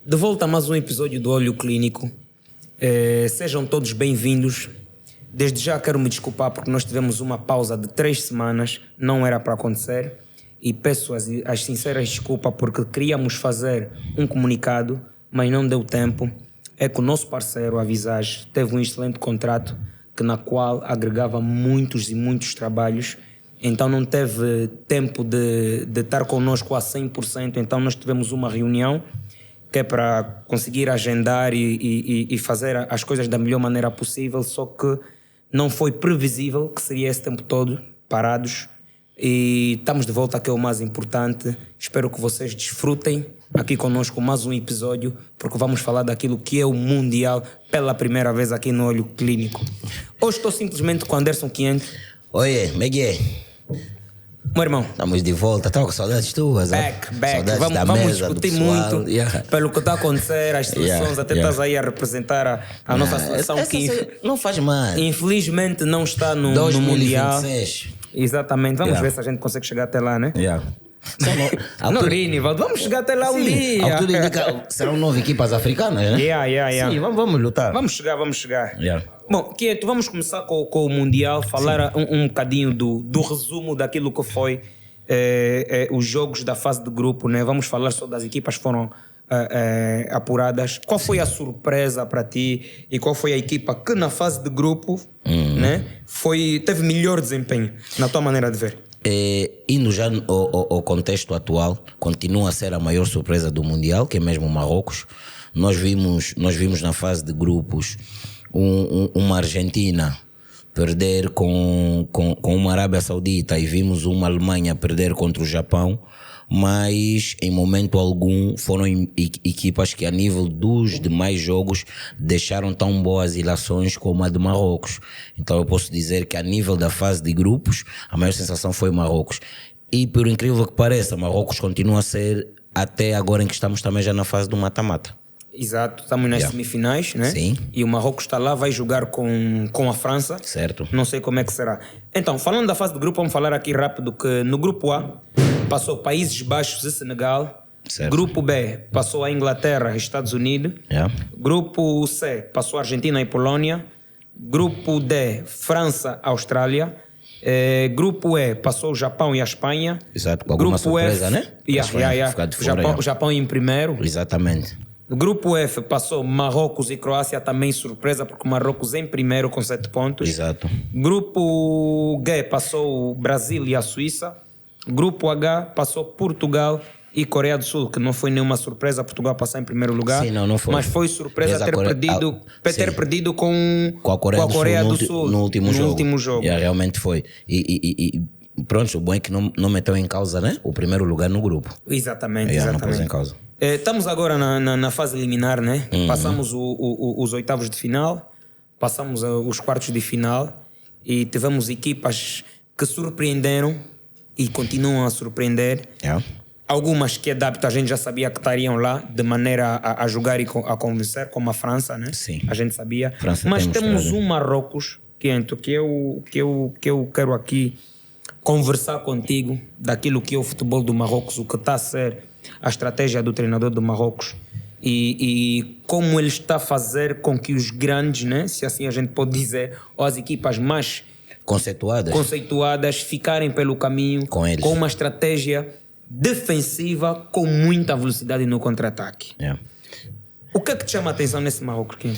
De volta a mais um episódio do Olho Clínico. Sejam todos bem-vindos. Desde já quero me desculpar porque nós tivemos uma pausa de 3 semanas, não era para acontecer. E peço as sinceras desculpas porque queríamos fazer um comunicado, mas não deu tempo. É que o nosso parceiro, a Visage, teve um excelente contrato na qual agregava muitos e muitos trabalhos. Então não teve tempo de estar connosco a 100%. Então nós tivemos uma reunião que é para conseguir agendar e fazer as coisas da melhor maneira possível, só que não foi previsível que seria esse tempo todo parados. E estamos de volta, que é o mais importante. Espero que vocês desfrutem aqui conosco mais um episódio, porque vamos falar daquilo que é o Mundial pela primeira vez aqui no Olho Clínico. Hoje estou simplesmente com Anderson Quinhente. Oi, Miguel. Meu irmão, Estamos de volta, estava com saudades tuas. back. Saudades da Vamos mesa, discutir do pessoal. muito Yeah. pelo que está a acontecer, as seleções, até estás aí a representar a nossa seleção que Não faz mal. infelizmente não está no Mundial. 2026. Exatamente, vamos Yeah. ver se a gente consegue chegar até lá, né? Yeah. Não, Rinivaldo, vamos chegar até lá um dia. Tudo indica, serão 9 equipas africanas, né? Yeah. Sim, vamos lutar. Vamos chegar. Yeah. Bom, Quieto, vamos começar com o Mundial, falar um bocadinho do resumo daquilo que foi os jogos da fase de grupo, né? Vamos falar só das equipas que foram apuradas. Qual foi a surpresa para ti e qual foi a equipa que na fase de grupo né, teve melhor desempenho, na tua maneira de ver? Indo já ao contexto atual, continua a ser a maior surpresa do Mundial, que é mesmo o Marrocos. Nós vimos na fase de grupos uma Argentina perder com uma Arábia Saudita e vimos uma Alemanha perder contra o Japão, mas em momento algum foram equipas que a nível dos demais jogos deixaram tão boas ilações como a de Marrocos. Então eu posso dizer que a nível da fase de grupos a maior sensação foi Marrocos. E por incrível que pareça, Marrocos continua a ser, até agora em que estamos também já na fase do mata-mata. Exato, estamos nas semifinais, né? Sim. E o Marrocos está lá, vai jogar com a França. Certo. Não sei como é que será. Então, falando da fase de grupo, vamos falar aqui rápido que no grupo A passou Países Baixos e Senegal. Certo. Grupo B passou a Inglaterra e Estados Unidos. Yeah. Grupo C passou a Argentina e Polónia. Grupo D, França, Austrália. Grupo E passou o Japão e a Espanha. Exato, com alguma surpresa, F, né? A Espanha ficar de fora, Japão em primeiro. Exatamente. No grupo F passou Marrocos e Croácia, também surpresa, porque o Marrocos em primeiro com 7 pontos. Exato. Grupo G passou o Brasil e a Suíça. Grupo H passou Portugal e Coreia do Sul, que não foi nenhuma surpresa Portugal passar em primeiro lugar. Sim, não foi. Mas foi surpresa ter perdido com a Coreia do Sul no último jogo. Yeah, realmente foi. E pronto, o bom é que não meteu em causa, né, o primeiro lugar no grupo. Exatamente. Não pôs em causa. Estamos agora na fase liminar, né? Passamos os oitavos de final, passamos os quartos de final e tivemos equipas que surpreenderam e continuam a surpreender. Yeah. Algumas que adaptam, a gente já sabia que estariam lá de maneira a jogar e a convencer, como a França, né? Sim. A gente sabia. França mas tem temos mostrado. um Marrocos, que eu quero aqui conversar contigo daquilo que é o futebol do Marrocos, o que está a ser a estratégia do treinador do Marrocos e como ele está a fazer com que os grandes, né, se assim a gente pode dizer, ou as equipas mais conceituadas ficarem pelo caminho com eles, com uma estratégia defensiva com muita velocidade no contra-ataque. Yeah. O que é que te chama a atenção nesse Marrocos, Kim?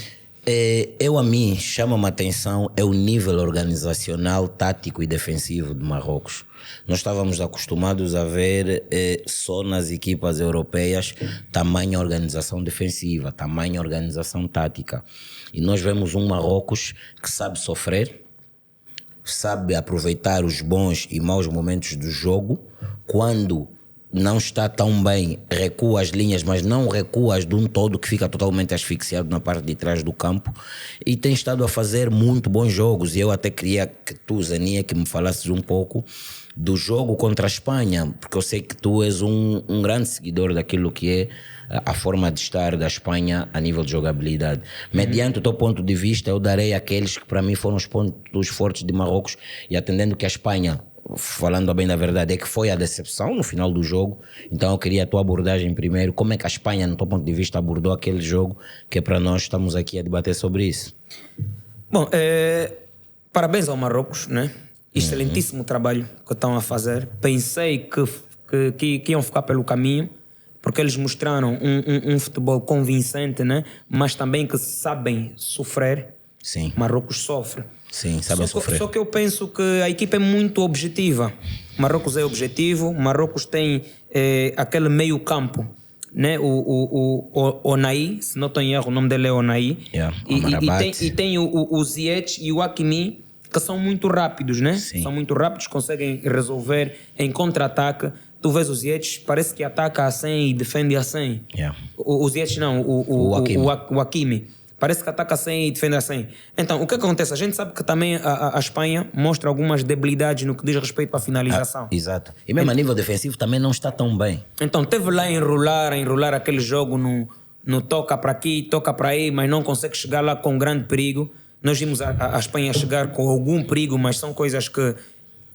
A mim chama-me a atenção é o nível organizacional, tático e defensivo do Marrocos. Nós estávamos acostumados a ver só nas equipas europeias tamanha organização defensiva, tamanha organização tática. E nós vemos um Marrocos que sabe sofrer, sabe aproveitar os bons e maus momentos do jogo. Quando não está tão bem, recua as linhas, mas não recua-as de um todo que fica totalmente asfixiado na parte de trás do campo, e tem estado a fazer muito bons jogos. E eu até queria que tu, Zaninha, que me falasses um pouco do jogo contra a Espanha, porque eu sei que tu és um grande seguidor daquilo que é a forma de estar da Espanha a nível de jogabilidade. Mediante o teu ponto de vista, eu darei aqueles que para mim foram os pontos fortes de Marrocos, e atendendo que a Espanha falando bem da verdade, é que foi a decepção no final do jogo. Então eu queria a tua abordagem primeiro. Como é que a Espanha, no teu ponto de vista, abordou aquele jogo, que é para nós estamos aqui a debater sobre isso? Bom, parabéns ao Marrocos, né? Excelentíssimo trabalho que estão a fazer. Pensei que iam ficar pelo caminho, porque eles mostraram um futebol convincente, né? Mas também que sabem sofrer. Sim. Marrocos sofre. Sim, sabem sofrer. Só que eu penso que a equipa é muito objetiva. Marrocos é objetivo, Marrocos tem aquele meio campo, né? O Onaí, se não estou em erro, o nome dele é Onaí. Yeah, e tem o Ziyech e o Hakimi, que são muito rápidos, né? Sim. São muito rápidos, conseguem resolver em contra-ataque. Tu vês o Ziyech, parece que ataca a 100 e defende a 100. Yeah. O Ziyech não, o Hakimi. Parece que ataca a 100 e defende a 100. Então, o que acontece? A gente sabe que também a Espanha mostra algumas debilidades no que diz respeito à finalização. Exato. E mesmo a nível defensivo também não está tão bem. Então, teve lá a enrolar aquele jogo no toca para aqui, toca para aí, mas não consegue chegar lá com grande perigo. Nós vimos a Espanha chegar com algum perigo, mas são coisas que,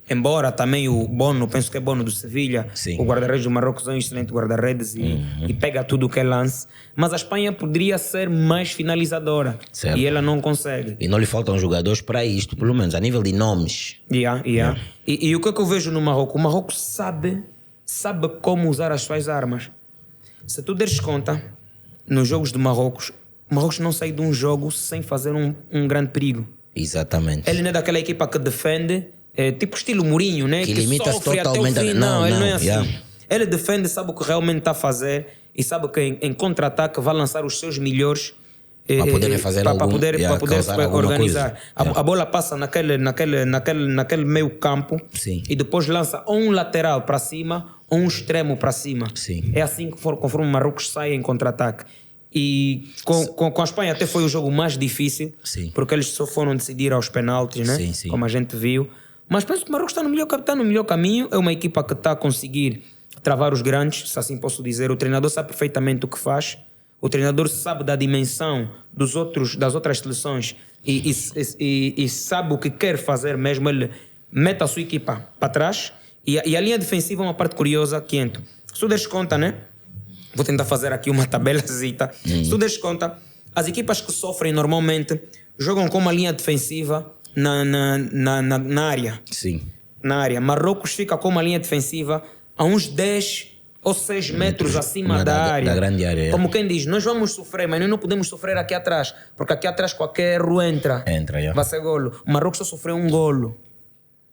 embora também o Bono, penso que é Bono do Sevilha, Sim. o guarda-redes do Marrocos é um excelente guarda-redes e pega tudo o que é lance, mas a Espanha poderia ser mais finalizadora. Certo. E ela não consegue. E não lhe faltam jogadores para isto, pelo menos a nível de nomes. E o que é que eu vejo no Marrocos? O Marrocos sabe como usar as suas armas. Se tu deres conta, nos jogos do Marrocos, o Marrocos não sai de um jogo sem fazer um grande perigo. Exatamente. Ele não é daquela equipa que defende, tipo estilo Mourinho, né? Que limita-se sofre totalmente. até o fim. Não, ele não é assim. Yeah. Ele defende, sabe o que realmente está a fazer e sabe que em contra-ataque vai lançar os seus melhores para poderem fazer para algum, poder organizar. Yeah. A bola passa naquele meio campo. Sim. E depois lança ou um lateral para cima ou um extremo para cima. Sim. É assim que conforme o Marrocos sai em contra-ataque. E com a Espanha até foi o jogo mais difícil, Sim. porque eles só foram decidir aos penaltis, né? Sim. Como a gente viu. Mas penso que o Marrocos está no melhor caminho. É uma equipa que está a conseguir travar os grandes, se assim posso dizer. O treinador sabe perfeitamente o que faz. O treinador sabe da dimensão das outras seleções e sabe o que quer fazer mesmo. Ele mete a sua equipa para trás. E a linha defensiva é uma parte curiosa, Quinto. Se tu deres conta, né? Vou tentar fazer aqui uma tabelazita. Se tu deres conta, as equipas que sofrem normalmente jogam com uma linha defensiva na área. Sim. Na área. Marrocos fica com uma linha defensiva a uns 10 ou 6 metros acima da área. Da grande área. Como quem diz, nós vamos sofrer, mas nós não podemos sofrer aqui atrás, porque aqui atrás qualquer erro entra. Yeah. Vai ser golo. O Marrocos só sofreu um golo.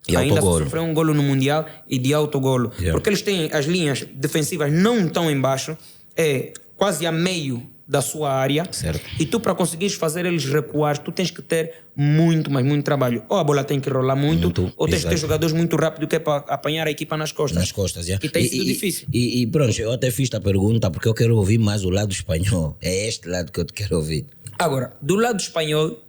E ainda autogolo. sofreu um golo no Mundial e de autogolo. Yeah. Porque eles têm as linhas defensivas não tão embaixo, é quase a meio da sua área. Certo. E tu, para conseguires fazer eles recuar, tu tens que ter muito, mas muito trabalho. Ou a bola tem que rolar muito ou tens que ter jogadores muito rápidos que é para apanhar a equipa nas costas. Nas costas, yeah. E tem sido difícil. E pronto, eu até fiz a pergunta porque eu quero ouvir mais o lado espanhol. É este lado que eu te quero ouvir. Agora, do lado espanhol,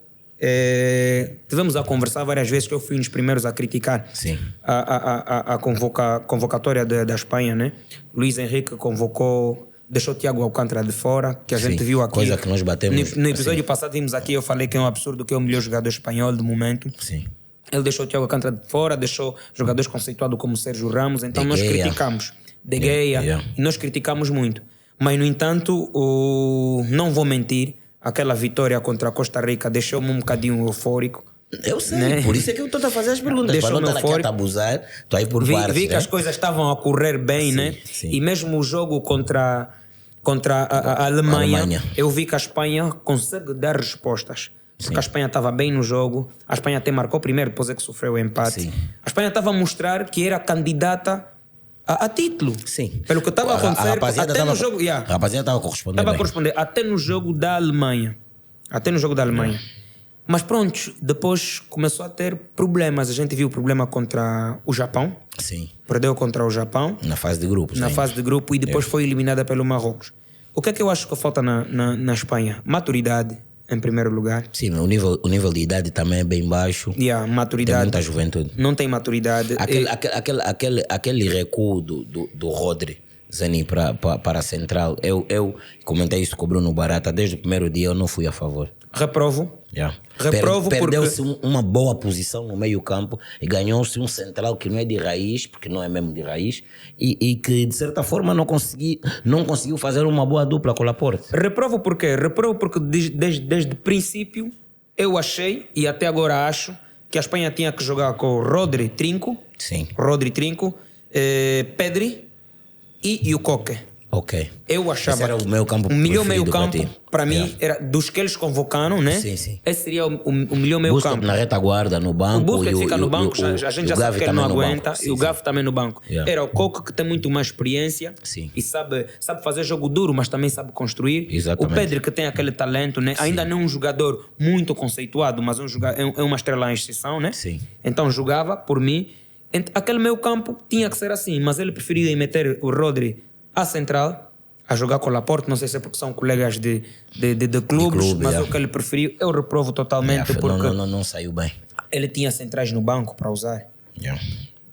tivemos a conversar várias vezes, que eu fui um dos primeiros a criticar. Sim. a convocatória da Espanha, né? Luís Henrique convocou, deixou o Thiago Alcântara de fora, que a gente viu aqui. Coisa que nós batemos. No episódio passado vimos aqui, eu falei que é um absurdo, que é o melhor jogador espanhol do momento. Sim. Ele deixou o Thiago Alcântara de fora, deixou jogadores conceituados como Sérgio Ramos, então De nós Gea. criticamos. De Gea, Yeah. e nós criticamos muito. Mas, no entanto, não vou mentir, aquela vitória contra a Costa Rica deixou-me um bocadinho eufórico. Eu sei, né? por isso é que eu estou a fazer as perguntas. Deixou-me para não estar aqui a abusar, estou aí por partes. Vi que né? as coisas estavam a correr bem, Sim, né? sim. E mesmo o jogo contra a Alemanha, eu vi que a Espanha consegue dar respostas. Porque a Espanha estava bem no jogo, a Espanha até marcou primeiro, depois é que sofreu o empate. Sim. A Espanha estava a mostrar que era candidata a título. Sim. Pelo que estava a acontecer, até no jogo. A rapaziada estava a corresponder. Estava a bem. corresponder até no jogo da Alemanha. Mas pronto, depois começou a ter problemas. A gente viu o problema contra o Japão. Sim. Perdeu contra o Japão. Na fase de grupos. Na hein? fase de grupo e depois foi eliminada pelo Marrocos. O que é que eu acho que falta na Espanha? Maturidade, em primeiro lugar. Sim, o nível de idade também é bem baixo. Maturidade. Tem muita juventude. Não tem maturidade. Aquele recuo do Rodri Zani para a central, eu comentei isso com o Bruno Barata, desde o primeiro dia eu não fui a favor. Reprovo. Yeah. Reprovo Perdeu-se uma boa posição no meio campo e ganhou-se um central que não é de raiz, porque não é mesmo de raiz, e que de certa forma não conseguiu fazer uma boa dupla com o Laporte. Reprovo por quê? Reprovo porque desde o princípio eu achei, e até agora acho, que a Espanha tinha que jogar com Rodri, Trinco, Sim. Pedri e o Coque. Ok. Eu achava. Esse era o meu campo o melhor preferido meio campo para mim Yeah. era dos que eles convocaram, né? Sim, sim. Esse seria o melhor meio Busquets campo. na retaguarda, no banco. O Busquets fica no banco, a gente já sabe que ele não aguenta, e o Gavi também no banco. Yeah. Era o Coque que tem muito mais experiência. Sim. E sabe fazer jogo duro, mas também sabe construir. Exatamente. O Pedri que tem aquele talento, né? Ainda não é um jogador muito conceituado, mas é uma estrela em exceção, né? Sim. Então jogava por mim. Aquele meio campo tinha que ser assim, mas ele preferia meter o Rodri à central, a jogar com o Laporte. Não sei se é porque são colegas de clubes, mas o que ele preferiu, eu reprovo totalmente porque não saiu bem. ele tinha centrais no banco para usar. Yeah.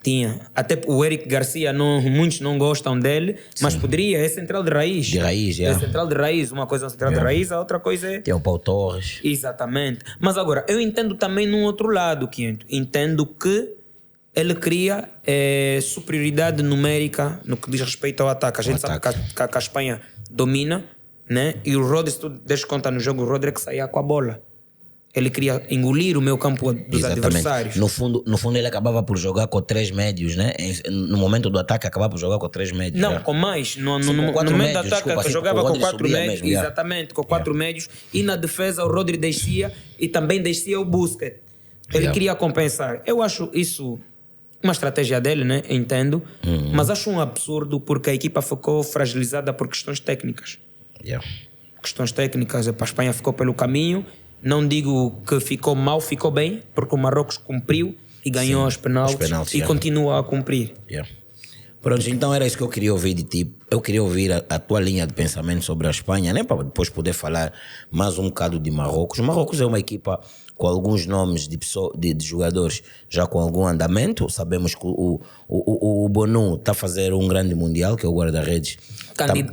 Tinha. Até o Eric Garcia, muitos não gostam dele, mas poderia, é central de raiz. De raiz, É central de raiz. Uma coisa é central de raiz, a outra coisa é... Tem o Pau Torres. Exatamente. Mas agora, eu entendo também num outro lado, Quinto. Entendo que ele cria superioridade numérica no que diz respeito ao ataque. A gente sabe que a Espanha domina, né? E o Rodri, se tu deixas conta no jogo, o Rodri é que saía com a bola. Ele queria engolir o meio campo dos adversários. No fundo, ele acabava por jogar com 3 médios, né? No momento do ataque, acabava por jogar com 3 médios. Não, já. com mais. No com momento do médios, ataque, desculpa, jogava com 4 médios. mesmo, yeah. Exatamente, com 4 médios. E na defesa, o Rodri descia e também descia o Busquets. Ele queria compensar. Eu acho isso uma estratégia dele, né? Entendo. Mas acho um absurdo porque a equipa ficou fragilizada por questões técnicas. Yeah. Questões técnicas, a Espanha ficou pelo caminho. Não digo que ficou mal, ficou bem, porque o Marrocos cumpriu e ganhou os penaltis e continua a cumprir. Yeah. Pronto, então era isso que eu queria ouvir de ti. Eu queria ouvir a tua linha de pensamento sobre a Espanha, né? Para depois poder falar mais um bocado de Marrocos. O Marrocos é uma equipa com alguns nomes de jogadores já com algum andamento. Sabemos que o Bonu está a fazer um grande mundial, que é o guarda-redes.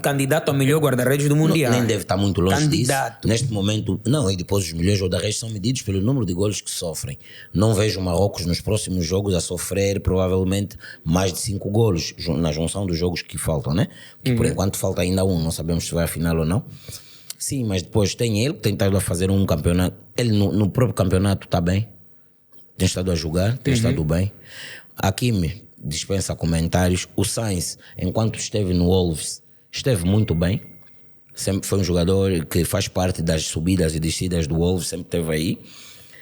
Candidato ao melhor guarda-redes do mundial. Nem deve estar muito longe Candidato. disso. Neste momento, não, e depois os melhores guarda-redes são medidos pelo número de golos que sofrem. Não vejo o Marrocos nos próximos jogos a sofrer provavelmente mais de 5 golos na junção dos jogos que faltam, né? Que por enquanto falta ainda um, não sabemos se vai à final ou não. Sim, mas depois tem ele que tem estado a fazer um campeonato. Ele no próprio campeonato está bem. Tem estado a jogar, tem estado bem. Hakimi dispensa comentários. O Sainz, enquanto esteve no Wolves, esteve muito bem. Sempre foi um jogador que faz parte das subidas e descidas do Wolves, sempre esteve aí.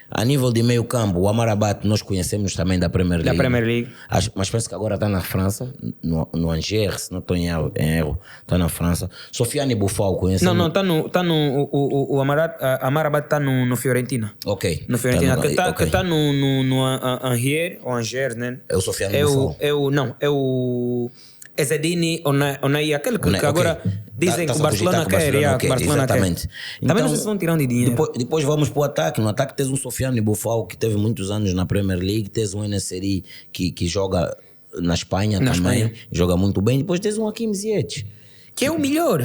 A nível de meio campo, o Amrabat nós conhecemos também da Premier League. Da Premier League. Mas penso que agora está na França, no Angers, se não estou em erro, está na França. Sofiane Boufal, conhecemos. Não, está no o Amrabat está no Fiorentina. Ok. No Fiorentina, que está no Angers, né? É o Sofiane Boufal. É o Ezzedine Onai, aquele que agora dizem que o Barcelona quer. Exatamente. Também não sei se vão tirando de dinheiro. Depois vamos para o ataque. No ataque tens um Sofiane Boufal que teve muitos anos na Premier League. Tens um Eneseri que joga na Espanha também. Joga muito bem. Depois tens um Hakim Ziyech. Que é o melhor.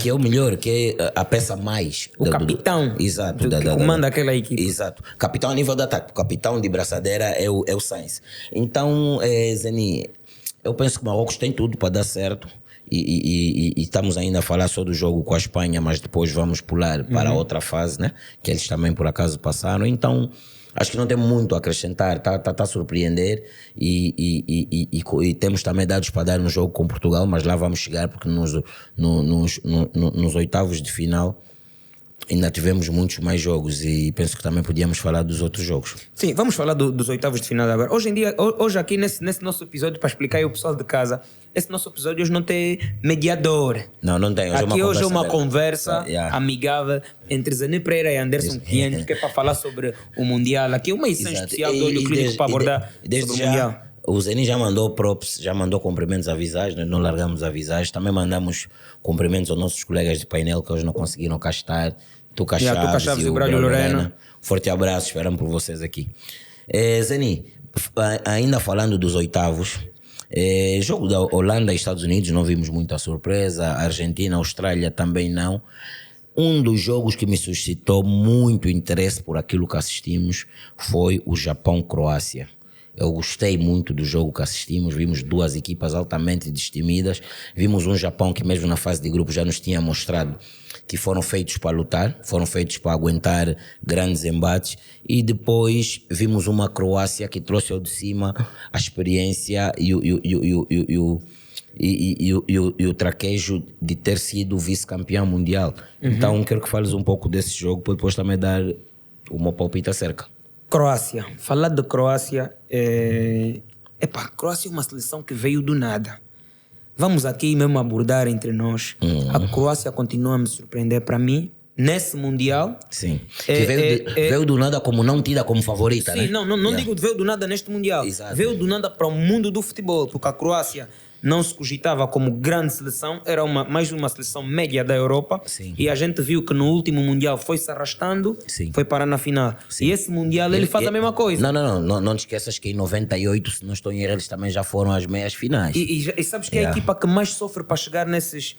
Que é a peça mais. O capitão. Exato. Que comanda aquela equipe. Exato. Capitão a nível de ataque. O capitão de braçadeira é o Sainz. Então, Zeni, eu penso que o Marrocos tem tudo para dar certo e estamos ainda a falar só do jogo com a Espanha, mas depois vamos pular para outra fase, né? Que eles também por acaso passaram. Então acho que não tem muito a acrescentar, tá a surpreender e temos também dados para dar no jogo com Portugal, mas lá vamos chegar porque nos oitavos de final ainda tivemos muitos mais jogos e penso que também podíamos falar dos outros jogos. Sim, vamos falar dos oitavos de final agora. Hoje aqui nesse nosso episódio, para explicar aí o pessoal de casa, esse nosso episódio hoje não tem mediador. Não tem. Hoje é uma conversa amigável entre Zeni Pereira e Anderson Quinto, que é para falar sobre o Mundial. Aqui é uma edição especial do Olho Clínico para abordar sobre o Mundial. O Zeni já mandou props, já mandou cumprimentos a Visage, nós não largamos a Visage. Também mandamos cumprimentos aos nossos colegas de painel que hoje não conseguiram cá estar. Tuca Chaves e o Braulio Lorena. Forte abraço, esperamos por vocês aqui. Zeni, ainda falando dos oitavos, jogo da Holanda e Estados Unidos não vimos muita surpresa, Argentina, Austrália também não. Um dos jogos que me suscitou muito interesse por aquilo que assistimos foi o Japão-Croácia. Eu gostei muito do jogo que assistimos, vimos duas equipas altamente destemidas, vimos um Japão que mesmo na fase de grupo já nos tinha mostrado que foram feitos para lutar, foram feitos para aguentar grandes embates, e depois vimos uma Croácia que trouxe ao de cima a experiência e o traquejo de ter sido vice-campeão mundial. Então quero que fales um pouco desse jogo para depois também dar o meu palpite acerca. Croácia. Falar de Croácia Croácia é uma seleção que veio do nada. Vamos aqui mesmo abordar entre nós. A Croácia continua a me surpreender para mim. Nesse Mundial... Sim. Que veio do nada como não tida como favorita, sim, né? Não digo veio do nada neste Mundial. Exato. Veio do nada para o mundo do futebol. Porque a Croácia não se cogitava como grande seleção. Era mais uma seleção média da Europa. Sim. E a gente viu que no último Mundial foi se arrastando. Sim. Foi parar na final. Sim. E esse Mundial ele faz a mesma coisa. Não te esqueças que em 98, se não estou em erro, eles também já foram às meias finais. E sabes que é a equipa que mais sofre para chegar nessas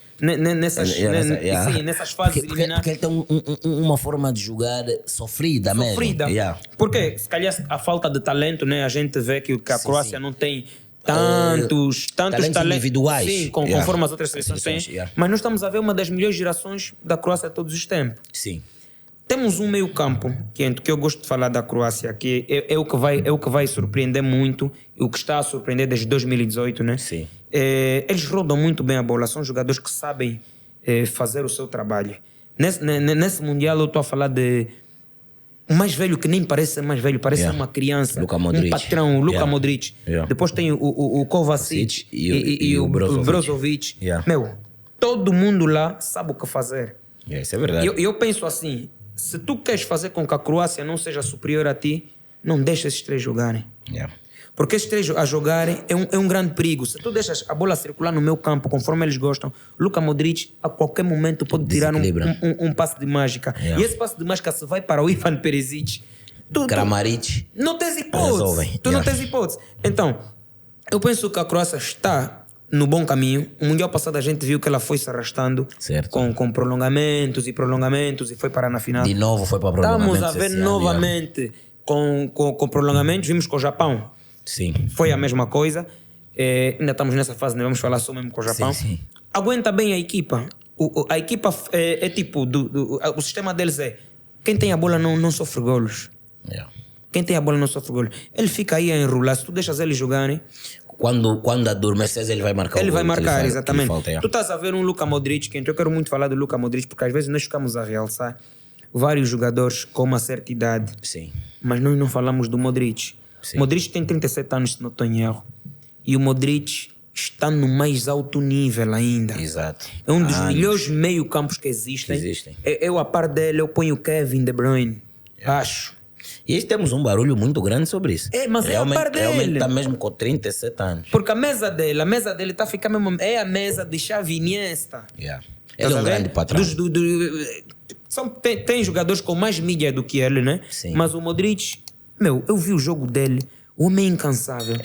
fases eliminares. Porque ele tem uma forma de jogar sofrida mesmo. Porque se calhar a falta de talento, né? A gente vê que a Croácia não tem tantos talentos individuais. Sim, conforme as outras seleções têm. Mas nós estamos a ver uma das melhores gerações da Croácia de todos os tempos. Sim. Temos um meio campo que eu gosto de falar da Croácia, que é o que vai surpreender muito, e o que está a surpreender desde 2018, né? Sim. Eles rodam muito bem a bola, são jogadores que sabem fazer o seu trabalho. Nesse Mundial eu estou a falar de o mais velho que nem parece ser mais velho, parece ser uma criança. Luka Modric. Um patrão, Luka Modric. Depois tem o Kovacic e o Brozovic. Todo mundo lá sabe o que fazer. Isso é verdade. Eu penso assim, se tu queres fazer com que a Croácia não seja superior a ti, não deixa esses três jogarem. Porque esses três a jogarem é um grande perigo. Se tu deixas a bola circular no meu campo conforme eles gostam, Luka Modric a qualquer momento pode tirar um passe de mágica. E esse passe de mágica se vai para o Ivan Perisic. Kramaric. Não tens hipótese. Não tens hipótese. Então, eu penso que a Croácia está no bom caminho. O Mundial passado a gente viu que ela foi se arrastando com prolongamentos e foi parar na final. De novo foi para prolongamentos. Estamos a ver novamente com prolongamentos. Vimos com o Japão. Sim. Foi a mesma coisa. Ainda estamos nessa fase, não vamos falar só mesmo com o Japão. Sim. Aguenta bem a equipa. A equipa é tipo... o sistema deles é... Quem tem a bola não sofre golos. Quem tem a bola não sofre golos. Ele fica aí a enrolar. Se tu deixas eles jogarem... Quando adormeces, ele vai marcar o gol. Ele vai marcar, exatamente. Tu estás a ver um Luka Modric, que eu quero muito falar do Luka Modric, porque às vezes nós ficamos a realçar vários jogadores com uma certa idade. Sim. Mas nós não falamos do Modric. Sim. Modric tem 37 anos, se não estou em erro. E o Modric está no mais alto nível ainda. Exato. É um dos melhores meio-campos que existem. Eu, a par dele, eu ponho o Kevin De Bruyne. Acho. E temos um barulho muito grande sobre isso. Mas realmente, é a par dele. Realmente está mesmo com 37 anos. Porque a mesa dele está a ficar mesmo... É a mesa de Xavi Iniesta. Ele é um grande patrão. Tem jogadores com mais mídia do que ele, né? Sim. Mas o Modric... eu vi o jogo dele. O homem é incansável.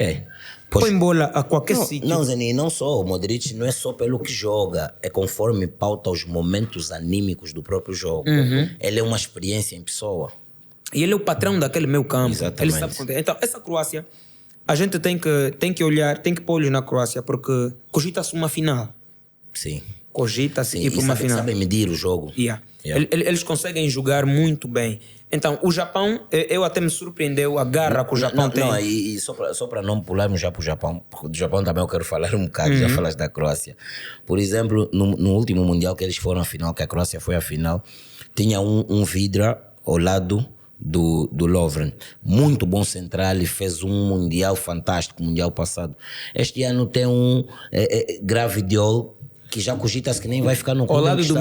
Põe bola a qualquer sítio. Não, Zeni, não só. O Modric não é só pelo que joga. É conforme pauta os momentos anímicos do próprio jogo. Ele é uma experiência em pessoa. E ele é o patrão daquele meio campo. Exatamente. Ele sabe quanto é. Então, essa Croácia, a gente tem que olhar, tem que pôr olhos na Croácia, porque cogita-se uma final. Sim. Cogita-se ir para uma final. Sabem medir o jogo. Eles conseguem jogar muito bem. Então, o Japão, eu até me surpreendeu a garra que o Japão tem. E só para não pularmos já para o Japão, porque do Japão também eu quero falar um bocado, já falaste da Croácia. Por exemplo, no último Mundial que eles foram à final, que a Croácia foi à final, tinha um Vidra ao lado do Lovren. Muito bom central e fez um Mundial fantástico, Mundial passado. Este ano tem um Gvardiol, que já cogita-se que nem vai ficar no clube. Ao lado do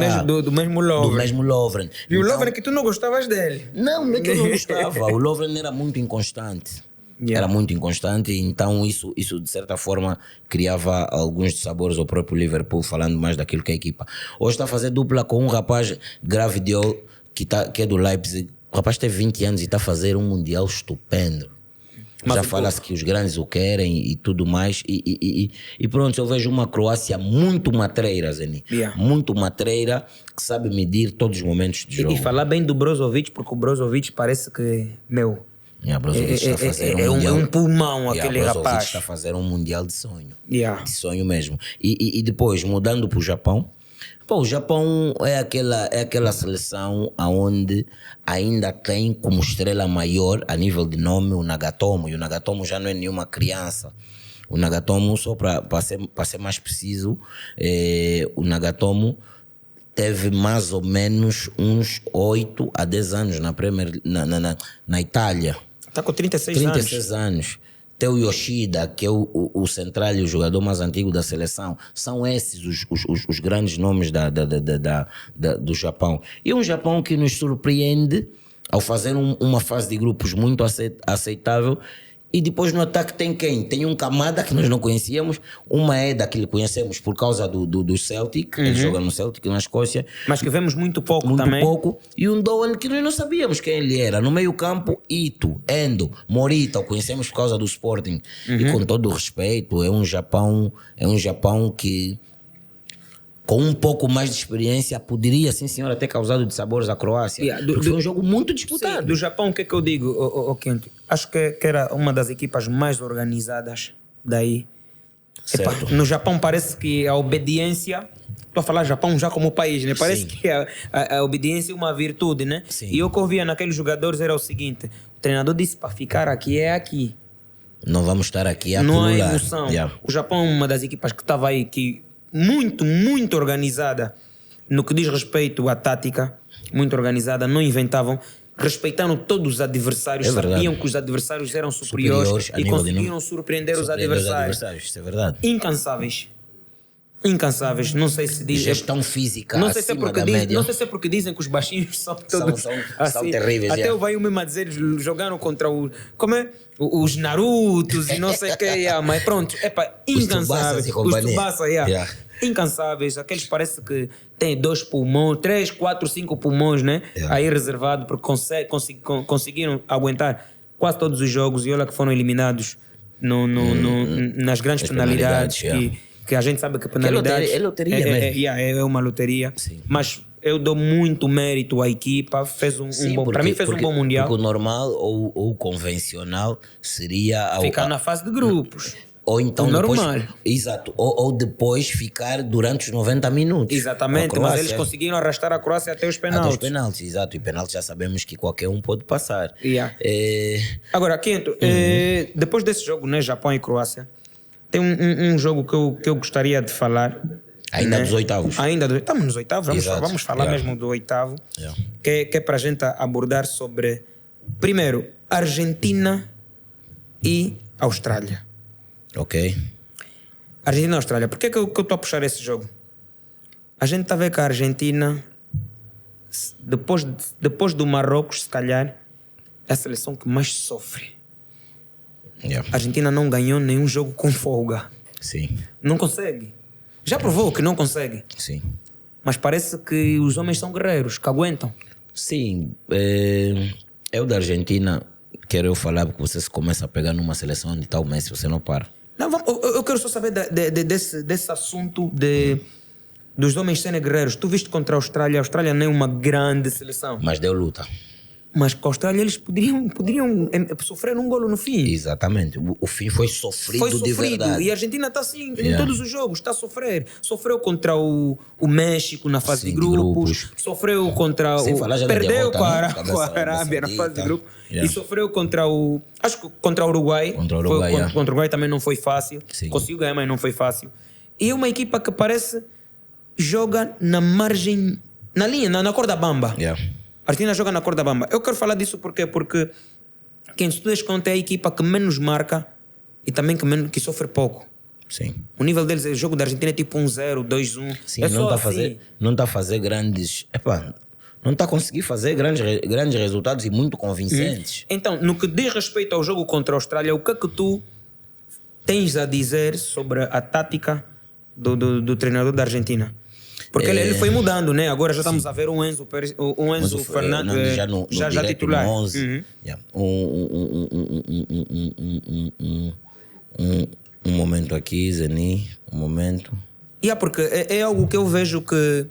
mesmo Lovren. Do mesmo Lovren. E o Lovren que tu não gostavas dele. Não é que eu não gostava. O Lovren era muito inconstante. Era muito inconstante, então isso de certa forma criava alguns dissabores ao próprio Liverpool, falando mais daquilo que é a equipa. Hoje está a fazer dupla com um rapaz, Gvardiol, que é do Leipzig. O rapaz tem 20 anos e está a fazer um Mundial estupendo. Já fala-se que os grandes o querem e tudo mais. E pronto, eu vejo uma Croácia muito matreira, Zeni. Muito matreira, que sabe medir todos os momentos de jogo. E falar bem do Brozovic, porque o Brozovic parece que, Brozovic está a fazer um mundial. É um pulmão aquele rapaz. Brozovic está a fazer um mundial de sonho. De sonho mesmo. E depois, mudando para o Japão. O Japão é aquela seleção onde ainda tem como estrela maior a nível de nome o Nagatomo. E o Nagatomo já não é nenhuma criança. O Nagatomo, só para ser mais preciso, o Nagatomo teve mais ou menos uns 8 a 10 anos na Itália. Está com 36 anos. Tem o Yoshida, que é o central e o jogador mais antigo da seleção. São esses os grandes nomes do Japão. E um Japão que nos surpreende ao fazer uma fase de grupos muito aceitável. E depois no ataque tem quem? Tem um Kamada que nós não conhecíamos, uma Eda que conhecemos por causa do Celtic, ele joga no Celtic na Escócia. Mas que vemos muito pouco também. E um Doan que nós não sabíamos quem ele era. No meio campo, Ito, Endo, Morita, o conhecemos por causa do Sporting. E com todo o respeito, é um Japão que com um pouco mais de experiência poderia, sim senhora, ter causado dissabores à Croácia. Porque foi um jogo muito disputado. Sim, do Japão, o que é que eu digo, Kento? Acho que era uma das equipas mais organizadas daí. Certo. No Japão parece que a obediência... Estou a falar Japão já como país, né? Parece que a obediência é uma virtude, né? Sim. E eu que ouvia naqueles jogadores era o seguinte: o treinador disse para ficar aqui é aqui. Não vamos estar aqui a não pular. há emoção. O Japão é uma das equipas que estava aí, que muito organizada no que diz respeito à tática, muito organizada, não inventavam, respeitando todos os adversários, sabiam que os adversários eram superiores e conseguiram surpreender os adversários. Isso é verdade. Incansáveis, não sei se diz. Gestão física não sei se é acima porque da média. Não sei se é porque dizem que os baixinhos são todos são terríveis. Até eu vai mesmo a dizer, jogaram contra os Narutos e não sei o que, mas pronto, incansáveis. Os Tsubasa, incansáveis, aqueles parece que têm 2 pulmões, 3, 4, 5 pulmões, né? Aí reservado, porque conseguiram aguentar quase todos os jogos e olha que foram eliminados nas grandes penalidades que a gente sabe que penalidades é loteria mesmo. É uma loteria. Sim. Mas eu dou muito mérito à equipa, fez um bom, para mim fez um bom mundial. Porque o normal ou convencional seria ficar na fase de grupos. Ou então depois, normal. Exato. Ou depois ficar durante os 90 minutos. Exatamente, mas eles conseguiram arrastar a Croácia até os penaltis. Até os penaltis, exato. E penaltis já sabemos que qualquer um pode passar. Agora, Kento, depois desse jogo, né, Japão e Croácia, tem um jogo que eu gostaria de falar. Ainda dos oitavos. Estamos nos oitavos, vamos falar mesmo do oitavo. Que é para a gente abordar sobre, primeiro, Argentina e Austrália. Ok. Argentina e Austrália. Por que eu estou a puxar esse jogo? A gente está a ver que a Argentina, depois do Marrocos, se calhar, é a seleção que mais sofre. A Argentina não ganhou nenhum jogo com folga. Sim. Não consegue. Já provou que não consegue. Sim. Mas parece que os homens são guerreiros, que aguentam. Sim. Eu da Argentina, quero falar porque você se começa a pegar numa seleção onde está o Messi, você não para. Não, eu quero só saber desse assunto dos homens serem guerreiros. Tu viste contra a Austrália não é uma grande seleção. Mas deu luta. Mas com a Austrália eles poderiam sofrer um golo no fim. Exatamente. O fim foi sofrido de verdade. E a Argentina está assim em todos os jogos, está a sofrer. Sofreu contra o México na fase de grupos. Sofreu contra perdeu com a Arábia na fase de grupos. E sofreu contra o... Acho que contra o Uruguai. Contra o Uruguai também não foi fácil. Sim. Conseguiu ganhar, mas não foi fácil. E é uma equipa que parece joga na margem... Na linha, na corda bamba. A Argentina joga na corda bamba. Eu quero falar disso porque quem tu des conta é a equipa que menos marca e também que sofre pouco. Sim. O nível deles, o jogo da Argentina é tipo 1-0, 2-1. Sim, não está a fazer grandes... não está a conseguir fazer grandes resultados e muito convincentes. Então, no que diz respeito ao jogo contra a Austrália, o que é que tu tens a dizer sobre a tática do treinador da Argentina? Porque ele foi mudando, né? Agora já estamos a ver um Enzo Fernandes já titular. No 11. Yeah. Um momento aqui, Zeni, um momento. Porque é algo que eu vejo que,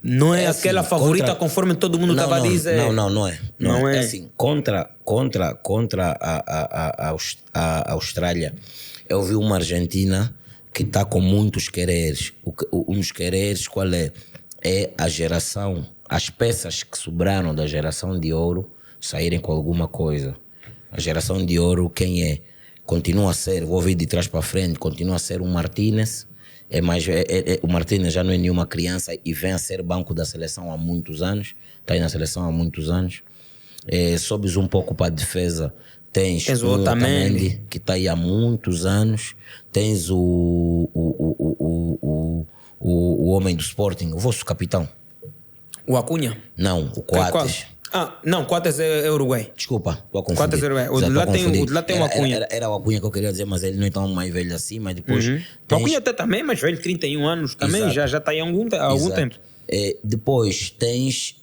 não é aquela favorita conforme todo mundo estava a dizer. Não é. Não é. É assim, contra a Austrália, eu vi uma Argentina que está com muitos quereres. Um dos quereres qual é? É a geração, as peças que sobraram da geração de ouro saírem com alguma coisa. A geração de ouro, quem é? Continua a ser, vou vir de trás para frente, continua a ser um Martínez. O Martínez já não é nenhuma criança e vem a ser banco da seleção há muitos anos. Está aí na seleção há muitos anos. Sobes um pouco para a defesa. Tens o Otamendi, que está aí há muitos anos. Tens o homem do Sporting, o vosso capitão. O Acunha? Não, o Coates. Não, Coates é Uruguai. Desculpa, estou a confundir. Coates é Uruguai. Lá tem o Acunha. Era o Acunha que eu queria dizer, mas ele não é tão mais velho assim, mas depois... O Acunha até também, mas velho, 31 anos também, já está aí há algum tempo. Depois tens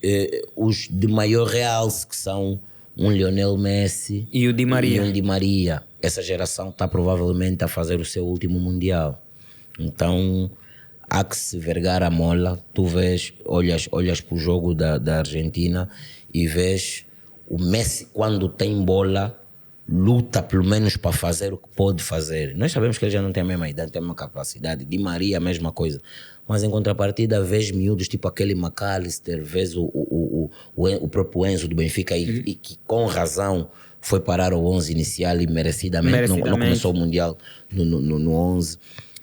os de maior realce, que são um Lionel Messi e o Di Maria. Essa geração está provavelmente a fazer o seu último Mundial. Então... há que se vergar a mola. Tu vês, olhas para o jogo da Argentina e vês o Messi, quando tem bola, luta pelo menos para fazer o que pode fazer. Nós sabemos que ele já não tem a mesma idade, tem a mesma capacidade. Di Maria, a mesma coisa. Mas em contrapartida, vês miúdos tipo aquele McAllister, vês o próprio Enzo do Benfica e que com razão foi parar o 11 inicial e merecidamente. Não começou o Mundial no 11.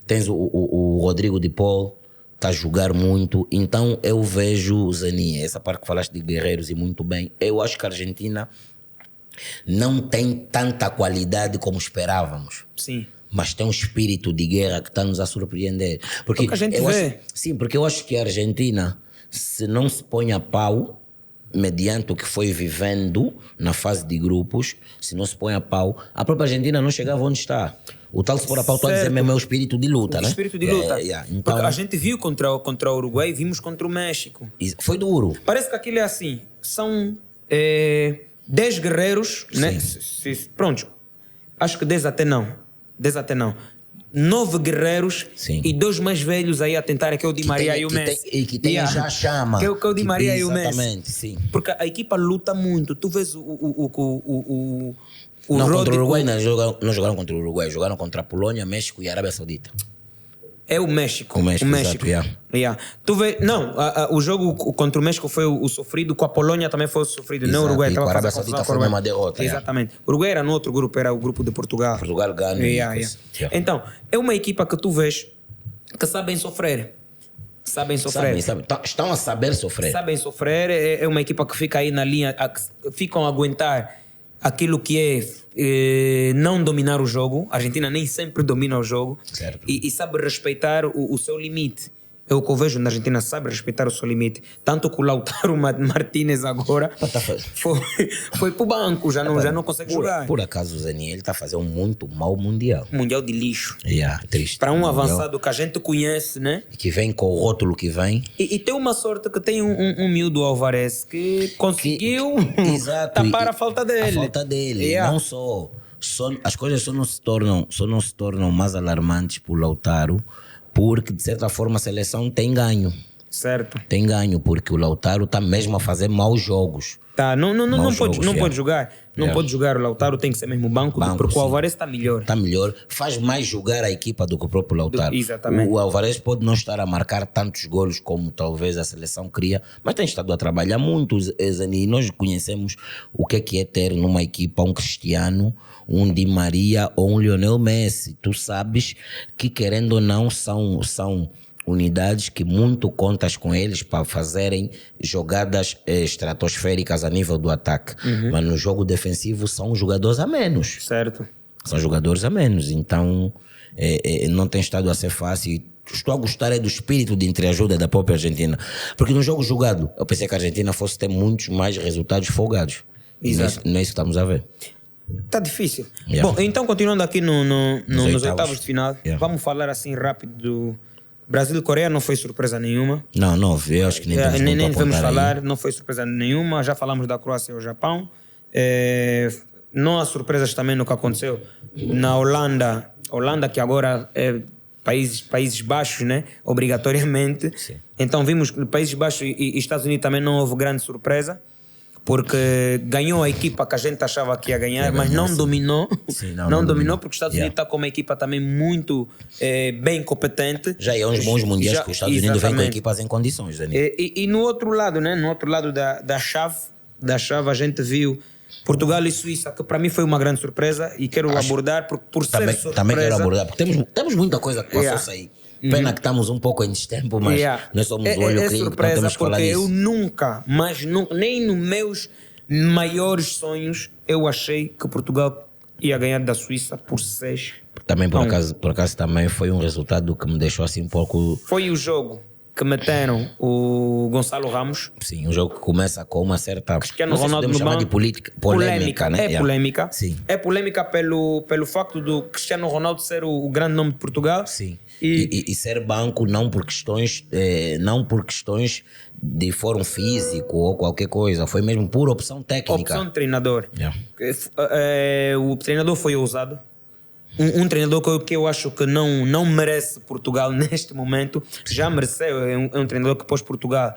Tens o Rodrigo de Paul, está a jogar muito. Então eu vejo, Zaninha, essa parte que falaste de guerreiros e muito bem. Eu acho que a Argentina não tem tanta qualidade como esperávamos. Sim. Mas tem um espírito de guerra que está nos a surpreender. Porque a gente vê. Sim, porque eu acho que a Argentina, se não se põe a pau, mediante o que foi vivendo na fase de grupos, se não se põe a pau, a própria Argentina não chegava onde está. O tal se pôr a pau, estou a dizer mesmo, é o espírito de luta, né? O espírito de luta. Então, porque a gente viu contra o Uruguai, vimos contra o México. Foi duro. Parece que aquilo é assim, são 10 guerreiros, né? Pronto, acho que 10 até não. 9 guerreiros. Sim. E 2 mais velhos aí a tentar, que é o Di Maria e o Messi. E que tem já chama. Que é o Di Maria e o Messi. Exatamente, sim. Porque a equipa luta muito. Tu vês contra o Uruguai não jogaram contra o Uruguai, jogaram contra a Polônia, México e a Arábia Saudita. É o México. Exato, yeah. Tu vê, o jogo contra o México foi o sofrido, com a Polônia também foi o sofrido. Não, o Uruguai estava fazendo a Arábia Saudita foi uma derrota. Exatamente. O Uruguai era no outro grupo, era o grupo de Portugal. Portugal, Gana. Então, é uma equipa que tu vês que sabem sofrer. Estão a saber sofrer. Sabem sofrer, é uma equipa que fica aí na linha, ficam a aguentar aquilo que é não dominar o jogo. A Argentina nem sempre domina o jogo. Certo. E sabe respeitar o seu limite. É o que eu vejo na Argentina, sabe respeitar o seu limite. Tanto que o Lautaro Martínez agora foi para o banco, já não consegue jogar. Por acaso o Zaninha, ele está a fazer um muito mau Mundial. Mundial de lixo. Triste. Para um avançado que a gente conhece, né? Que vem com o rótulo que vem. E tem uma sorte que tem um miúdo Alvarez que conseguiu tapar a falta dele. A falta dele. Não só as coisas só não se tornam mais alarmantes por Lautaro, porque de certa forma a seleção tem ganho. Certo. Tem ganho, porque o Lautaro está mesmo a fazer maus jogos. Não pode jogar. Não pode jogar. O Lautaro tem que ser mesmo banco porque o Alvarez está melhor. Está melhor. Faz mais jogar a equipa do que o próprio Lautaro. Exatamente. O Alvarez pode não estar a marcar tantos golos como talvez a seleção queria, mas tem estado a trabalhar muito, Zani. E nós conhecemos o que é ter numa equipa um Cristiano, um Di Maria ou um Lionel Messi. Tu sabes que, querendo ou não, são unidades que muito contas com eles para fazerem jogadas estratosféricas a nível do ataque. Mas no jogo defensivo são jogadores a menos. Certo. São jogadores a menos. Então não tem estado a ser fácil. Estou a gostar do espírito de entreajuda da própria Argentina. Porque no jogo jogado, eu pensei que a Argentina fosse ter muitos mais resultados folgados. Exato. Não é isso que estamos a ver. Está difícil. Bom, então continuando aqui nos oitavos de final, Yeah. vamos falar assim rápido Brasil e Coreia não foi surpresa nenhuma. Não, eu acho que nem temos nem muito a vamos apontar falar, aí. não foi surpresa nenhuma. Já falamos da Croácia e o Japão. Não há surpresas também no que aconteceu na Holanda. Holanda que agora é Países Baixos, né? Obrigatoriamente. Sim. Então vimos que Países Baixos e Estados Unidos também não houve grande surpresa. Porque ganhou a equipa que a gente achava que ia ganhar, mas não sim. dominou. Sim, não dominou, porque os Estados Unidos está com uma equipa também muito bem competente. Já é uns bons mundiais que os Estados Unidos vêm com equipas em condições, Danilo. E no outro lado, né? No outro lado da chave, a gente viu Portugal e Suíça, que para mim foi uma grande surpresa e quero abordar por ser surpresa. Também quero abordar, porque temos muita coisa que passou a sair. Pena que estamos um pouco em destempo, mas nós somos o olho clínico, surpresa, então temos que falar porque disso. eu nunca, nem nos meus maiores sonhos, eu achei que Portugal ia ganhar da Suíça por 6. Também por acaso também foi um resultado que me deixou assim um pouco... Foi o jogo que meteram o Gonçalo Ramos. Sim, um jogo que começa com uma certa... Cristiano Ronaldo no chamar banco. de polêmica, né? É polêmica. Sim. É polêmica pelo facto do Cristiano Ronaldo ser o grande nome de Portugal. Sim. E ser banco não por questões de fórum físico ou qualquer coisa, foi mesmo por opção técnica. Opção de treinador. O treinador foi ousado. Um treinador que eu acho que não merece Portugal neste momento. Já mereceu, é um treinador que pôs Portugal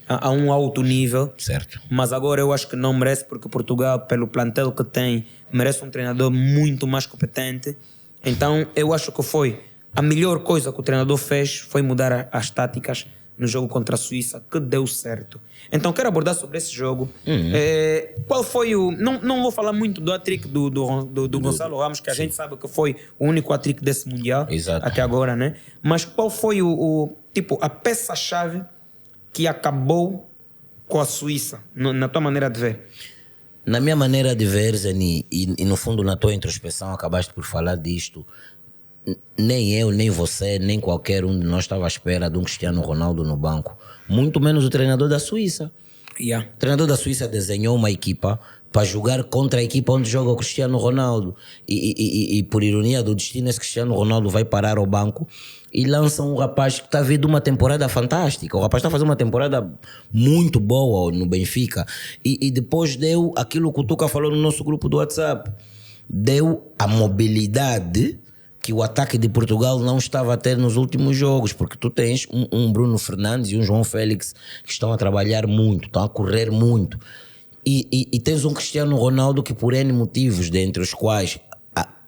a um alto nível. Certo. Mas agora eu acho que não merece, porque Portugal, pelo plantel que tem, merece um treinador muito mais competente. Então eu acho que foi a melhor coisa que o treinador fez foi mudar as táticas no jogo contra a Suíça, que deu certo. Então quero abordar sobre esse jogo. Qual foi o... Não vou falar muito do hat-trick do Gonçalo Ramos, que a gente sabe que foi o único hat-trick desse Mundial. Exato. Até agora, né? Mas qual foi a peça-chave que acabou com a Suíça, na tua maneira de ver? Na minha maneira de ver, Zeni, e no fundo na tua introspeção acabaste por falar disto, nem eu, nem você, nem qualquer um de nós estava à espera de um Cristiano Ronaldo no banco. Muito menos o treinador da Suíça. O treinador da Suíça desenhou uma equipa para jogar contra a equipa onde joga o Cristiano Ronaldo. E por ironia do destino, esse Cristiano Ronaldo vai parar ao banco e lança um rapaz que está vindo uma temporada fantástica. O rapaz está fazendo uma temporada muito boa no Benfica. E depois deu aquilo que o Tuca falou no nosso grupo do WhatsApp. Deu a mobilidade que o ataque de Portugal não estava a ter nos últimos jogos, porque tu tens um Bruno Fernandes e um João Félix que estão a trabalhar muito, estão a correr muito. E tens um Cristiano Ronaldo que, por N motivos, dentre os quais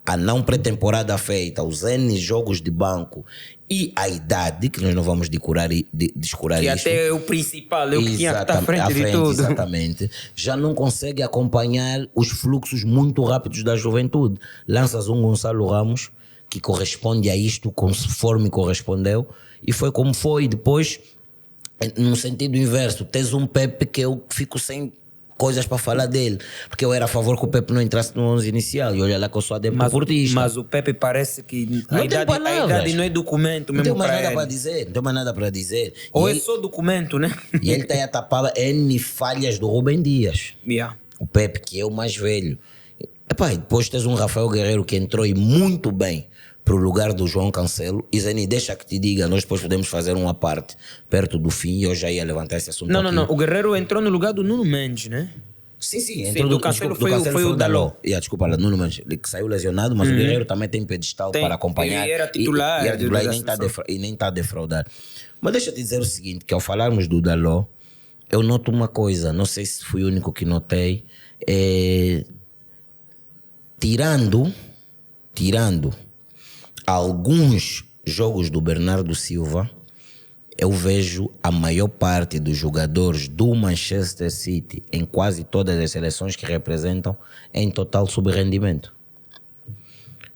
a não pré-temporada feita, os N jogos de banco e a idade, que nós não vamos descurar que isto. Até é o principal, é o que tinha que estar à frente de tudo. Exatamente. Já não consegue acompanhar os fluxos muito rápidos da juventude. Lanças um Gonçalo Ramos que corresponde a isto conforme correspondeu, e foi como foi. Depois, no sentido inverso, tens um Pepe que eu fico sem coisas para falar dele, porque eu era a favor que o Pepe não entrasse no 11 inicial, e olha lá que eu sou adepto portista. Mas o Pepe parece que a idade não é documento mesmo. Não tem mais nada para dizer, não tem mais nada para dizer. Ou é só documento, né? E ele tem a tapar N falhas do Rubem Dias. O Pepe, que é o mais velho. Epá, e depois tens um Rafael Guerreiro que entrou e muito bem para o lugar do João Cancelo. E Zeni, deixa que te diga, nós depois podemos fazer uma parte perto do fim, e eu já ia levantar esse assunto aqui. Não, o Guerreiro entrou no lugar do Nuno Mendes, né? Sim, entrou do Cancelo foi o Dalot. Desculpa, Nuno Mendes, que saiu lesionado, mas o Guerreiro também tem pedestal para acompanhar. Ele era titular. E nem está a defraudar. Mas deixa eu te dizer o seguinte, que ao falarmos do Dalot, eu noto uma coisa, não sei se fui o único que notei, tirando alguns jogos do Bernardo Silva, eu vejo a maior parte dos jogadores do Manchester City em quase todas as seleções que representam em total subrendimento.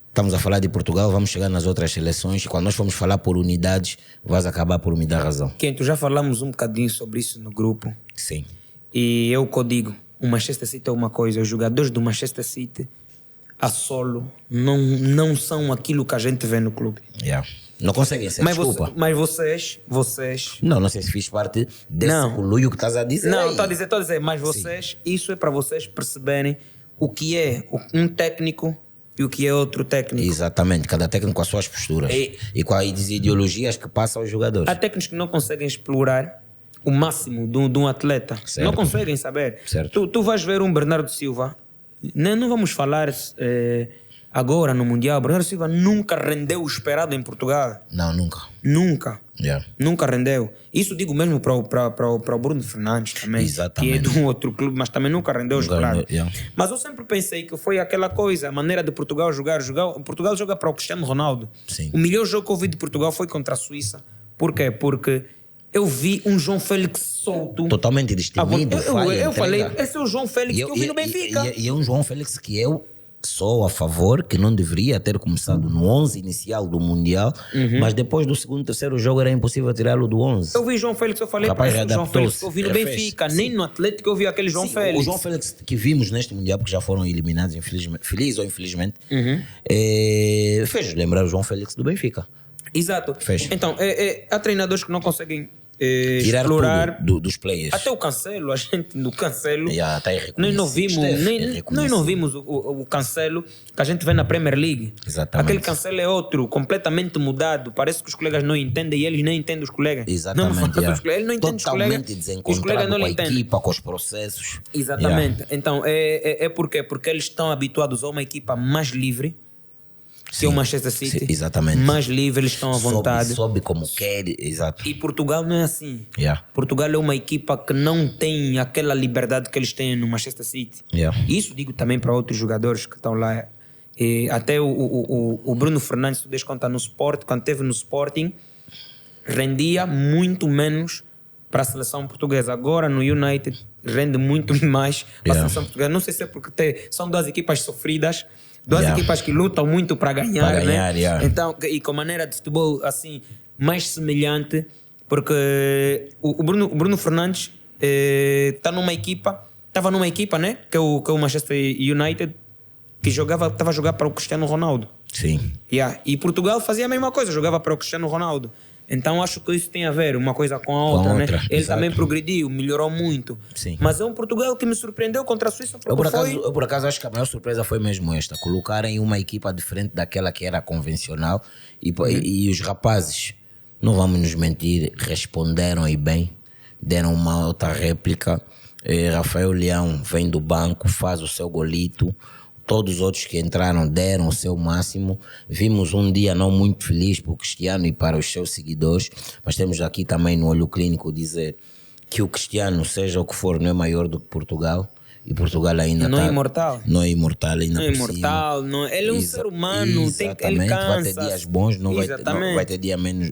Estamos a falar de Portugal, vamos chegar nas outras seleções, e quando nós formos falar por unidades, vais acabar por me dar razão. Quento, já falamos um bocadinho sobre isso no grupo. Sim. E eu que digo, o Manchester City é uma coisa, os jogadores do Manchester City a solo não são aquilo que a gente vê no clube. Não conseguem ser, desculpa. Mas vocês... Não sei se fiz parte desse coluio que estás a dizer. Não, estou a dizer, mas vocês... Sim. Isso é para vocês perceberem o que é um técnico e o que é outro técnico. Exatamente, cada técnico com as suas posturas e com as ideologias que passam aos jogadores. Há técnicos que não conseguem explorar o máximo de um atleta. Certo. Não conseguem saber. Certo. Tu vais ver um Bernardo Silva, não vamos falar agora no Mundial. Bernardo Silva nunca rendeu o esperado em Portugal. Não, nunca. Nunca. Yeah. Nunca rendeu. Isso digo mesmo para o Bruno Fernandes também. Exatamente. Que é de um outro clube, mas também nunca rendeu o esperado. Yeah. Mas eu sempre pensei que foi aquela coisa, a maneira de Portugal jogar. Portugal joga para o Cristiano Ronaldo. Sim. O melhor jogo que eu vi de Portugal foi contra a Suíça. Por quê? Porque eu vi um João Félix solto. Totalmente destemido. Eu falei, esse é o João Félix que eu vi no Benfica. E é um João Félix que eu sou a favor, que não deveria ter começado no 11 inicial do Mundial, mas depois do segundo, terceiro jogo era impossível tirá-lo do 11. Eu vi João Félix, eu falei, Rapaz, esse é o João Félix que eu vi no refez. Benfica. Sim. Nem no Atlético eu vi aquele João Sim, Félix. o João Félix que vimos neste Mundial, porque já foram eliminados, infelizmente, feliz ou infelizmente, fez lembrar o João Félix do Benfica. Exato. Fez. Então, há treinadores que não conseguem Tirar explorar tudo dos players. até o Cancelo, a gente no Cancelo. Tá Nós não vimos, nós não vimos o Cancelo que a gente vê na Premier League. Exatamente. Aquele Cancelo é outro, completamente mudado. Parece que os colegas não entendem e eles nem entendem os colegas. Exatamente. Ele não entende os colegas. Totalmente Os colegas desencontrado não com a entendem. equipa, com os processos. Exatamente. Então, é por quê? Porque eles estão habituados a uma equipa mais livre. Que é o Manchester City. Sim, exatamente. Mais livre, eles estão à vontade. Sobe como quer, exato. E Portugal não é assim. Yeah. Portugal é uma equipa que não tem aquela liberdade que eles têm no Manchester City. Yeah. Isso digo também para outros jogadores que estão lá. E até o Bruno Fernandes, tu deixa conta no Sport, quando esteve no Sporting, rendia muito menos para a seleção portuguesa. Agora no United rende muito mais para a seleção portuguesa. Não sei se é porque são duas equipas sofridas. Duas equipas que lutam muito para ganhar, né? Então, e com maneira de futebol assim, mais semelhante, porque o Bruno Fernandes estava numa equipa, né? Que é o Manchester United, que estava a jogar para o Cristiano Ronaldo. Sim. E Portugal fazia a mesma coisa, jogava para o Cristiano Ronaldo. Então acho que isso tem a ver uma coisa com a outra, né? Ele exato. também progrediu, melhorou muito. Sim. Mas é um Portugal que me surpreendeu contra a Suíça. Eu por acaso acho que a maior surpresa foi mesmo esta: colocarem uma equipa diferente daquela que era convencional e os rapazes, não vamos nos mentir, responderam e bem, deram uma outra réplica. Rafael Leão vem do banco, faz o seu golito. Todos os outros que entraram deram o seu máximo. Vimos um dia não muito feliz para o Cristiano e para os seus seguidores, mas temos aqui também no Olho Clínico dizer que o Cristiano, seja o que for, não é maior do que Portugal. E Portugal ainda não é imortal. Não é imortal ainda. Não é imortal. Não, ele é um ser humano. Ele cansa. Vai ter dias bons, não vai ter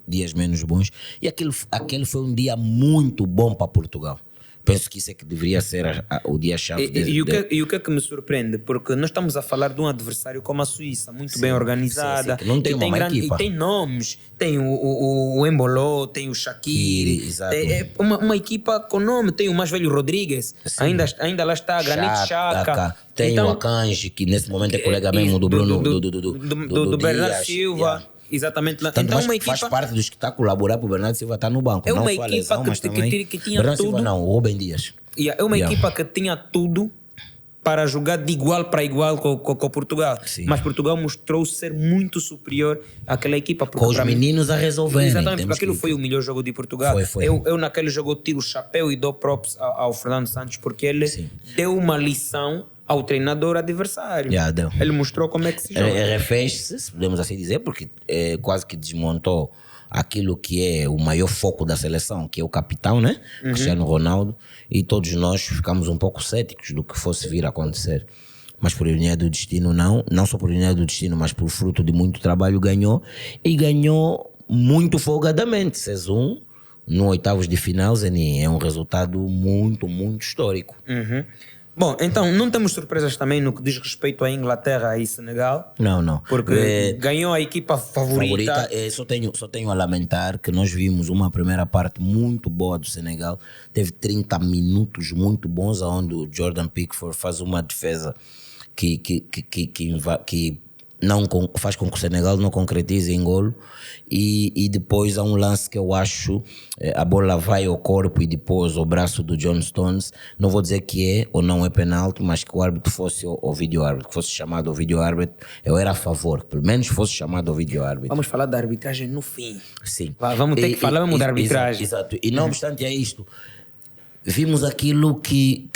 dias menos bons. E aquele foi um dia muito bom para Portugal. Penso que isso é que deveria ser o dia-chave. E o que é que me surpreende? Porque nós estamos a falar de um adversário como a Suíça, muito bem organizada. Sim, que não tem uma equipa. E tem nomes. Tem o Embolo, tem o Shaqiri. É uma equipa com nome. Tem o mais velho Rodrigues. Ainda lá está, Granit Xhaka. Tem o Akanji, que nesse momento é colega mesmo do Bruno. Do Bernardo Silva. Exatamente. Então uma equipa faz parte dos que está a colaborar para o Bernardo Silva estar no banco. É não uma só a equipa lesão, mas também que tinha Bernardo tudo. Silva não, o Rubem Dias. É uma equipa que tinha tudo para jogar de igual para igual com Portugal. Sim. Mas Portugal mostrou ser muito superior àquela equipa. Com os meninos a resolverem. Exatamente, porque aquilo foi o melhor jogo de Portugal. Foi. Eu naquele jogo tiro o chapéu e dou props ao Fernando Santos, porque ele deu uma lição ao treinador adversário. Deu. Ele mostrou como é que se joga. Refez-se, se podemos assim dizer, porque quase que desmontou aquilo que é o maior foco da seleção, que é o capitão, né? Cristiano Ronaldo, e todos nós ficamos um pouco céticos do que fosse vir a acontecer. Mas por ironia do destino, não só por ironia do destino, mas por fruto de muito trabalho ganhou, e ganhou muito folgadamente. 6-1 no oitavos de final, Zeni, é um resultado muito, muito histórico. Bom, então não temos surpresas também no que diz respeito à Inglaterra e Senegal. Não. Porque ganhou a equipa favorita. Só tenho a lamentar que nós vimos uma primeira parte muito boa do Senegal. Teve 30 minutos muito bons, onde o Jordan Pickford faz uma defesa que faz com que o Senegal não concretize em golo e depois há um lance que eu acho a bola vai ao corpo e depois ao braço do John Stones. Não vou dizer que é ou não é penalti, mas que o árbitro fosse o vídeo-árbitro, que fosse chamado ao vídeo-árbitro, eu era a favor, pelo menos fosse chamado ao vídeo-árbitro. Vamos falar da arbitragem no fim. Sim. Vamos ter que falar mesmo da arbitragem. Exato. E não obstante é isto, vimos aquilo que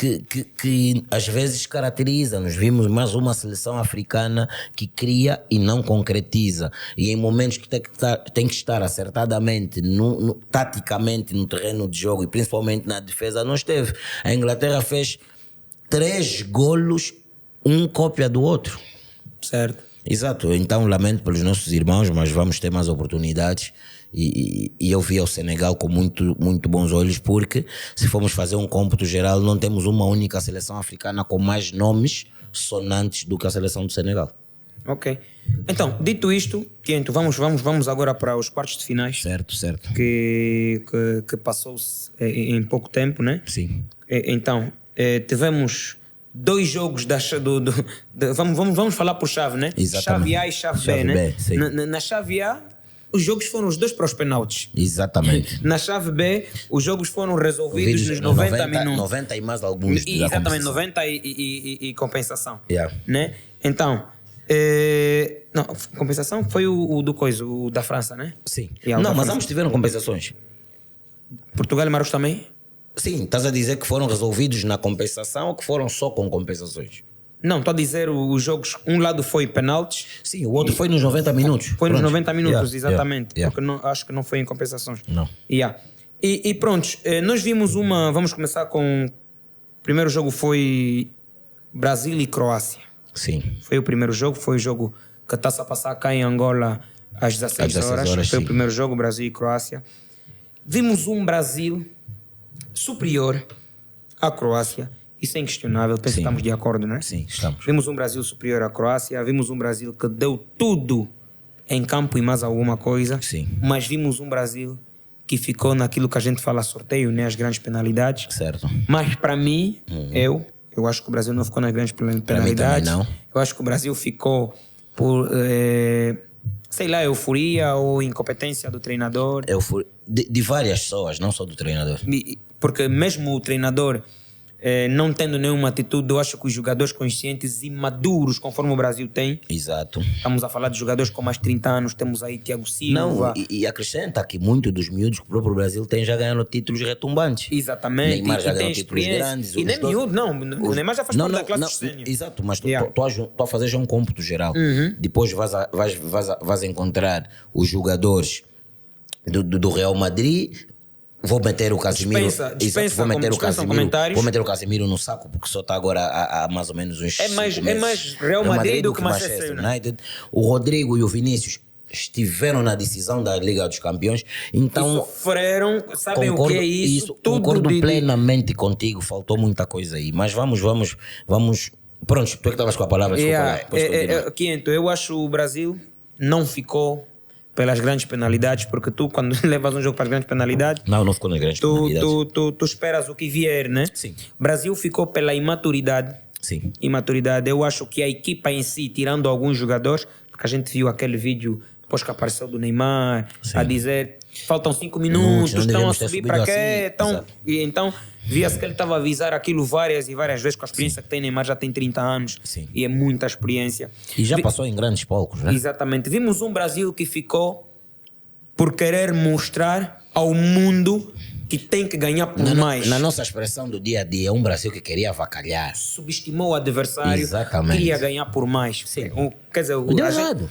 às vezes caracteriza-nos. Vimos mais uma seleção africana que cria e não concretiza. E em momentos que tem que estar acertadamente, taticamente no terreno de jogo e principalmente na defesa, não esteve. A Inglaterra fez 3 golos, um cópia do outro. Certo. Exato. Então lamento pelos nossos irmãos, mas vamos ter mais oportunidades. E eu vi o Senegal com muito bons olhos, porque se formos fazer um cômputo geral, não temos uma única seleção africana com mais nomes sonantes do que a seleção do Senegal. Ok. Então, dito isto, Quinto, vamos agora para os quartos de finais. Certo. Que passou-se em pouco tempo, né? Sim. Então, tivemos 2 jogos vamos falar por chave, né? Exatamente. Chave A e chave B, né? Sim. Na chave A, os jogos foram os 2 para os penaltis. Exatamente. Na chave B, os jogos foram resolvidos nos 90 minutos. 90 e mais alguns. Exatamente, 90 e compensação. Yeah. Né? Então, não, compensação foi o da França, né? Sim. Não, mas ambos tiveram compensações. Portugal e Marrocos também? Sim, estás a dizer que foram resolvidos na compensação ou que foram só com compensações? Não, estou a dizer os jogos, um lado foi penaltis. Sim, o outro foi nos 90 minutos. Foi nos 90 minutos, exatamente. Yeah. Porque acho que não foi em compensações. Não. Yeah. E pronto, nós vimos vamos começar com... O primeiro jogo foi Brasil e Croácia. Sim. Foi o primeiro jogo, foi o jogo que está-se a passar cá em Angola às 16 horas. Foi sim. O primeiro jogo, Brasil e Croácia. Vimos um Brasil superior à Croácia. Isso é inquestionável, penso que estamos de acordo, não é? Sim, estamos. Vimos um Brasil superior à Croácia, vimos um Brasil que deu tudo em campo e mais alguma coisa. Sim. Mas vimos um Brasil que ficou naquilo que a gente fala sorteio, né? As grandes penalidades. Certo. Mas para mim, eu acho que o Brasil não ficou nas grandes penalidades. Não. Eu acho que o Brasil ficou por, sei lá, euforia ou incompetência do treinador. De várias pessoas, não só do treinador. Porque mesmo o treinador não tendo nenhuma atitude, eu acho que os jogadores conscientes e maduros, conforme o Brasil tem. Exato. Estamos a falar de jogadores com mais de 30 anos, temos aí Thiago Silva. Não, e acrescenta que muitos dos miúdos que o próprio Brasil tem já ganharam títulos retumbantes. Exatamente. Neymar já e ganhou tem títulos experiência. grandes. E nem miúdo, não. O Neymar já faz parte da classe de sênior. Exato, mas tu a fazer já um cômputo geral. Depois vais encontrar os jogadores do Real Madrid. Vou meter o Casemiro. Vou meter o Casemiro no saco, porque só está agora há mais ou menos uns 5 meses. É mais Real Madrid do que Manchester United. O Rodrigo e o Vinícius estiveram na decisão da Liga dos Campeões. Então, e sofreram, sabem o que é isso? Concordo plenamente contigo, faltou muita coisa aí. Mas vamos. Pronto, tu é que estavas com a palavra. Quinto, eu acho o Brasil não ficou pelas grandes penalidades, porque tu, quando levas um jogo para as grandes penalidades... Não ficou nas grandes penalidades. Tu esperas o que vier, né? Sim. Brasil ficou pela imaturidade. Sim. Imaturidade. Eu acho que a equipa em si, tirando alguns jogadores, porque a gente viu aquele vídeo depois que apareceu do Neymar, a dizer, faltam 5 minutos, estão a subir para quê? E então, via-se que ele estava a avisar aquilo várias e várias vezes, com a experiência que tem. Neymar já tem 30 anos. Sim. E é muita experiência. E já passou em grandes palcos, né? Exatamente. Vimos um Brasil que ficou por querer mostrar ao mundo que tem que ganhar por mais. Na nossa expressão do dia a dia, um Brasil que queria avacalhar. Subestimou o adversário. Exatamente. Queria ganhar por mais. Sim. Quer dizer,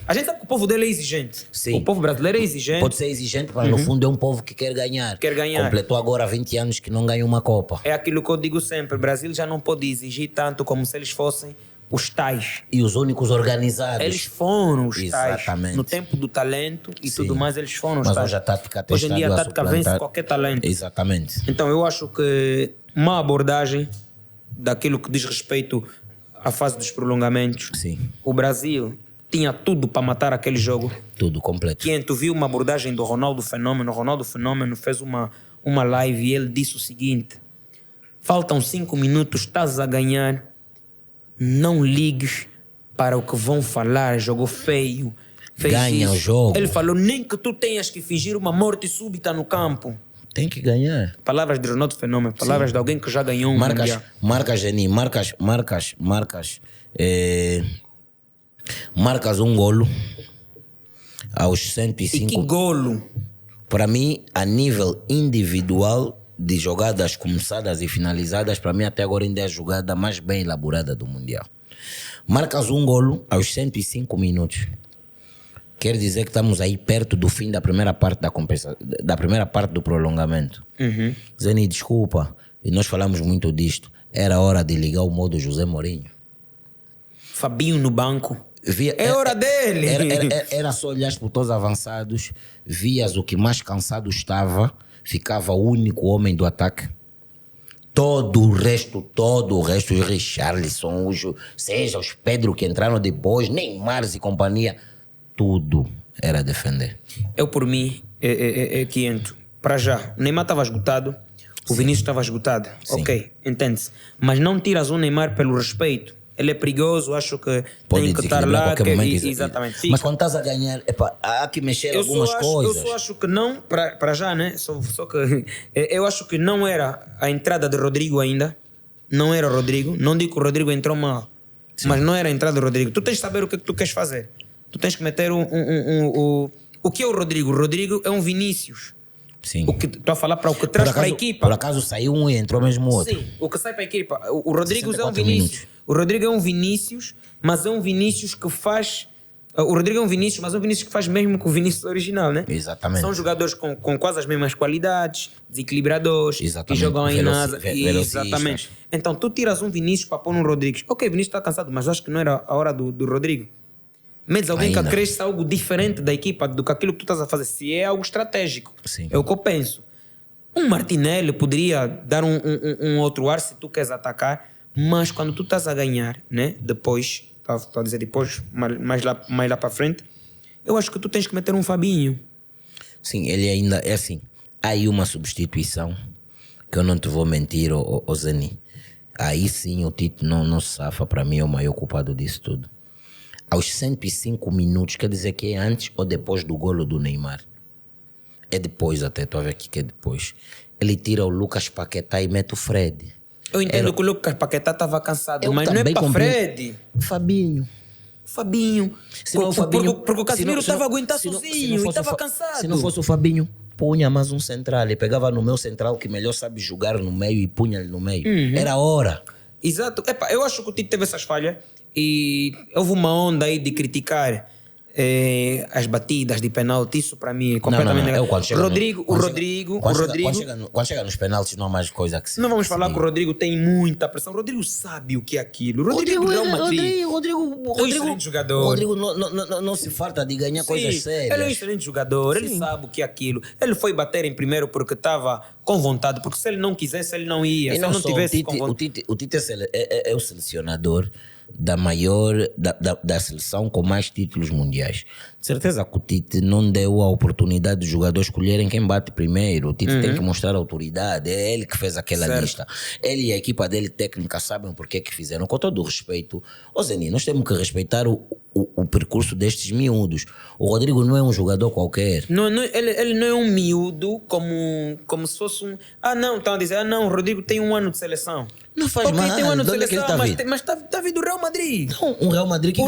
a gente sabe que o povo dele é exigente. Sim. O povo brasileiro é exigente. Pode ser exigente, mas no fundo é um povo que quer ganhar. Completou agora 20 anos que não ganha uma Copa. É aquilo que eu digo sempre. O Brasil já não pode exigir tanto como se eles fossem os tais. E os únicos organizados. Eles foram os Exatamente. tais. No tempo do talento e tudo mais, eles foram os tais. Mas hoje a tática hoje em dia a tática vence qualquer talento. Exatamente. Então eu acho que uma abordagem daquilo que diz respeito à fase dos prolongamentos. Sim. O Brasil tinha tudo para matar aquele jogo. Tudo completo. Quem tu viu uma abordagem do Ronaldo Fenômeno. O Ronaldo Fenômeno fez uma live e ele disse o seguinte: faltam 5 minutos, estás a ganhar. Não ligues para o que vão falar, jogou feio. Fez Ganha isso. o jogo. Ele falou, nem que tu tenhas que fingir uma morte súbita no campo. Tem que ganhar. Palavras de Ronaldo Fenômeno, palavras de alguém que já ganhou um mundial. Marcas, Geni, marcas um golo aos 105. E que golo! Para mim, a nível individual de jogadas começadas e finalizadas, para mim até agora ainda é a jogada mais bem elaborada do Mundial. Marcas um golo aos 105 minutos. Quer dizer que estamos aí perto do fim da primeira parte da primeira parte do prolongamento. Zeni, desculpa, e nós falamos muito disto. Era hora de ligar o modo José Mourinho. Fabinho no banco. É hora dele! Era só olhar para todos avançados, vias o que mais cansado estava, ficava o único homem do ataque. Todo o resto, os Richarlison, seja os Pedro que entraram depois, Neymar e companhia, tudo era defender. Eu, por mim, que entro. Para já, o Neymar estava esgotado, o Vinícius estava esgotado. Sim. Ok, entende-se. Mas não tiras o Neymar pelo respeito. Ele é perigoso, acho que Pode tem que estar lá. Exatamente. Fica. Mas quando estás a ganhar, há que mexer algumas coisas. Eu só acho que não, para já, né? Só que eu acho que não era a entrada de Rodrigo ainda. Não era o Rodrigo. Não digo que o Rodrigo entrou mal. Sim. Mas não era a entrada do Rodrigo. Tu tens de saber o que tu queres fazer. Tu tens que meter o que é o Rodrigo? O Rodrigo é um Vinícius. Sim. O que estou a falar para o que traz para a equipa. Por acaso saiu um e entrou mesmo outro. Sim, o que sai para a equipa. O Rodrigo é um Vinícius. O Rodrigo é um Vinícius, mas é um Vinícius que faz... O Rodrigo é um Vinícius, mas é um Vinícius que faz mesmo com o Vinícius original, né? Exatamente. São jogadores com quase as mesmas qualidades, desequilibradores, que jogam aí na asa. Exatamente. Então, tu tiras um Vinícius para pôr um Rodrigo. Ok, Vinícius está cansado, mas acho que não era a hora do Rodrigo. Medes alguém que acresce algo diferente da equipa do que aquilo que tu estás a fazer. Se é algo estratégico. Sim. É o que eu penso. Um Martinelli poderia dar um outro ar se tu queres atacar, mas quando tu estás a ganhar, né? Depois, estou a dizer depois, mais lá para frente, eu acho que tu tens que meter um Fabinho. Sim, ele ainda é assim. Há aí uma substituição que eu não te vou mentir, ô Zani. Aí sim o Tite não se safa. Para mim é o maior culpado disso tudo. Aos 105 minutos, quer dizer que é antes ou depois do golo do Neymar? É depois até, estou a ver aqui que é depois. Ele tira o Lucas Paquetá e mete o Fred. Eu entendo que o Lucas Paquetá estava cansado, mas não é para Fred. Fabinho. Porque o Casemiro estava a aguentar sozinho e estava cansado. Se não fosse o Fabinho, punha mais um central. Ele pegava no meu central que melhor sabe jogar no meio e punha-lhe no meio. Era a hora. Exato. Eu acho que o Tite teve essas falhas e houve uma onda aí de criticar as batidas de penalti. Isso para mim é completamente negativo. Quando chega nos penaltis não há mais coisa que se... Não vamos falar que o Rodrigo tem muita pressão. O Rodrigo sabe o que é aquilo. O Rodrigo é um excelente jogador. O Rodrigo não se farta de ganhar coisas sérias. Ele é um excelente jogador. Ele sabe o que é aquilo. Ele foi bater em primeiro porque estava com vontade. Porque se ele não quisesse, ele não ia. Se ele não tivesse com vontade. O Tite é o selecionador da seleção com mais títulos mundiais. De certeza que o Tite não deu a oportunidade dos jogadores escolherem quem bate primeiro. O Tite tem que mostrar autoridade. É ele que fez aquela lista. Ele e a equipa dele técnica sabem por que fizeram. Com todo o respeito, Zeni, nós temos que respeitar o percurso destes miúdos. O Rodrigo não é um jogador qualquer. Ele não é um miúdo como se fosse um... estão a dizer, o Rodrigo tem um ano de seleção. Não faz mal. Tem um ano de seleção, mas está vindo do Real Madrid. Não, um Real Madrid que o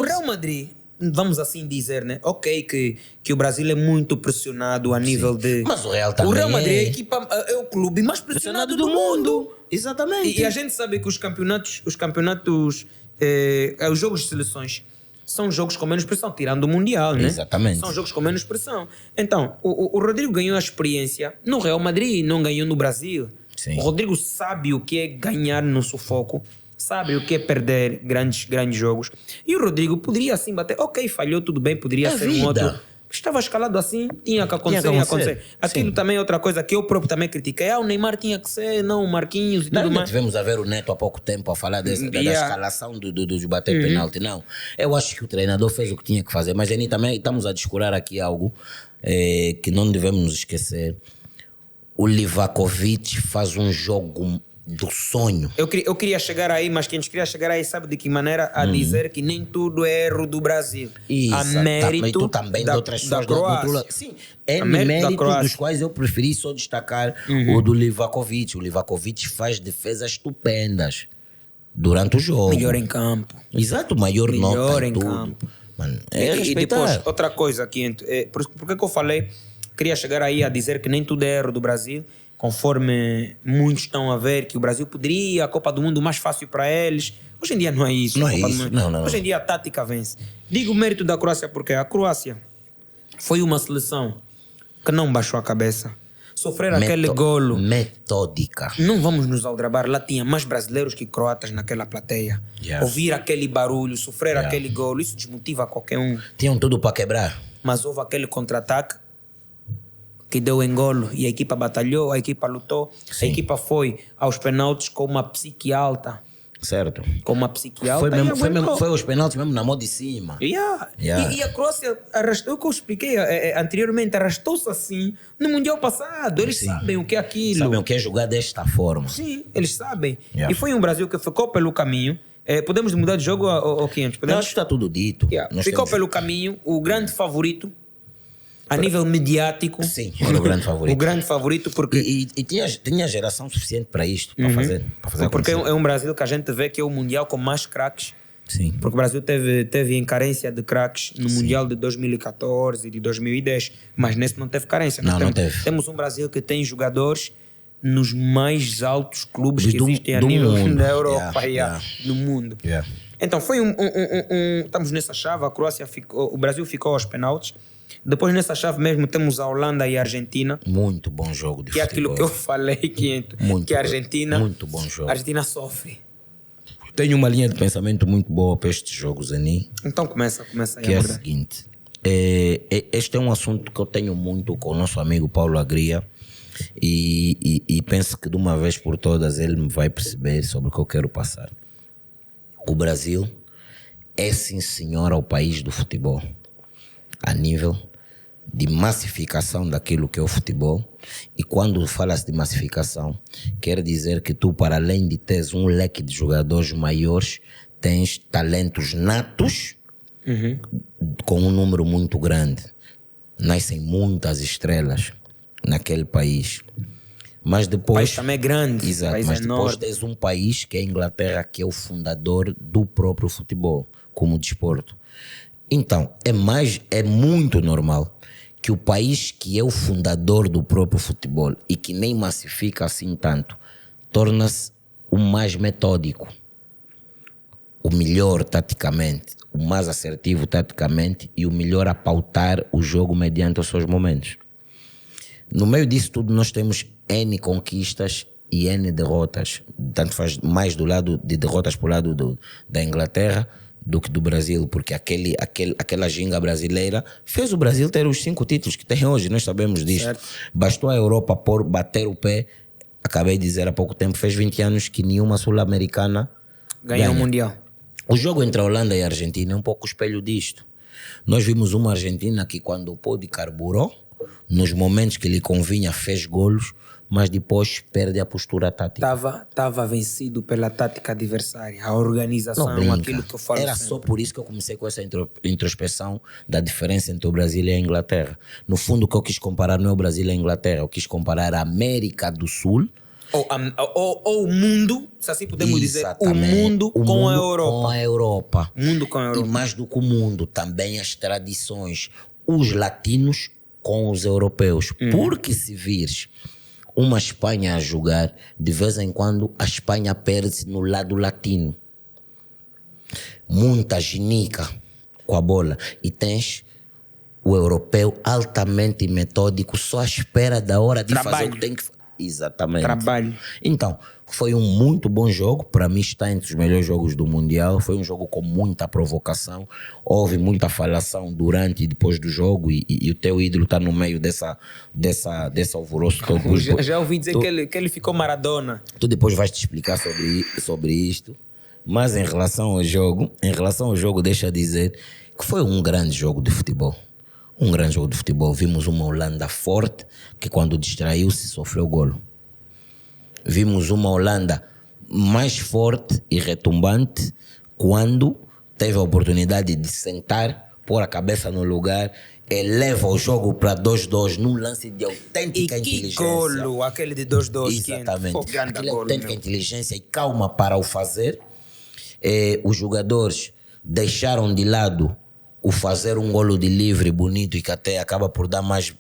Real Madrid, vamos assim dizer, né? Ok, que o Brasil é muito pressionado a nível de... Mas o Real também. O Real Madrid é a equipa, é o clube mais pressionado do mundo. Exatamente. E a gente sabe que os campeonatos, os jogos de seleções são jogos com menos pressão, tirando o Mundial, né? Exatamente. São jogos com menos pressão. Então, o Rodrigo ganhou a experiência no Real Madrid, não ganhou no Brasil. Sim. O Rodrigo sabe o que é ganhar no sufoco, sabe o que é perder grandes jogos. E o Rodrigo poderia assim bater, ok, falhou, tudo bem, poderia ser um outro. Estava escalado assim, tinha que acontecer. Aquilo também é outra coisa que eu próprio também critiquei. O Neymar tinha que ser, não o Marquinhos e tudo mais. Tivemos a ver o Neto há pouco tempo a falar da escalação dos bater penalti. Não, eu acho que o treinador fez o que tinha que fazer. Mas Eni, também estamos a descurar aqui algo que não devemos nos esquecer. O Livakovic faz um jogo do sonho. Eu queria chegar aí, mas quem queria chegar aí sabe de que maneira a dizer que nem tudo é erro do Brasil. Há mérito tu também da, de outras da pessoas do outro Croácia. lado. Sim, é mérito da méritos Croácia. dos quais eu preferi só destacar o do Livakovic. O Livakovic faz defesas estupendas durante o jogo. Melhor em campo. Exato, o maior Melhor nota em em tudo. campo. Mano, é E respeitar. depois, outra coisa aqui, por que eu falei, queria chegar aí a dizer que nem tudo é erro do Brasil, conforme muitos estão a ver que o Brasil poderia, a Copa do Mundo mais fácil para eles. Hoje em dia não é isso. Não a é Copa do isso, Mundo. não. Hoje em dia a tática vence. Digo o mérito da Croácia porque a Croácia foi uma seleção que não baixou a cabeça. Sofrer aquele golo. Metódica. Não vamos nos aldrabar. Lá tinha mais brasileiros que croatas naquela plateia. Yeah. Ouvir aquele barulho, sofrer aquele golo, isso desmotiva qualquer um. Tinham tudo para quebrar. Mas houve aquele contra-ataque que deu engolo e a equipa batalhou, a equipa lutou. Sim. A equipa foi aos penaltis com uma psique alta. Certo. Com uma psique alta. Foi os penaltis mesmo na mão de cima. Yeah. Yeah. E a Croácia arrastou, o que eu expliquei anteriormente, arrastou-se assim no Mundial passado. Eles Sim. sabem o que é aquilo. Sabem o que é jogar desta forma. Sim, eles sabem. Yeah. E foi um Brasil que ficou pelo caminho. Podemos mudar de jogo ou 500? Eu Podemos? acho que está tudo dito. Yeah. Nós Ficou temos- pelo caminho. O grande favorito, a nível mediático. Sim, era o grande favorito. O grande favorito porque... E tinha geração suficiente para isto, para fazer Porque acontecer. é um Brasil que a gente vê que é o Mundial com mais craques. Sim. Porque o Brasil teve em carência de craques no Mundial de 2014 e de 2010. Mas nesse não teve carência. Não, não teve. Temos um Brasil que tem jogadores nos mais altos clubes que Do- existem a do nível mundo. da Europa, Yeah. no mundo. Yeah. Então foi estamos nessa chave, a Croácia ficou, o Brasil ficou aos penaltis. Depois nessa chave mesmo temos a Holanda e a Argentina, Muito bom jogo de que é futebol. aquilo que eu falei Muito que a bom. Argentina, Muito bom jogo. a Argentina sofre. Tenho uma linha de pensamento muito boa para estes jogos, Ani, Então começa aí que é a a abordar. seguinte. Este é um assunto que eu tenho muito com o nosso amigo Paulo Agria e penso que de uma vez por todas ele me vai perceber sobre o que eu quero passar. O Brasil é sim senhora o país do futebol a nível de massificação daquilo que é o futebol. E quando falas de massificação, quer dizer que tu, para além de teres um leque de jogadores maiores, tens talentos natos com um número muito grande. Nascem muitas estrelas naquele país. Mas O depois... país também é grande, o Exato, país mas é depois enorme. tens um país que é a Inglaterra, que é o fundador do próprio futebol, como desporto. Então, é muito normal que o país que é o fundador do próprio futebol e que nem massifica assim tanto, torna-se o mais metódico, o melhor taticamente, o mais assertivo taticamente e o melhor a pautar o jogo mediante os seus momentos. No meio disso tudo nós temos N conquistas e N derrotas. Tanto faz mais do lado de derrotas para o lado da Inglaterra do que do Brasil, porque aquela ginga brasileira fez o Brasil ter os 5 títulos que tem hoje, nós sabemos disto. Certo. Bastou a Europa bater o pé, acabei de dizer há pouco tempo, fez 20 anos que nenhuma sul-americana Ganhou o ganha. Mundial. O jogo entre a Holanda e a Argentina é um pouco o espelho disto. Nós vimos uma Argentina que quando pôde carburou, nos momentos que lhe convinha fez golos, mas depois perde a postura tática. Estava vencido pela tática adversária, a organização, Não brinca. aquilo que eu falo Era sempre. só por isso que eu comecei com essa introspeção da diferença entre o Brasil e a Inglaterra. No fundo, o que eu quis comparar não é o Brasil e a Inglaterra, eu quis comparar a América do Sul. Ou o mundo, se assim podemos dizer, o Exatamente. mundo O com a mundo Europa. Com a Europa. O mundo com a E Europa. mais do que o mundo, também as tradições, os latinos com os europeus. Porque se vires uma Espanha a jogar, de vez em quando a Espanha perde no lado latino. Muita ginica com a bola. E tens o europeu altamente metódico, só à espera da hora de fazer Trabalho. o que tem que fazer. Exatamente. Trabalho. Então, foi um muito bom jogo. Para mim está entre os melhores jogos do Mundial. Foi um jogo com muita provocação. Houve muita falação durante e depois do jogo. E o teu ídolo está no meio desse alvoroço todo. Já ouvi dizer que ele ficou Maradona. Tu depois vais te explicar sobre isto. Mas em relação ao jogo, deixa eu dizer que foi um grande jogo de futebol. Um grande jogo de futebol. Vimos uma Holanda forte que quando distraiu-se sofreu golo. vimos uma Holanda mais forte e retumbante quando teve a oportunidade de sentar, pôr a cabeça no lugar, eleva o jogo para 2-2 num lance de autêntica inteligência. Que golo, aquele de 2-2. Exatamente. Aquele Golo, autêntica inteligência e calma para o fazer. Os jogadores deixaram de lado o fazer um golo de livre bonito e que até acaba por dar mais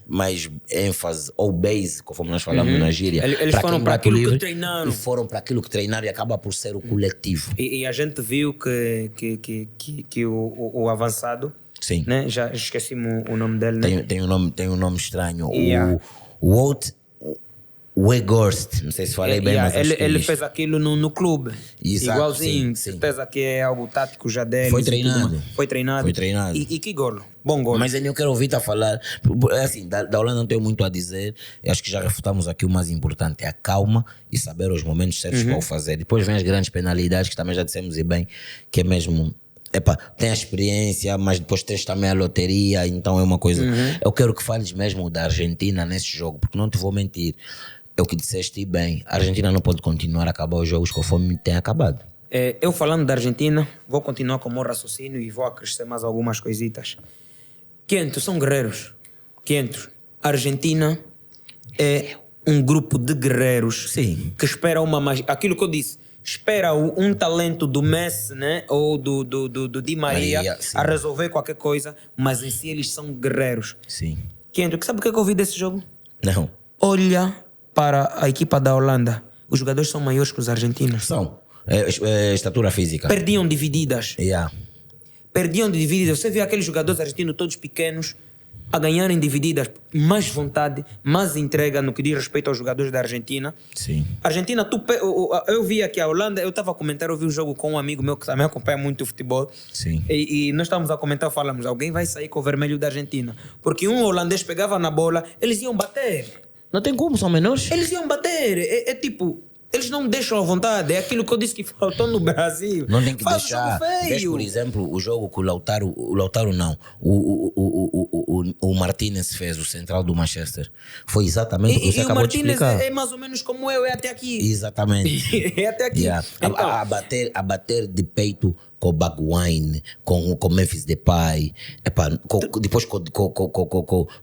ênfase ou base, conforme nós falamos na gíria. Eles foram para aquilo que treinaram. E foram para aquilo que treinaram e acaba por ser o coletivo. E a gente viu que o avançado, Sim. né? Já esqueci-me o nome dele, né? Tem um nome estranho. Yeah. O Wout Weghorst, não sei se falei bem, mas ele fez aquilo no clube. Exato, igualzinho, sim. certeza que é algo tático já dele. Foi treinado. Foi treinado. E que golo, bom golo. Mas eu não quero ouvir-te a falar, assim, da Holanda não tenho muito a dizer, eu acho que já refutamos aqui o mais importante, é a calma e saber os momentos certos para o fazer. Depois vem as grandes penalidades, que também já dissemos e bem, que é mesmo... tem a experiência, mas depois tens também a loteria, então é uma coisa... Eu quero que fales mesmo da Argentina nesse jogo, porque não te vou mentir, é o que disseste bem, a Argentina não pode continuar a acabar os jogos conforme tem acabado. Eu falando da Argentina, vou continuar com o meu raciocínio e vou acrescentar mais algumas coisitas. Quinto, são guerreiros. Quinto, a Argentina é um grupo de guerreiros. Sim. Que espera uma magia. Aquilo que eu disse, espera um talento do Messi, né? Ou do Di Maria a resolver qualquer coisa, mas em si eles são guerreiros. Sim. Quinto, sabe o que eu vi desse jogo? Não. Olha para a equipa da Holanda. Os jogadores são maiores que os argentinos. São. Estatura física. Perdiam divididas. Yeah. Perdiam divididas. Você vê aqueles jogadores argentinos todos pequenos a ganharem divididas, mais vontade, mais entrega no que diz respeito aos jogadores da Argentina. Sim. Argentina, eu vi aqui a Holanda, eu estava a comentar, eu vi um jogo com um amigo meu que também acompanha muito o futebol. Sim. E nós estávamos a comentar, falamos, alguém vai sair com o vermelho da Argentina. Porque um holandês pegava na bola, eles iam bater. Não tem como, são menores? Eles iam bater. É tipo... Eles não deixam à vontade. É aquilo que eu disse que faltou no Brasil. Não tem que Faz deixar. Vês, por exemplo, o jogo que o Lautaro não. O Martínez fez, o central do Manchester. Foi exatamente o que você acabou de explicar. E o Martínez é mais ou menos como eu, é até aqui. Exatamente. É até aqui. Yeah. Então, A bater de peito com o Baguine, com o Memphis Depay, depois com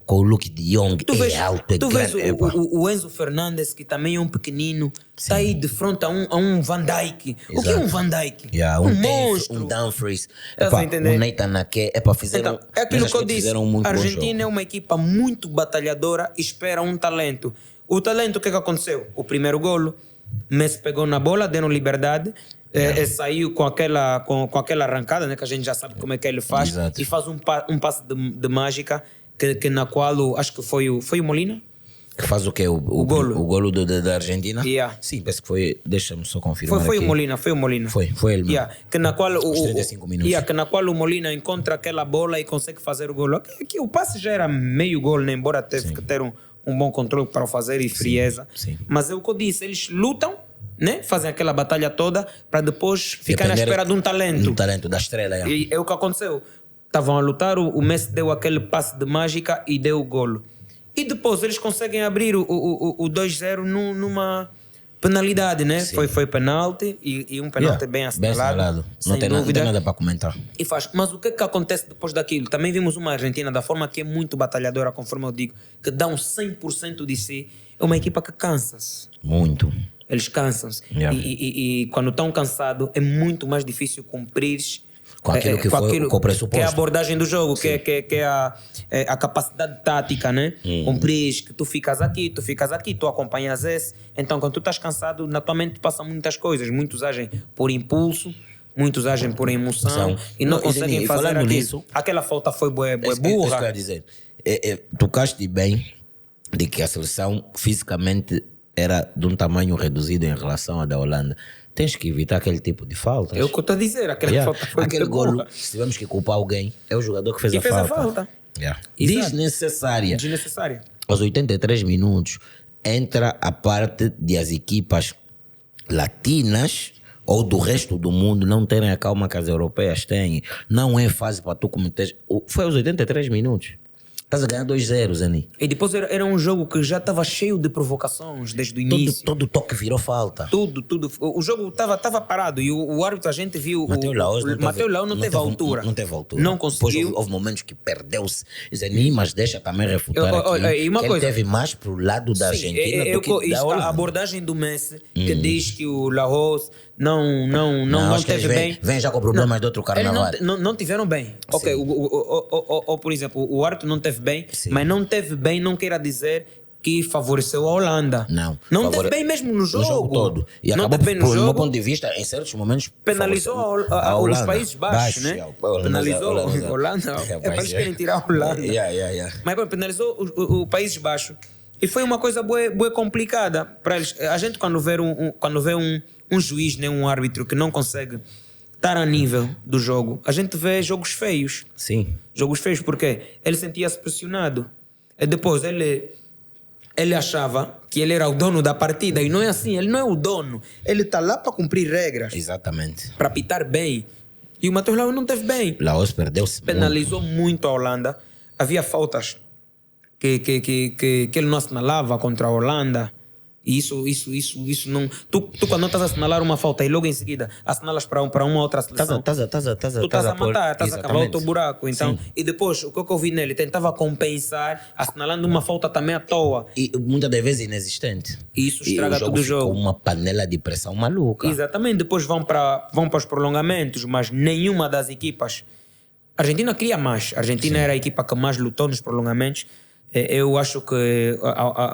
o Luke de Jong, alto, tu vês o Enzo Fernandes, que também é um pequenino, está aí de frente a um Van Dijk. Exato. O que é um Van Dijk? Yeah, um monstro. Um Dumfries, um Nathan Ake, fizeram... Então, é aquilo que eu disse, a Argentina é uma equipa muito batalhadora e espera um talento. O talento, o que aconteceu? O primeiro golo, Messi pegou na bola, deram liberdade, saiu com aquela arrancada, né, que a gente já sabe como é que ele faz. Exato. E faz um passe de mágica que na qual acho que foi o Molina que faz o quê? O golo da Argentina? Yeah. Sim, penso que foi. Deixa-me só confirmar. Foi aqui. o Molina. Foi ele. Yeah. Que na qual os 35 minutos. Que na qual o Molina encontra aquela bola e consegue fazer o golo. Aqui o passe já era meio golo, né? Embora teve que ter um bom controle para fazer e frieza. Sim. Mas é o que eu disse, eles lutam, né? Fazem aquela batalha toda para depois ficar na espera de um talento. Um talento da estrela. É. E é o que aconteceu. Estavam a lutar, o Messi deu aquele passe de mágica e deu o golo. E depois eles conseguem abrir o 2-0 numa penalidade, né? Foi penalti e um penalti bem assinalado. Não tem nada para comentar. E faz. Mas o que acontece depois daquilo? Também vimos uma Argentina da forma que é muito batalhadora, conforme eu digo, que dá um 100% de si. É uma equipa que cansa-se. Muito. Eles cansam-se. Yeah. E quando estão cansados, é muito mais difícil cumprir com aquilo que foi com o pressuposto. Que é a abordagem do jogo, que é a capacidade tática, né? Cumprir que tu ficas aqui, tu acompanhas esse. Então, quando tu estás cansado, na tua mente passam muitas coisas. Muitos agem por impulso, muitos agem por emoção e não conseguem fazer aquilo. Nisso, aquela falta foi burra. Isso que eu ia dizer. Tocaste bem de que a seleção fisicamente era de um tamanho reduzido em relação à da Holanda. Tens que evitar aquele tipo de faltas. É o que eu estou a dizer. Falta foi aquele golo, se tivermos que culpar alguém, é o jogador que fez a falta. Yeah. Desnecessária. Aos 83 minutos entra a parte de as equipas latinas ou do resto do mundo não terem a calma que as europeias têm. Não é fácil para tu cometer. Foi aos 83 minutos. Estás a ganhar 2-0, Zani. E depois era um jogo que já estava cheio de provocações desde o início. Todo toque virou falta. Tudo. O jogo estava parado e o árbitro, a gente viu. Mateus Laos não teve altura. Não teve altura. Não conseguiu. Depois houve momentos que perdeu-se. Zani, mas deixa também refutar e uma que coisa, ele teve mais pro lado da Argentina do que da Holanda. A abordagem do Messi, que diz que o Laos não acho que teve eles bem. Vem já com problemas de outro carnaval. Não tiveram bem. Ok, por exemplo, o árbitro não teve bem, Sim. mas não teve bem não queira dizer que favoreceu a Holanda. Não teve bem mesmo no jogo. No jogo todo. E não acabou, teve bem no do jogo. meu ponto de vista, em certos momentos, Penalizou os Países Baixos, né? Penalizou a Holanda. Para eles querem tirar a Holanda. Mas penalizou os Países Baixos. E foi uma coisa boa complicada para eles. A gente, quando vê um juiz, né, um árbitro que não consegue estar a nível do jogo, a gente vê jogos feios. Sim. Jogos feios porque ele sentia-se pressionado. E depois ele achava que ele era o dono da partida. E não é assim, ele não é o dono. Ele está lá para cumprir regras. Exatamente. Para apitar bem. E o Mateus Laos não teve bem. Laos perdeu-se. Penalizou muito a Holanda. Havia faltas que ele não assinalava contra a Holanda. E isso não... Tu quando não estás a assinalar uma falta e logo em seguida assinalas para uma outra seleção, tu estás a matar, estás a cavar o teu buraco. Então, e depois, o que eu vi nele, tentava compensar assinalando uma falta também à toa. E muitas das vezes inexistente. E isso estraga todo o jogo. Uma panela de pressão maluca. Exatamente. Depois vão para os prolongamentos, mas nenhuma das equipas... A Argentina queria mais. A Argentina era a equipa que mais lutou nos prolongamentos. Eu acho que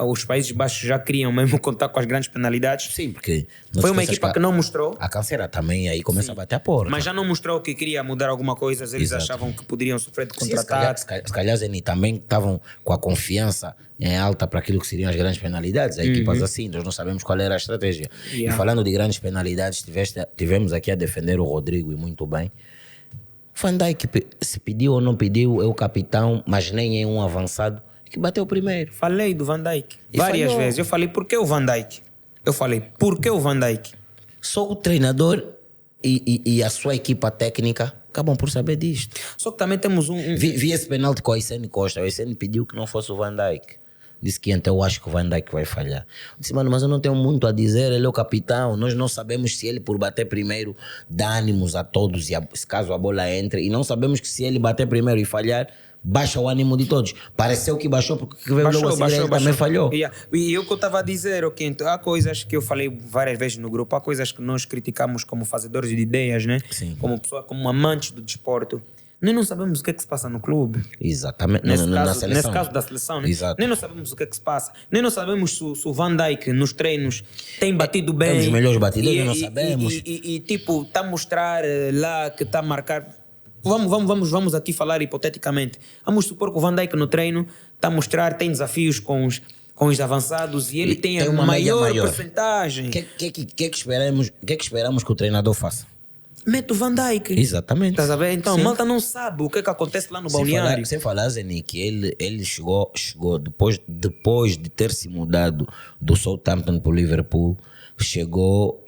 os Países Baixos já queriam mesmo contar com as grandes penalidades. Sim, porque... Foi uma equipa que não mostrou. A Canseira também aí começa a bater a porta. Mas já não mostrou que queria mudar alguma coisa. Eles achavam que poderiam sofrer de contra-ataque. Se calhar Zeni, também estavam com a confiança em alta para aquilo que seriam as grandes penalidades. As equipas assim, nós não sabemos qual era a estratégia. E falando de grandes penalidades, tivemos aqui a defender o Rodrigo e muito bem. Van Dijk, se pediu ou não pediu, é o capitão, mas nem é um avançado que bateu primeiro. Falei do Van Dijk várias vezes. Eu falei, por que o Van Dijk? Só o treinador e a sua equipa técnica acabam por saber disto. Só que também temos Vi esse penalti com o Aysene Costa. O Aysene pediu que não fosse o Van Dijk. Disse que então eu acho que o Van Dijk vai falhar. Eu disse, mano, mas eu não tenho muito a dizer, ele é o capitão. Nós não sabemos se ele, por bater primeiro, dá ânimos a todos, se caso a bola entre. E não sabemos que se ele bater primeiro e falhar, baixa o ânimo de todos. Pareceu que baixou, porque veio logo a seguir, ele também falhou. E o que eu estava a dizer, há coisas que eu falei várias vezes no grupo, há coisas que nós criticamos como fazedores de ideias, né? Sim. Como pessoa, como amantes do desporto. Nós não sabemos o que é que se passa no clube. Exatamente. Nesse caso da seleção, né? Exato. Nem não sabemos o que é que se passa. Nem não sabemos se o Van Dijk nos treinos tem batido bem. É um dos melhores batidores, não sabemos. Tipo, está a mostrar lá que está a marcar. Vamos aqui falar hipoteticamente. Vamos supor que o Van Dijk no treino está a mostrar, tem desafios com os avançados e ele tem uma maior porcentagem. O que esperamos que o treinador faça? Mete o Van Dijk. Exatamente. Estás a ver? Então, a malta não sabe o que é que acontece lá no balneário. Sem falar, Zeni, que ele chegou depois de ter se mudado do Southampton para o Liverpool, chegou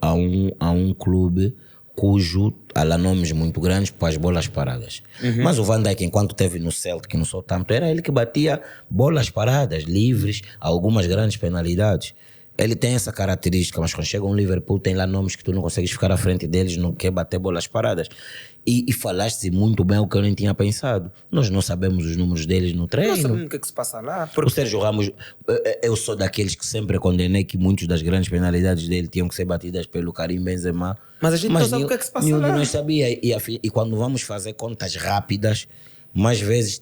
a um clube cujo há nomes muito grandes para as bolas paradas. Mas o Van Dijk, enquanto esteve no Celtic e no Southampton, era ele que batia bolas paradas, livres, algumas grandes penalidades. Ele tem essa característica, mas quando chega um Liverpool tem lá nomes que tu não consegues ficar à frente deles, não quer bater bolas paradas. E falaste muito bem o que eu nem tinha pensado. Nós não sabemos os números deles no treino. Não sabemos o que é que se passa lá. O Sérgio Ramos, eu sou daqueles que sempre condenei que muitas das grandes penalidades dele tinham que ser batidas pelo Karim Benzema. Mas a gente não sabe o que é que se passa lá. Nenhum de nós sabia. E quando vamos fazer contas rápidas, mais vezes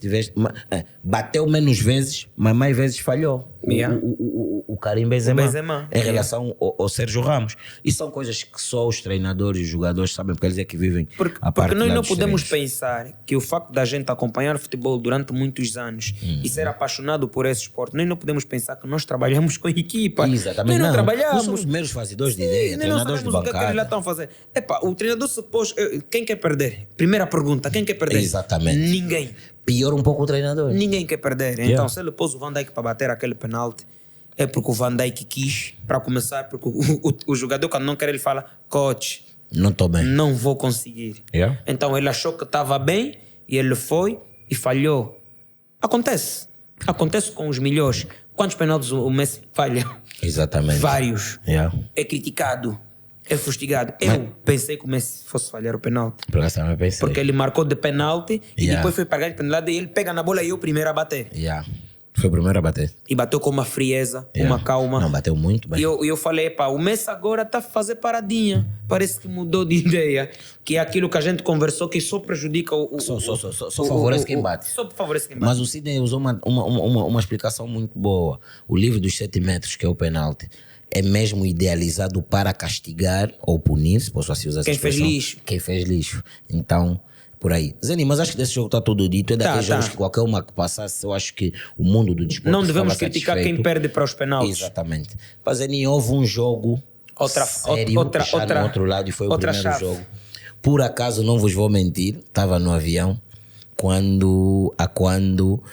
bateu menos vezes, mas mais vezes falhou. O Karim Benzema em relação ao Sérgio Ramos. E são coisas que só os treinadores e os jogadores sabem, porque eles é que vivem a parte. Porque nós não podemos pensar que o facto da gente acompanhar futebol durante muitos anos e ser apaixonado por esse esporte, nós não podemos pensar que nós trabalhamos com equipa. Exatamente. Nós não trabalhamos. Nós somos meros fazedores de ideia, treinadores de bancada. O que é que eles lá estão a fazer? O treinador se pôs... Quem quer perder? Primeira pergunta, quem quer perder? Exatamente. Ninguém. Pior um pouco o treinador. Ninguém quer perder. Então, se ele pôs o Van Dijk para bater aquele penalti, é porque o Van Dijk quis, para começar, porque o jogador, quando não quer, ele fala, coach, não estou bem, não vou conseguir. Então ele achou que estava bem e ele foi e falhou. Acontece. Acontece com os melhores. Quantos penaltis o Messi falha? Exatamente. Vários. Yeah. É criticado, é fustigado. Eu pensei que o Messi fosse falhar o penalti. Por acaso também pensei. Porque ele marcou de penalti e Yeah. depois foi pagar de penalti e ele pega na bola e eu primeiro a bater. Yeah. Foi o primeiro a bater. E bateu com uma frieza, Yeah. uma calma. Não, bateu muito bem. E eu falei, pá, o Messi agora está a fazer paradinha. Parece que mudou de ideia. Que é aquilo que a gente conversou que só prejudica Só favorece quem bate. Só favorece quem bate. Mas o Sidney usou uma explicação muito boa. O livro dos 7 metros, que é o penalti, é mesmo idealizado para castigar ou punir, se posso assim usar essa Quem fez expressão, lixo. quem fez lixo. Então, por aí. Zeni, mas acho que desse jogo está tudo dito. É daqueles jogos que qualquer uma que passasse, eu acho que o mundo do desporto Não devemos ficava criticar satisfeito. quem perde para os penaltis. Exatamente. Mas Zeni, houve um jogo sério já no outro lado e foi o primeiro chave. jogo. Por acaso, não vos vou mentir, estava no avião quando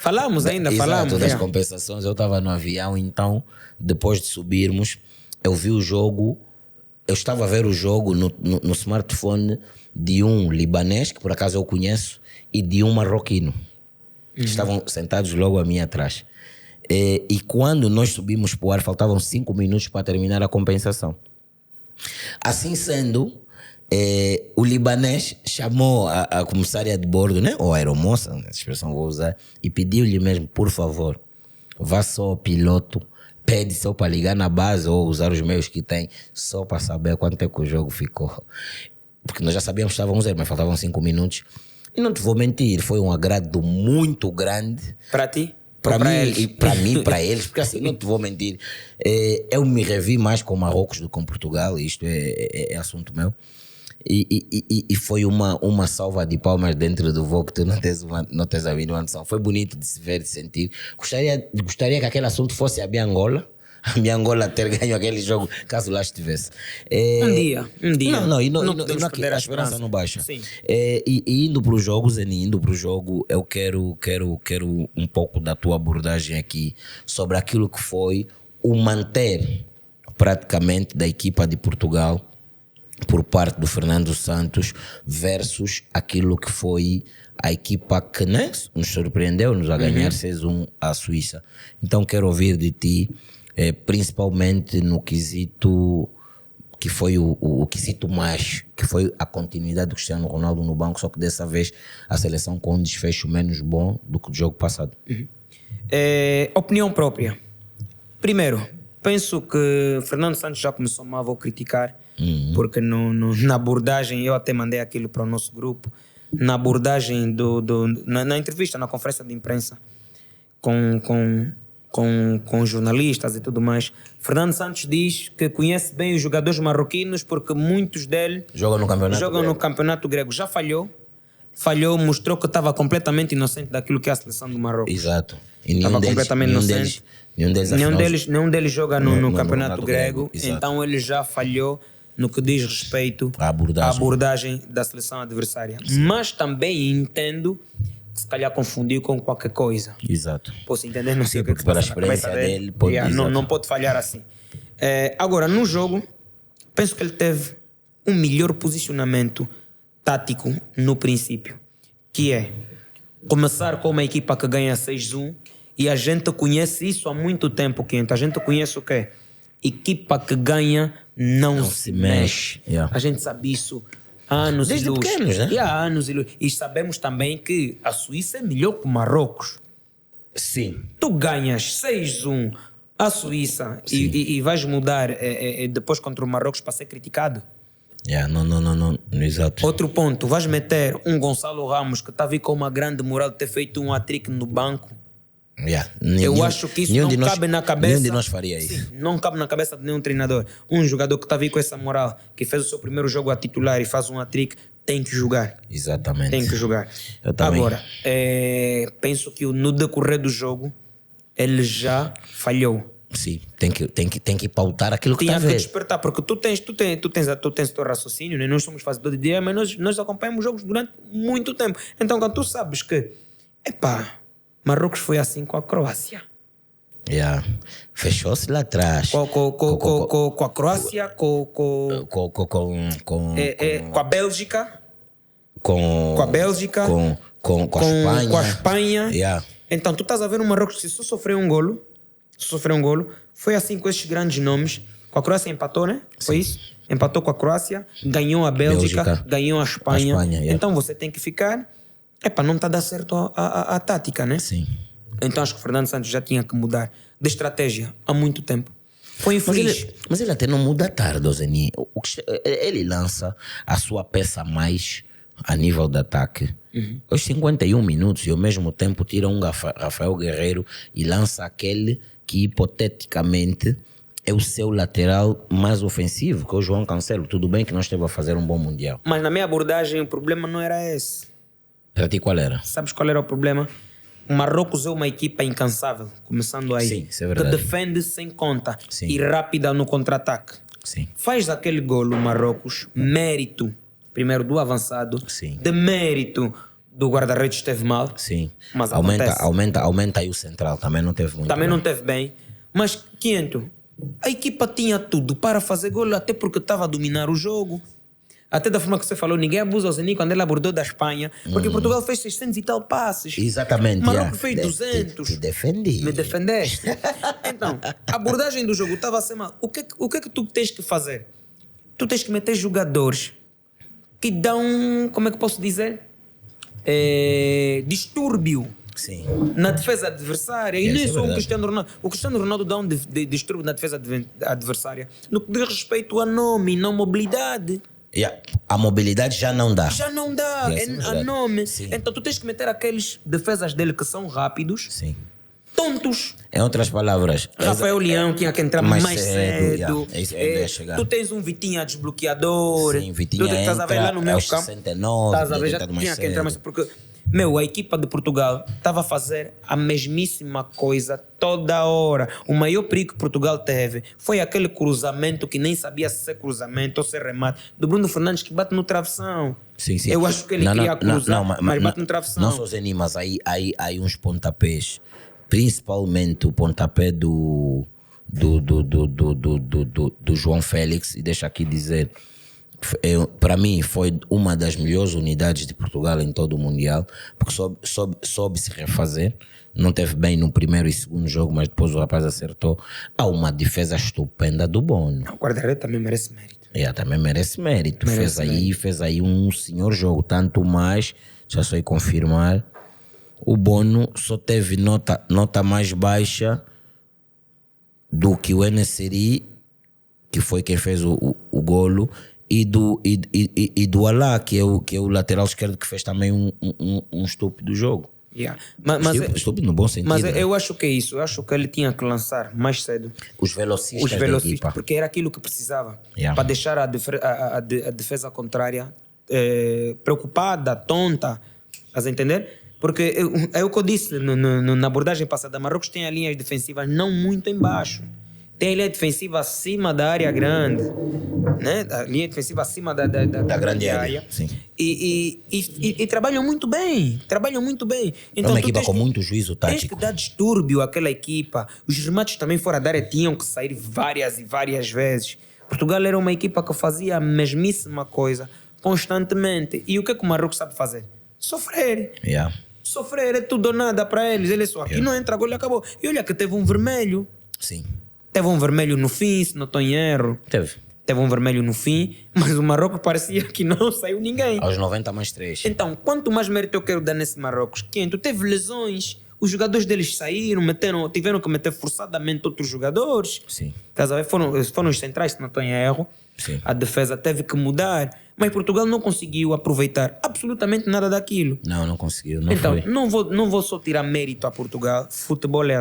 Falamos ainda, Exato, falamos. das é. compensações, eu estava no avião, então depois de subirmos, eu vi o jogo, eu estava a ver o jogo no smartphone de um libanês, que por acaso eu conheço, e de um marroquino. Estavam sentados logo a mim atrás. E quando nós subimos para o ar, faltavam 5 minutos para terminar a compensação. Assim sendo, o libanês chamou a comissária de bordo, né? Ou a aeromoça, essa expressão vou usar, e pediu-lhe mesmo, por favor, vá só ao piloto, pede só para ligar na base ou usar os meios que tem, só para saber quanto é que o jogo ficou. Porque nós já sabíamos que estávamos 0, mas faltavam 5 minutos. E não te vou mentir, foi um agrado muito grande. Para ti? Para mim, eles? e para mim, para eles, porque assim, não te vou mentir, eu me revi mais com Marrocos do que com Portugal, isto é assunto meu, e foi uma salva de palmas dentro do voo que tu não tens a mínima noção. Foi bonito de se ver, de sentir. Gostaria que aquele assunto fosse a minha Angola ter ganho aquele jogo, caso lá estivesse. Um dia. Não, podemos perder a esperança não baixa. Sim. E indo para o jogo, Zeni, eu quero um pouco da tua abordagem aqui sobre aquilo que foi o manter praticamente da equipa de Portugal por parte do Fernando Santos versus aquilo que foi a equipa que, né, nos surpreendeu-nos a ganhar 6-1 à Suíça. Então quero ouvir de ti, principalmente no quesito que foi o quesito mais, que foi a continuidade do Cristiano Ronaldo no banco, só que dessa vez a seleção com um desfecho menos bom do que o jogo passado. Opinião própria. Primeiro, penso que Fernando Santos já começou mal, vou criticar, porque na abordagem, eu até mandei aquilo para o nosso grupo, na abordagem na entrevista, na conferência de imprensa com jornalistas e tudo mais, Fernando Santos diz que conhece bem os jogadores marroquinos porque muitos deles Jogam no campeonato grego. Já falhou, mostrou que estava completamente inocente daquilo que é a seleção do Marrocos. Exato. E Estava completamente inocente. Nenhum deles joga no campeonato grego. Então ele já falhou no que diz respeito à abordagem da seleção adversária. Sim. Mas também entendo que se calhar confundiu com qualquer coisa. Exato. Posso entender? Não sei o que para a experiência dele pode, não pode falhar assim. Agora, no jogo, penso que ele teve um melhor posicionamento tático no princípio, que é começar com uma equipa que ganha 6-1 e a gente conhece isso há muito tempo, Quinto. A gente conhece o quê? Equipa que ganha não se mexe. Yeah. A gente sabe isso há anos desde e luz. pequenos, né? E há anos e luz. E sabemos também que a Suíça é melhor que o Marrocos. Sim. Tu ganhas 6-1 à Suíça e vais mudar depois contra o Marrocos para ser criticado. Não, exato. Outro ponto, vais meter um Gonçalo Ramos que está a vir com uma grande moral de ter feito um hat-trick no banco. Eu acho que isso não cabe na cabeça. Nenhum de nós faria isso. Sim, não cabe na cabeça de nenhum treinador. Um jogador que está a vir com essa moral, que fez o seu primeiro jogo a titular e faz um hat-trick, tem que jogar. Exatamente. Tem que jogar. Eu também. Agora, penso que no decorrer do jogo ele já falhou. Sim, tem que pautar aquilo que está a ver. Tinha que despertar, porque tu tens o teu raciocínio, né? Nós somos fazedores de ideia, mas nós acompanhamos jogos durante muito tempo. Então, quando tu sabes que, Marrocos foi assim com a Croácia. Fechou-se lá atrás. Com a Croácia, com a Bélgica. Com a Bélgica. Com a Espanha. Com a Espanha. Então, tu estás a ver o Marrocos que só sofreu um golo, foi assim com esses grandes nomes. Com a Croácia empatou, né? Foi isso? Empatou com a Croácia, ganhou a Bélgica. Ganhou a Espanha. Yeah. Então você tem que ficar... não está a dar certo a tática, né? Sim. Então acho que o Fernando Santos já tinha que mudar de estratégia há muito tempo. Foi infeliz. Mas ele até não muda tarde, Ozeni. Ele lança a sua peça mais a nível de ataque. Aos 51 minutos e ao mesmo tempo tira um Rafael Guerreiro e lança aquele que hipoteticamente é o seu lateral mais ofensivo, que é o João Cancelo. Tudo bem que não esteve a fazer um bom Mundial. Mas na minha abordagem o problema não era esse. Para ti qual era? Sabes qual era o problema? O Marrocos é uma equipa incansável, começando aí. Sim, isso é verdade. Que defende sem conta. Sim. E rápida no contra-ataque. Sim. Faz aquele golo o Marrocos, mérito, primeiro do avançado, Sim. de mérito do guarda-redes esteve mal. Sim. Mas aumenta aí o central, também não teve muito também bem. não teve bem. Mas, Quinto, a equipa tinha tudo para fazer golo, até porque estava a dominar o jogo. Até da forma que você falou, ninguém abusa o Zeni quando ele abordou da Espanha, porque Portugal fez 600 e tal passes. Exatamente. Marrocos fez 200. Te defendi. Me defendeste. Então, a abordagem do jogo estava a ser mal. O que é que tu tens que fazer? Tu tens que meter jogadores que dão, como é que posso dizer? Distúrbio. Sim. Na defesa adversária. E nem Isso é só o verdade. Cristiano Ronaldo. O Cristiano Ronaldo dá um distúrbio na defesa adversária no que diz respeito a nome, não mobilidade. A mobilidade já não dá. Já não dá, Isso é a verdade. nome. Sim. Então tu tens que meter aqueles defesas dele que são rápidos, Sim. tontos. Em outras palavras, Rafael Leão tinha que entrar mais cedo. yeah. Isso eu ia chegar. Tu tens um Vitinha desbloqueador. Sim, Vitinha tu estás a ver lá no meu aos campo. 69, Estás a ver, já tentado mais tinha que entrar mais cedo. cedo. Porque, a equipa de Portugal estava a fazer a mesmíssima coisa toda hora. O maior perigo que Portugal teve foi aquele cruzamento que nem sabia se ser cruzamento ou ser remate, do Bruno Fernandes, que bate no travessão. Sim, sim. Eu acho que ele queria cruzar, mas bate no travessão. Não só Zeni, mas aí uns pontapés, principalmente o pontapé do João Félix, e deixa aqui dizer, para mim foi uma das melhores unidades de Portugal em todo o Mundial, porque soube se refazer. Não teve bem no primeiro e segundo jogo, mas depois o rapaz acertou. Há uma defesa estupenda do Bono. O guarda-redes também merece mérito. Também merece mérito. Fez aí um senhor jogo. Tanto mais, já só ia confirmar, o Bono só teve nota mais baixa do que o Enesiri, que foi quem fez o golo, e do Alá, que é o lateral esquerdo, que fez também um estúpido jogo. Estúpido no bom sentido. Mas né? eu acho que é isso. Eu acho que ele tinha que lançar mais cedo Os velocistas da equipa. porque era aquilo que precisava Yeah. para deixar a defesa contrária preocupada, tonta. Estás a entender? Porque é o que eu disse na abordagem passada. Marrocos tem as linhas defensivas não muito em baixo. Tem a linha defensiva acima da área grande, né? A linha defensiva acima da grande área. Sim. E trabalham muito bem. É Então, uma tu equipa tens com que- muito juízo Tens tático. que dar distúrbio àquela equipa. Os remates também fora da área tinham que sair várias e várias vezes. Portugal era uma equipa que fazia a mesmíssima coisa constantemente. E o que é que o Marrocos sabe fazer? Sofrer. Yeah. Sofrer é tudo ou nada para eles. Ele só aqui não entra, agora ele acabou. E olha que teve um vermelho. Sim. Teve um vermelho no fim, se não estou em erro. Teve. Teve um vermelho no fim, mas o Marrocos parecia que não saiu ninguém. Aos 90 mais 3. Então, quanto mais mérito eu quero dar nesse Marrocos? Quinto, teve lesões. Os jogadores deles saíram, tiveram que meter forçadamente outros jogadores. Sim. Estás a ver? Foram os centrais, se não estou em erro. Sim. A defesa teve que mudar. Mas Portugal não conseguiu aproveitar absolutamente nada daquilo. Não conseguiu. Não Então, foi. não vou só tirar mérito a Portugal. Futebol é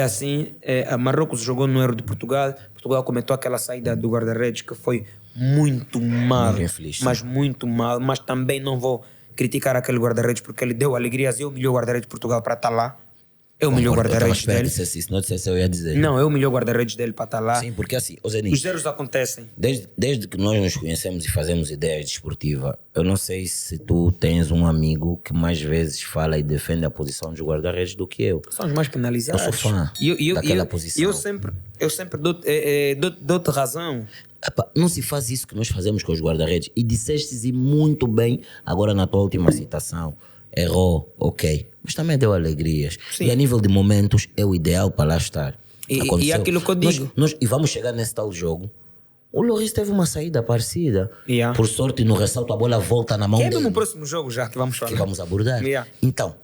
assim. A Marrocos jogou no erro de Portugal. Portugal cometeu aquela saída do guarda-redes que foi muito mal. Muito infeliz, sim. Mas muito mal. Mas também não vou criticar aquele guarda-redes porque ele deu alegrias. É o melhor guarda-redes de Portugal para estar lá. É o melhor guarda-redes dele. Se não dissesse, eu ia dizer. Não, é o melhor guarda-redes dele para estar lá. Sim, porque assim, ô Zeni, Os erros acontecem. desde que nós nos conhecemos e fazemos ideias desportivas, eu não sei se tu tens um amigo que mais vezes fala e defende a posição dos guarda-redes do que eu. São os mais penalizados. Eu sou fã daquela posição. Eu sempre dou-te razão. Epá, não se faz isso que nós fazemos com os guarda-redes. E disseste muito bem agora na tua última citação. errou, ok. Mas também deu alegrias. Sim. E a nível de momentos, é o ideal para lá estar. E Aconteceu. aquilo que eu digo. E vamos chegar nesse tal jogo. O Lloris teve uma saída parecida. Yeah. Por sorte, no ressalto, a bola volta na mão Que é dele. no próximo jogo já que vamos falar. Que vamos abordar. Yeah. Então,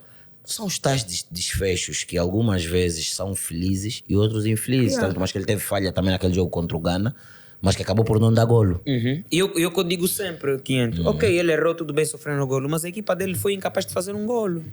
são os tais desfechos que algumas vezes são felizes e outros infelizes. Yeah. Tanto mais que ele teve falha também naquele jogo contra o Ghana, mas que acabou por não dar golo. E eu que eu digo sempre, Quinto, ok, ele errou, tudo bem, sofrendo o golo, mas a equipa dele foi incapaz de fazer um golo.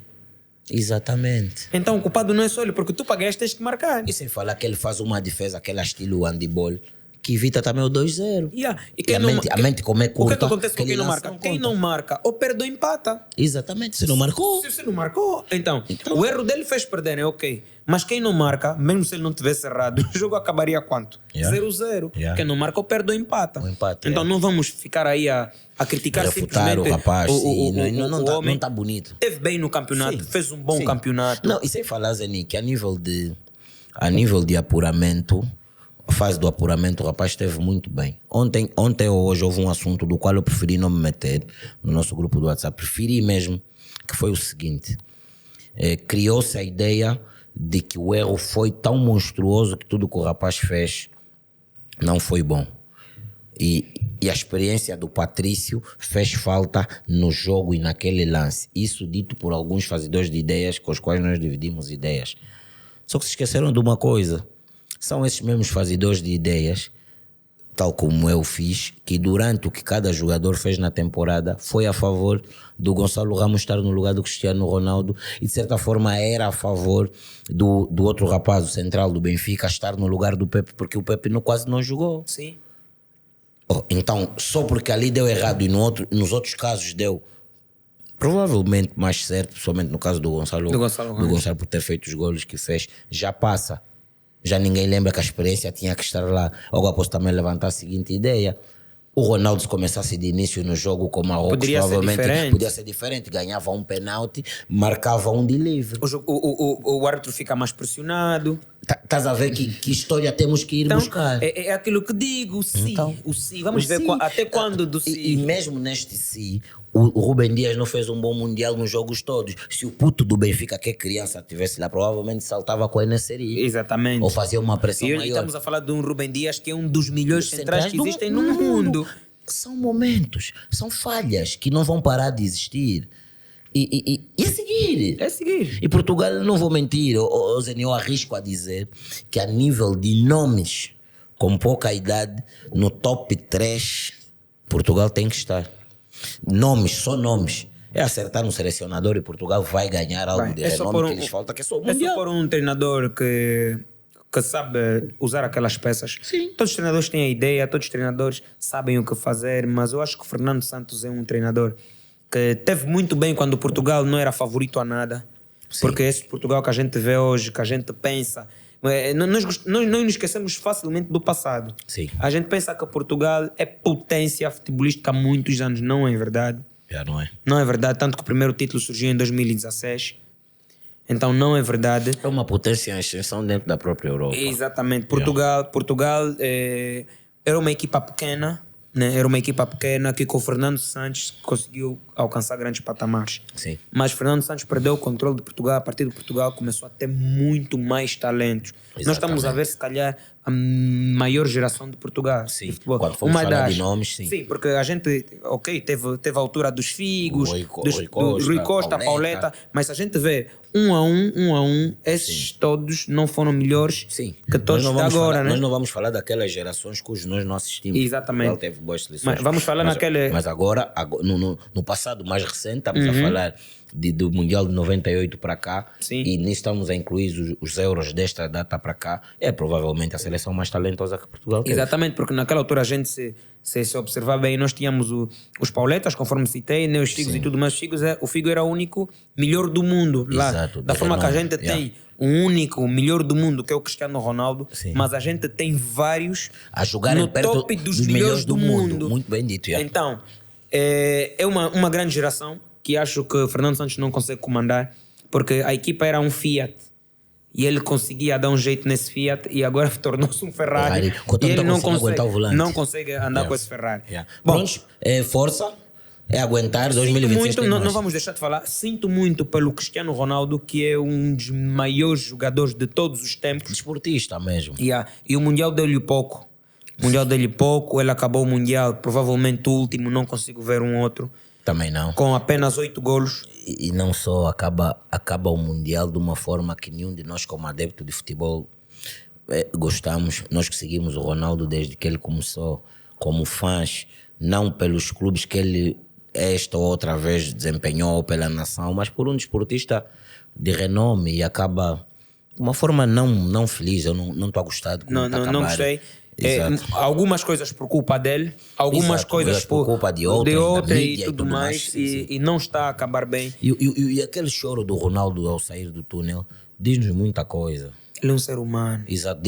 Exatamente. Então o culpado não é só ele, porque tu pagaste, tens que marcar. E sem falar que ele faz uma defesa, aquela estilo handball, que evita também o 2-0. Yeah. E a mente como é curta. O que é que acontece com ele quem não lança, marca? Quem conta. não marca, ou perde ou empata. Exatamente, se não marcou. Se você não marcou, então, o erro dele fez perder, né? Ok. Mas quem não marca, mesmo se ele não tivesse errado, o jogo acabaria quanto? Yeah. 0-0. Yeah. Quem não marca, ou perde ou empata. Ou empata, Então yeah. não vamos ficar aí a criticar Refutar simplesmente o rapaz. o Não homem. está bonito. Teve bem no campeonato, Sim. fez um bom Sim. campeonato. Não, e sem falar, Zeni, que a nível de apuramento, a fase do apuramento, o rapaz esteve muito bem. Ontem ou hoje houve um assunto do qual eu preferi não me meter no nosso grupo do WhatsApp. Preferi mesmo, que foi o seguinte. Criou-se a ideia de que o erro foi tão monstruoso que tudo que o rapaz fez não foi bom. E a experiência do Patrício fez falta no jogo e naquele lance. Isso dito por alguns fazedores de ideias com os quais nós dividimos ideias. Só que se esqueceram de uma coisa. São esses mesmos fazedores de ideias, tal como eu fiz, que durante o que cada jogador fez na temporada foi a favor do Gonçalo Ramos estar no lugar do Cristiano Ronaldo e de certa forma era a favor do outro rapaz, o central do Benfica, estar no lugar do Pepe, porque o Pepe quase não jogou. Sim. Então, só porque ali deu errado e nos outros casos deu provavelmente mais certo, principalmente no caso do Gonçalo por ter feito os golos que fez, já passa. Já ninguém lembra que a experiência tinha que estar lá. Agora posso também levantar a seguinte ideia. O Ronaldo, se começasse de início no jogo com o Marrocos, provavelmente podia ser diferente. Ganhava um penalti, marcava um de livre. O árbitro fica mais pressionado. Estás a ver que história temos que ir Então, buscar. é aquilo que digo, sim. Então, O sim. Vamos ver até quando do sim. E mesmo neste sim, o Rubem Dias não fez um bom mundial nos jogos todos. Se o puto do Benfica, que é criança, estivesse lá, provavelmente saltava com a Enesseria. Exatamente. Ou fazia uma pressão e maior. Estamos a falar de um Rubem Dias que é um dos melhores centrais que existem no mundo. São momentos, são falhas que não vão parar de existir. E é seguir. É seguir. E Portugal, não vou mentir, Zeni, eu arrisco a dizer que a nível de nomes com pouca idade, no top 3, Portugal tem que estar. Nomes, só nomes. É acertar um selecionador e Portugal vai ganhar algo de renome que lhes falta, que é só o mundial. É só por um treinador que sabe usar aquelas peças. Sim. Todos os treinadores têm a ideia, todos os treinadores sabem o que fazer, mas eu acho que o Fernando Santos é um treinador que teve muito bem quando Portugal não era favorito a nada. Sim. Porque esse Portugal que a gente vê hoje, que a gente pensa... Nós nos esquecemos facilmente do passado. Sim. A gente pensa que Portugal é potência futebolística há muitos anos. Não é verdade. Já não é. Não é verdade, tanto que o primeiro título surgiu em 2016. Então não é verdade. É uma potência em extensão dentro da própria Europa. Exatamente. Portugal era uma equipa pequena, né? Era uma equipa pequena que com o Fernando Santos conseguiu alcançar grandes patamares. Sim. Mas Fernando Santos perdeu o controle de Portugal. A partir de Portugal começou a ter muito mais talentos. Exatamente. Nós estamos a ver, se calhar, a maior geração de Portugal. Sim. De futebol. Quando fomos falar de nomes, sim. Sim, porque a gente, teve a altura dos Figos, do Rui Rui Costa, Pauleta, mas se a gente vê um a um, esses todos não foram melhores que todos de agora, né? Nós não vamos falar daquelas gerações cujos nós não assistimos. Exatamente. Portugal teve boas seleções. Mas vamos falar naquele... Mas agora no passado mais recente, estamos a falar do Mundial de 98 para cá. Sim. E nisso estamos a incluir os euros desta data para cá. É provavelmente a seleção mais talentosa que Portugal teve. Exatamente, porque naquela altura a gente, se observar bem, nós tínhamos os Pauletas, conforme citei, né, os Figos e tudo, mas o Figo era o único melhor do mundo lá. Exato, da forma renome, que a gente tem um único melhor do mundo, que é o Cristiano Ronaldo, mas a gente tem vários a jogar no perto top dos melhores do mundo. Muito bem dito. Então, é uma grande geração que acho que o Fernando Santos não consegue comandar, porque a equipa era um Fiat. E ele conseguia dar um jeito nesse Fiat e agora tornou-se um Ferrari. E ele não consegue andar com esse Ferrari. Bom, força. É aguentar Sinto 2026 muito, tem não mais. vamos deixar de falar, sinto muito pelo Cristiano Ronaldo, que é um dos maiores jogadores de todos os tempos. Desportista mesmo. Yeah. E o Mundial deu-lhe pouco. O Mundial deu-lhe pouco, ele acabou o Mundial, provavelmente o último, não consigo ver um outro, Também não. com apenas 8 golos. E não só acaba o Mundial de uma forma que nenhum de nós, como adepto de futebol, gostamos. Nós que seguimos o Ronaldo desde que ele começou, como fãs, não pelos clubes que ele esta ou outra vez desempenhou pela nação, mas por um desportista de renome, e acaba de uma forma não feliz. Eu não estou a gostar de como está a acabar. Não gostei. Exato. Algumas coisas por culpa dele, algumas Exato, coisas por culpa de outras, da e mídia tudo mais, sim, sim. e não está a acabar bem. E aquele choro do Ronaldo ao sair do túnel diz-nos muita coisa. Ele é um ser humano. Exato.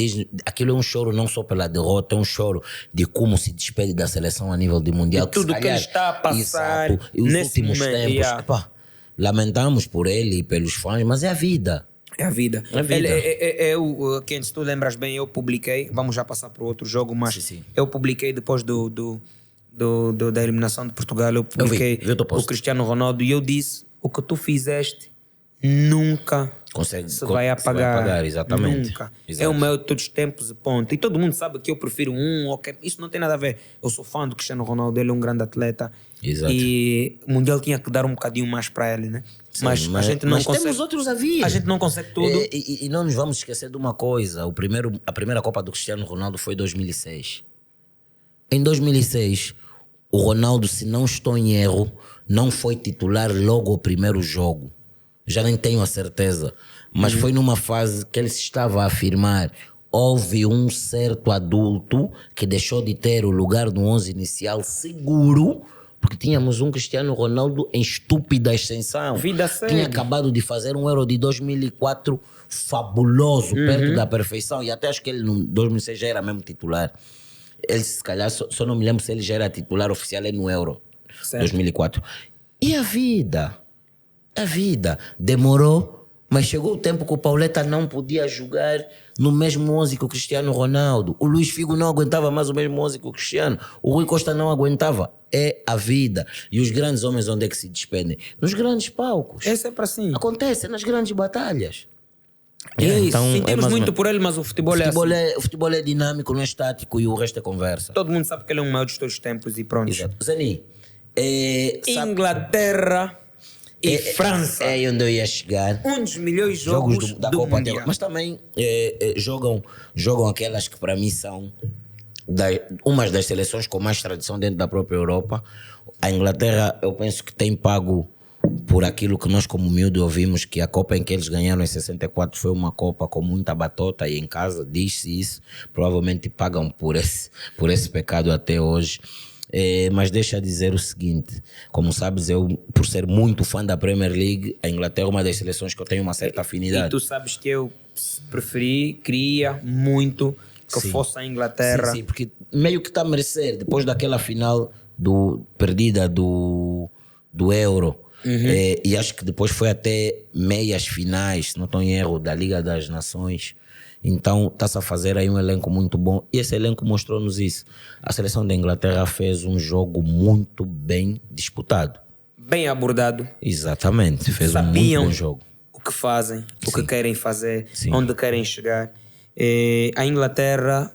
Aquilo é um choro não só pela derrota, é um choro de como se despede da seleção a nível de mundial. De tudo se que ele calhar, está a passar exato, e os nesse últimos momento, tempos. yeah. Epá, lamentamos por ele e pelos fãs, mas é a vida. É a vida. É a vida. Quem, se tu lembras bem, eu publiquei, vamos já passar para o outro jogo, mas Sim. eu publiquei depois da eliminação de Portugal, eu publiquei vi o teu post. o Cristiano Ronaldo e eu disse, o que tu fizeste nunca se vai apagar. Exatamente. Nunca. Exato. É o maior de todos os tempos e ponto. E todo mundo sabe que eu prefiro isso não tem nada a ver. Eu sou fã do Cristiano Ronaldo, ele é um grande atleta. Exato. E o Mundial tinha que dar um bocadinho mais para ele, né? Sim, mas a gente não mas consegue. temos outros a vir. A gente não consegue tudo. E não nos vamos esquecer de uma coisa. A primeira Copa do Cristiano Ronaldo foi em 2006. Em 2006, o Ronaldo, se não estou em erro, não foi titular logo o primeiro jogo. Já nem tenho a certeza. Mas foi numa fase que ele se estava a afirmar. Houve um certo adulto que deixou de ter o lugar no 11 inicial seguro, porque tínhamos um Cristiano Ronaldo em estúpida ascensão. Vida séria. Tinha acabado de fazer um Euro de 2004 fabuloso, perto da perfeição. E até acho que ele em 2006 já era mesmo titular. Ele, se calhar, só não me lembro se ele já era titular oficial no Euro, Certo. 2004. E a vida? A vida demorou, mas chegou o tempo que o Pauleta não podia jogar no mesmo 11 que o Cristiano Ronaldo. O Luís Figo não aguentava mais o mesmo 11 que o Cristiano. O Rui Costa não aguentava. É a vida. E os grandes homens onde é que se despedem? Nos grandes palcos. É sempre assim. Acontece nas grandes batalhas. E é isso. Então, Sentimos mais muito uma- por ele, mas o futebol, O futebol é dinâmico, não é estático, e o resto é conversa. todo mundo sabe que ele é um maior de todos os tempos e pronto. Exato. Zani, sabe- Inglaterra e França. É onde eu ia chegar. Um dos melhores jogos Da do Copa Mundial. Mas também jogam aquelas que para mim são umas das seleções com mais tradição dentro da própria Europa. A Inglaterra, eu penso que tem pago por aquilo que nós como miúdo ouvimos, que a Copa em que eles ganharam em 64 foi uma Copa com muita batota, e em casa diz-se isso. Provavelmente pagam por esse pecado até hoje. Mas deixa dizer o seguinte, como sabes, eu, por ser muito fã da Premier League, a Inglaterra é uma das seleções que eu tenho uma certa afinidade. E tu sabes que eu queria muito que Sim. fosse a Inglaterra. Sim, porque meio que está a merecer, depois daquela final perdida do Euro. E acho que depois foi até meias finais, se não estou em erro, da Liga das Nações. Então está-se a fazer aí um elenco muito bom, e esse elenco mostrou-nos isso. A seleção da Inglaterra fez um jogo muito bem disputado. Bem abordado. Exatamente, fez um muito Sabiam bom jogo. o que fazem, o que querem fazer, Sim. onde querem chegar. A Inglaterra,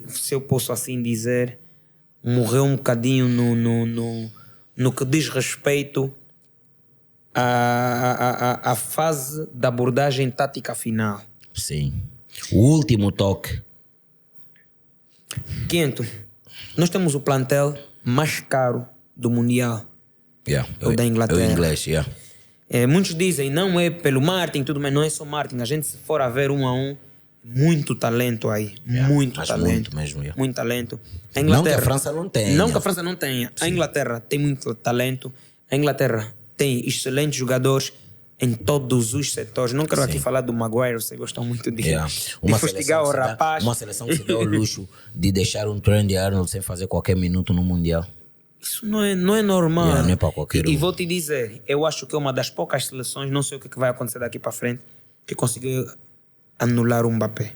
se eu posso assim dizer, morreu um bocadinho no que diz respeito à fase da abordagem tática final. Sim. O último toque. Quinto, nós temos o plantel mais caro do Mundial. O da Inglaterra. O inglês, yeah. Muitos dizem, não é pelo marketing, tudo, mas não é só marketing. A gente, se for a ver um a um, muito talento aí. Muito mas talento. muito mesmo, yeah. Muito talento. A Não que a França não tenha. Não que a França não tenha. A Inglaterra tem muito talento. A Inglaterra tem excelentes jogadores em todos os setores. Não quero aqui falar do Maguire, você gosta muito de fustigar o rapaz. Uma seleção que se dá o luxo de deixar um Trent Arnold sem fazer qualquer minuto no Mundial. Isso não é normal. Não é para qualquer um. E vou te dizer, eu acho que é uma das poucas seleções, não sei o que vai acontecer daqui para frente, que conseguiu anular o Mbappé.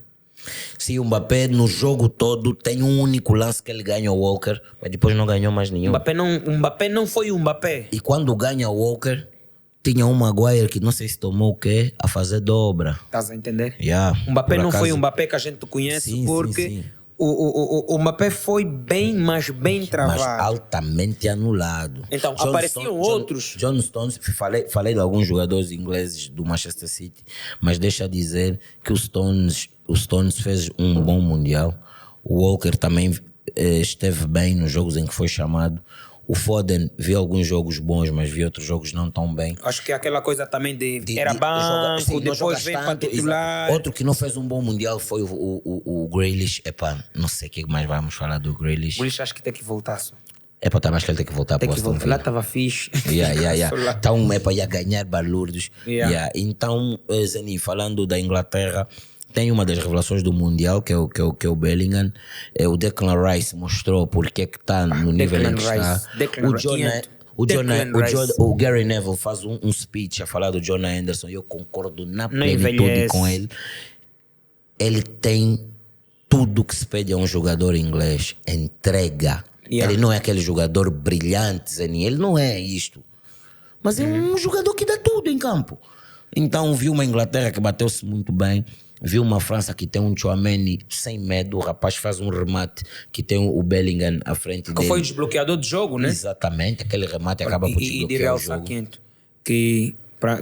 Sim, o Mbappé no jogo todo tem um único lance que ele ganha o Walker, mas depois não ganhou mais nenhum. O Mbappé não foi o Mbappé. E quando ganha o Walker, tinha um Maguire que não sei se tomou o quê, a fazer dobra. Estás a entender? Yeah, O Mbappé por não acaso. foi o Mbappé que a gente conhece, Sim, porque sim. o Mbappé foi bem, mas bem Mas travado. altamente anulado. Então, apareciam outros. John Stones, falei de alguns jogadores ingleses do Manchester City, mas deixa dizer que o Stones fez um bom Mundial. O Walker também esteve bem nos jogos em que foi chamado. O Foden viu alguns jogos bons, mas viu outros jogos não tão bem. Acho que aquela coisa também era banco, sim, não depois jogas veio para tanto, titular. exato. Outro que não fez um bom Mundial foi o Grealish. Epá, não sei o que mais vamos falar do Grealish. O Grealish acho que tem que voltar só. Epá, tá mais que ele tem que voltar para o Aston Villa. Lá estava fixe. Yeah. Então, epá, ia ganhar balurdos. Yeah. Então, Zeni, falando da Inglaterra, tem uma das revelações do Mundial, que é o Bellingham. O Declan Rice mostrou porque é que está no nível em que está. O Gary Neville faz um speech a falar do Jonah Anderson e eu concordo na plenitude com ele. Ele tem tudo que se pede a um jogador inglês. Entrega. Yeah. Ele não é aquele jogador brilhante, Zeni. Ele não é isto. Mas é um jogador que dá tudo em campo. Então viu uma Inglaterra que bateu-se muito bem. Viu uma França que tem um Tchouaméni sem medo. O rapaz faz um remate que tem o Bellingham à frente dele. Que foi o desbloqueador do jogo, né? Exatamente. Aquele remate acaba por desbloquear de o realçar, jogo. Quinto, que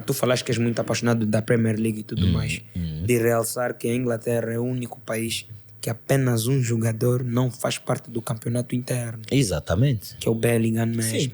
tu falaste que és muito apaixonado da Premier League e tudo mais. De realçar que a Inglaterra é o único país que apenas um jogador não faz parte do campeonato interno. Exatamente. Que é o Bellingham mesmo. Sim.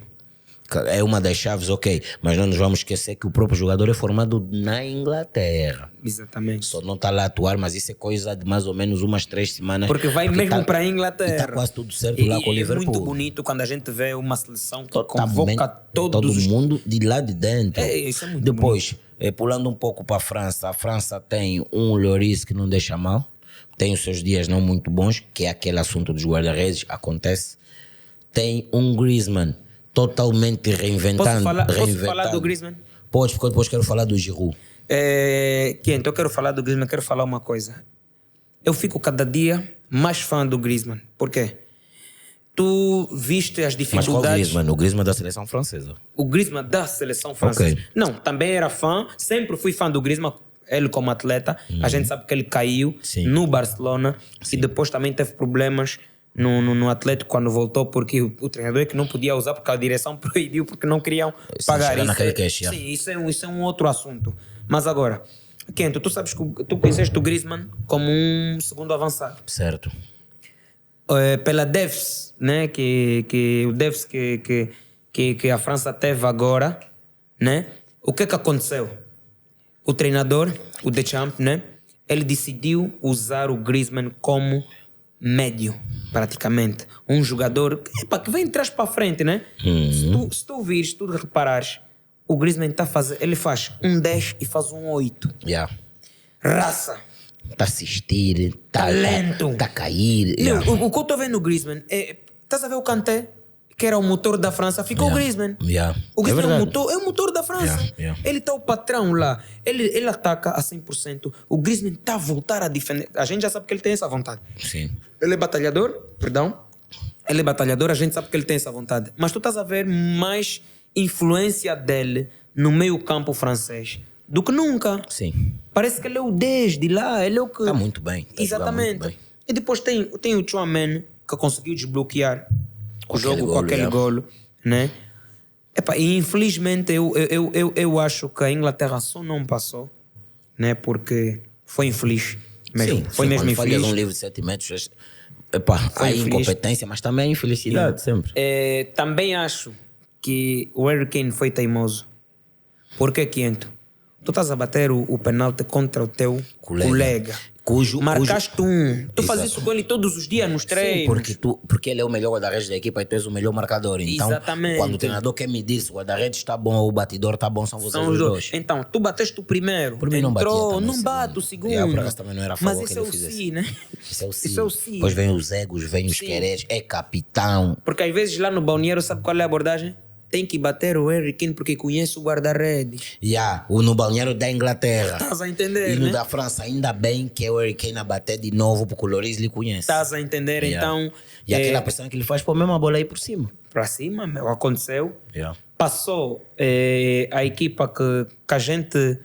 É uma das chaves, ok. Mas não nos vamos esquecer que o próprio jogador é formado na Inglaterra. Exatamente. Só não está lá a atuar, mas isso é coisa de mais ou menos umas 3 semanas. Porque vai mesmo para a Inglaterra. Está quase tudo certo lá com o Liverpool. É muito bonito quando a gente vê uma seleção que Totalmente, convoca todo mundo de lá de dentro. Isso é muito Depois, pulando um pouco para a França tem um Lloris que não deixa mal. Tem os seus dias não muito bons, que é aquele assunto dos guarda-redes, acontece. Tem um Griezmann totalmente reinventando. Posso falar do Griezmann? Pode, porque depois quero falar do Giroud. Então eu quero falar do Griezmann, quero falar uma coisa. Eu fico cada dia mais fã do Griezmann. Por quê? Tu viste as dificuldades... Mas qual Griezmann? O Griezmann da seleção francesa. O Griezmann da seleção francesa. Okay. Não, também era fã, sempre fui fã do Griezmann, ele como atleta. A gente sabe que ele caiu no Barcelona e depois também teve problemas no Atlético quando voltou, porque o treinador é que não podia usar porque a direção proibiu, porque não queriam pagar isso. Sim, isso é um outro assunto. Mas agora, Kento, tu sabes que tu conheceste o Griezmann como um segundo avançado. Certo. Pela Devs, né? O Devs que a França teve agora, né? O que aconteceu? O treinador, o Deschamps, né? Ele decidiu usar o Griezmann como médio, praticamente. Um jogador que vem de trás para frente, né? Se tu vires, se tu reparares, o Griezmann ele faz um 10 e faz um 8. Yeah. Raça. Está a assistir, talento. Está a cair. Meu, o que eu estou vendo no Griezmann estás a ver o Kanté, que era o motor da França, ficou o Griezmann. O Griezmann é o motor da França. Ele está o patrão lá. Ele ataca a 100%. O Griezmann está a voltar a defender. A gente já sabe que ele tem essa vontade. Sim. Ele é batalhador, Ele é batalhador, a gente sabe que ele tem essa vontade. Mas tu estás a ver mais influência dele no meio campo francês do que nunca. Sim. Parece que ele é o 10 de lá. Ele é o que... Está muito bem. Exatamente. Muito bem. E depois tem o Tchouaméni, que conseguiu desbloquear o jogo com aquele golo, né? E infelizmente eu acho que a Inglaterra só não passou, né? Porque foi infeliz mesmo. Sim, foi mesmo infeliz. Falhas um livro de 7 metros, há incompetência, mas também infelicidade, sempre. Também acho que o Harry Kane foi teimoso. Por que, Quinto? Tu estás a bater o penalti contra o teu colega. Marcaste tu fazes isso com ele todos os dias nos treinos. Sim, porque ele é o melhor guarda-redes da equipa e tu és o melhor marcador. Então, exatamente. Quando o treinador quer medir se o guarda-redes está bom ou o batidor está bom, são vocês os dois. Então, tu bateste o primeiro. Por mim não batia. Não bate o segundo. Por acaso também não era a favor mas que ele fizesse. Si, né? Isso é o si. Isso é o si. Depois vem os egos, vem os quereres, é capitão. Porque às vezes lá no balneário, sabe qual é a abordagem? tem que bater o Harry Kane porque conhece o guarda-redes. No balneário da Inglaterra. Estás a entender, E no né? da França, ainda bem que é o Harry Kane a bater de novo, porque o Lloris lhe conhece. Estás a entender? Então, E aquela pressão que ele faz, pô, mesmo a bola aí por cima. para cima, meu, aconteceu. Passou a equipa que a gente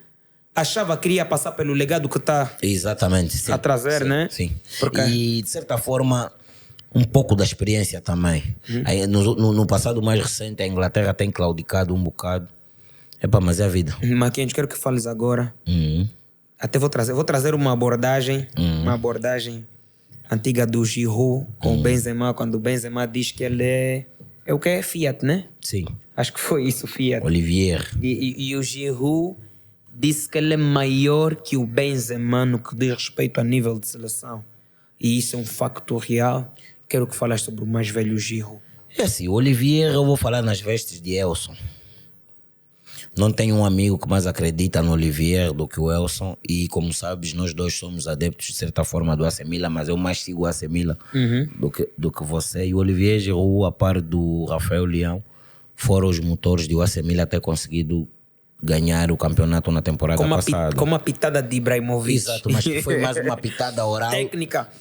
achava que iria passar pelo legado que está Exatamente, sim. a trazer, né? Sim. Porque... E, de certa forma, um pouco da experiência também. Aí, no passado mais recente, a Inglaterra tem claudicado um bocado. Mas é a vida. Marquinhos, quero que fales agora. Até vou trazer uma abordagem antiga do Giroud com o Benzema, quando o Benzema diz que ele é o que é Fiat, né? Sim. Acho que foi isso, Fiat. Olivier. E o Giroud disse que ele é maior que o Benzema no que diz respeito a nível de seleção. E isso é um facto real. Quero que fales sobre o mais velho Giroud. É assim, o Olivier eu vou falar nas vestes de Elson. Não tenho um amigo que mais acredita no Olivier do que o Elson. E como sabes, nós dois somos adeptos de certa forma do AC Milan, mas eu mais sigo o AC Milan do que você. E o Olivier Giroud, a par do Rafael Leão, foram os motores de o AC Milan ter conseguido ganhar o campeonato na temporada passada. Com uma pitada de Ibrahimovic. Exato, mas que foi mais uma pitada oral,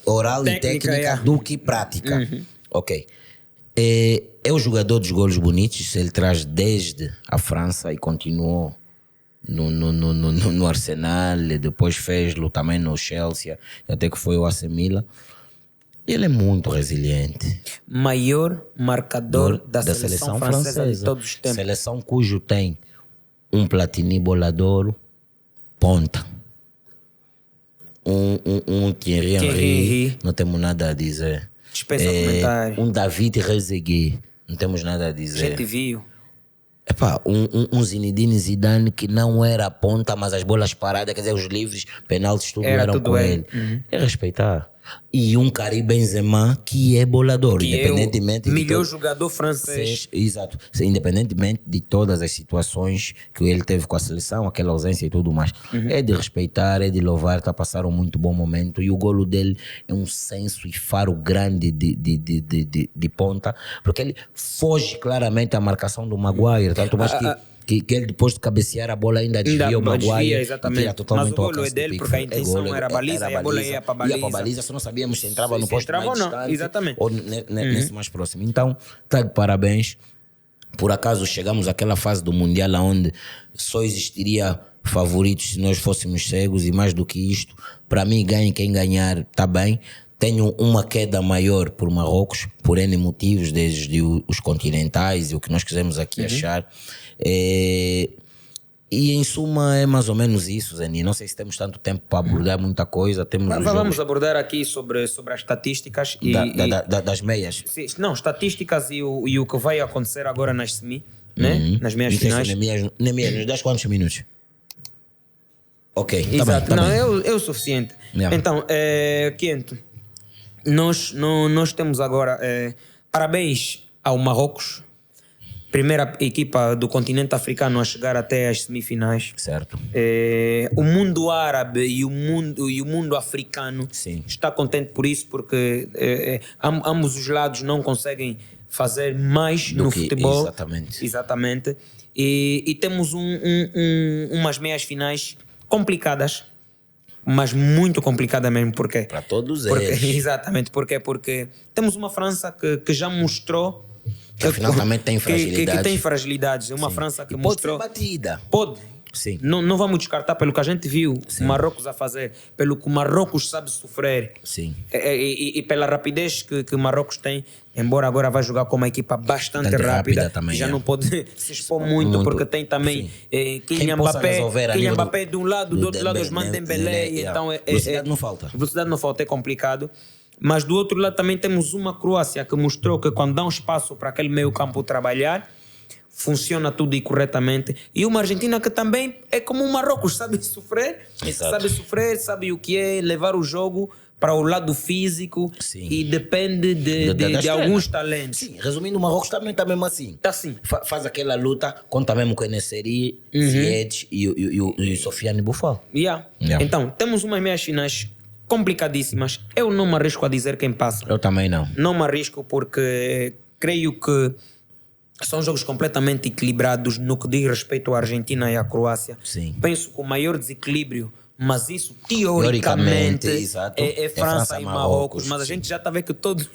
oral e técnica do que prática. Ok. É o jogador dos golos bonitos, ele traz desde a França e continuou no Arsenal, depois fez-lo também no Chelsea, até que foi o AC Milan. Ele é muito resiliente. Maior marcador da seleção francesa de todos os tempos. Seleção cujo tem um Platini bolador, ponta. Um Thierry Henry, não temos nada a dizer. Dispensa comentário. Um David Rezegui, não temos nada a dizer. Gente viu. Um Zinedine Zidane que não era ponta, mas as bolas paradas, quer dizer, os livres, penaltis, tudo eram com ele. É respeitar. E um Karim Benzema que é bolador, que independentemente é o melhor jogador francês. Exato. Independentemente de todas as situações que ele teve com a seleção, aquela ausência e tudo mais. É de respeitar, é de louvar, está a passar um muito bom momento. E o golo dele é um senso e faro grande de ponta, porque ele foge claramente à marcação do Maguire. Tanto mais que ele depois de cabecear a bola ainda desvia o Maguire. Exatamente. Mas o golo é dele porque a intenção era a baliza e a bola ia para a baliza. Só não sabíamos se entrava no posto mais distante exatamente. ou nesse mais próximo. Então, tá de parabéns. Por acaso chegamos àquela fase do Mundial onde só existiria favoritos se nós fôssemos cegos, e mais do que isto, para mim, ganhe quem ganhar, tá bem. Tenho uma queda maior por Marrocos, por N motivos, desde os continentais e o que nós quisemos aqui achar. E em suma é mais ou menos isso, Zeni. Não sei se temos tanto tempo para abordar muita coisa. Vamos abordar aqui sobre as estatísticas das meias. Não, estatísticas e o que vai acontecer agora nas semi, né? Nas meias finais. Nemias, nos 10 quantos minutos? Ok, exato. Tá não, bem. é o suficiente. Então, Quinto, nós temos agora parabéns ao Marrocos, primeira equipa do continente africano a chegar até as semifinais. Certo. O mundo árabe e o mundo africano está contente por isso, porque ambos os lados não conseguem fazer mais no futebol. Exatamente. E temos umas meias finais complicadas, mas muito complicada mesmo. Porque para todos eles. Exatamente. Porque temos uma França que já mostrou que afinal também tem fragilidades. Que tem fragilidades. É uma França que mostrou... Pode ser batida. Pode. Sim. Não vamos descartar pelo que a gente viu o Marrocos a fazer, pelo que o Marrocos sabe sofrer. Sim. E pela rapidez que o Marrocos tem, embora agora vai jogar com uma equipa bastante rápida também, já não pode se expor muito, porque tem também Kylian Mbappé de um lado, do outro lado Ousmane Dembélé. Então velocidade não falta. Velocidade não falta, é complicado. Mas do outro lado também temos uma Croácia que mostrou que quando dá um espaço para aquele meio campo trabalhar, funciona tudo e corretamente. E uma Argentina que também é como o Marrocos, sabe sofrer. Exato. Sabe sofrer, sabe o que é levar o jogo para o lado físico. E depende de alguns talentos. Sim, resumindo, o Marrocos também está mesmo assim. Está assim. Faz aquela luta, conta mesmo com o Eneseri, Ziyech e o Sofiane Buffal. Então, temos umas meias finais complicadíssimas. Eu não me arrisco a dizer quem passa. Eu também não. Não me arrisco porque creio que São jogos completamente equilibrados no que diz respeito à Argentina e à Croácia. Sim. Penso que o maior desequilíbrio, mas isso teoricamente exato, é França e Marrocos. Mas a gente já está a ver que todos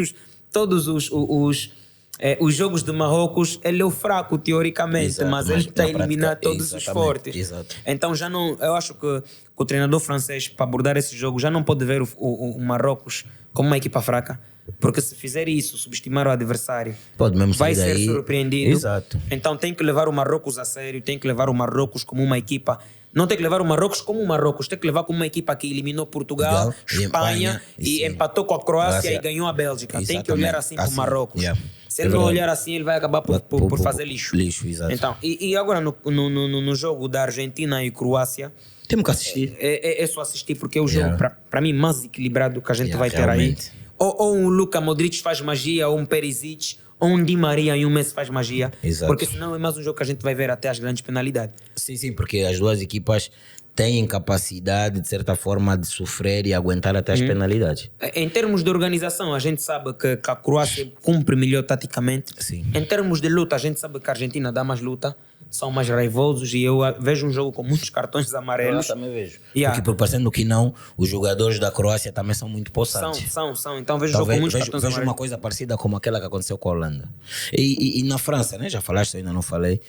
os jogos de Marrocos, ele é o fraco teoricamente, Exato, mas ele está a eliminar todos os exatamente, fortes. exato. Então já não, eu acho que o treinador francês, para abordar esse jogo, já não pode ver o Marrocos como uma equipa fraca, porque se fizer isso, subestimar o adversário, Pode mesmo vai sair ser daí. surpreendido. Exato. Então tem que levar o Marrocos a sério, tem que levar o Marrocos como uma equipa. Não tem que levar o Marrocos como o Marrocos, tem que levar como uma equipa que eliminou Portugal, Espanha e sim. empatou com a Croácia Croácia. e ganhou a Bélgica. Tem que Exatamente. olhar assim para o Assim, Marrocos. yeah. Se ele não verdade. olhar assim, ele vai acabar por fazer lixo. Lixo, exato. Então, e agora no jogo da Argentina e Croácia, Temos que assistir. é só assistir porque é o jogo, Yeah. para mim, mais equilibrado que a gente Yeah, vai ter realmente. aí. Ou um Luka Modric faz magia, ou um Perisic, ou um Di Maria e um Messi faz magia. Exato. Porque senão é mais um jogo que a gente vai ver até as grandes penalidades. Sim, porque as duas equipas têm capacidade, de certa forma, de sofrer e aguentar até as penalidades. Em termos de organização, a gente sabe que a Croácia cumpre melhor taticamente. Sim. Em termos de luta, a gente sabe que a Argentina dá mais luta, são mais raivosos e eu vejo um jogo com muitos cartões amarelos. Eu também vejo. Yeah. Porque, parecendo que não, os jogadores da Croácia também são muito possantes. São. Então vejo um jogo com muitos cartões vejo amarelos. uma coisa parecida como aquela que aconteceu com a Holanda. E na França, né? Já falaste, eu ainda não falei.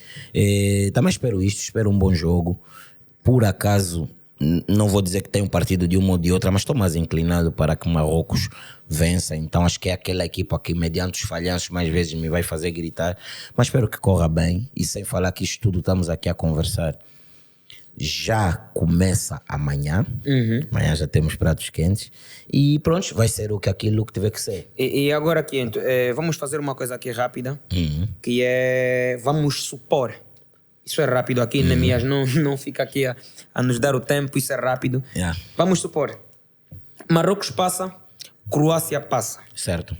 Também espero um bom jogo. Por acaso, não vou dizer que tem um partido de uma ou de outra, mas estou mais inclinado para que Marrocos vença. Então acho que é aquela equipa que, mediante os falhanços, mais vezes me vai fazer gritar. Mas espero que corra bem. E sem falar que isto tudo estamos aqui a conversar. Já começa amanhã. Amanhã já temos pratos quentes. E pronto, vai ser aquilo que tiver que ser. E agora, Quinto, vamos fazer uma coisa aqui rápida, que é, vamos supor, isso é rápido aqui, Nemias, não fica aqui a nos dar o tempo, isso é rápido. Yeah. Vamos supor, Marrocos passa, Croácia passa. Certo.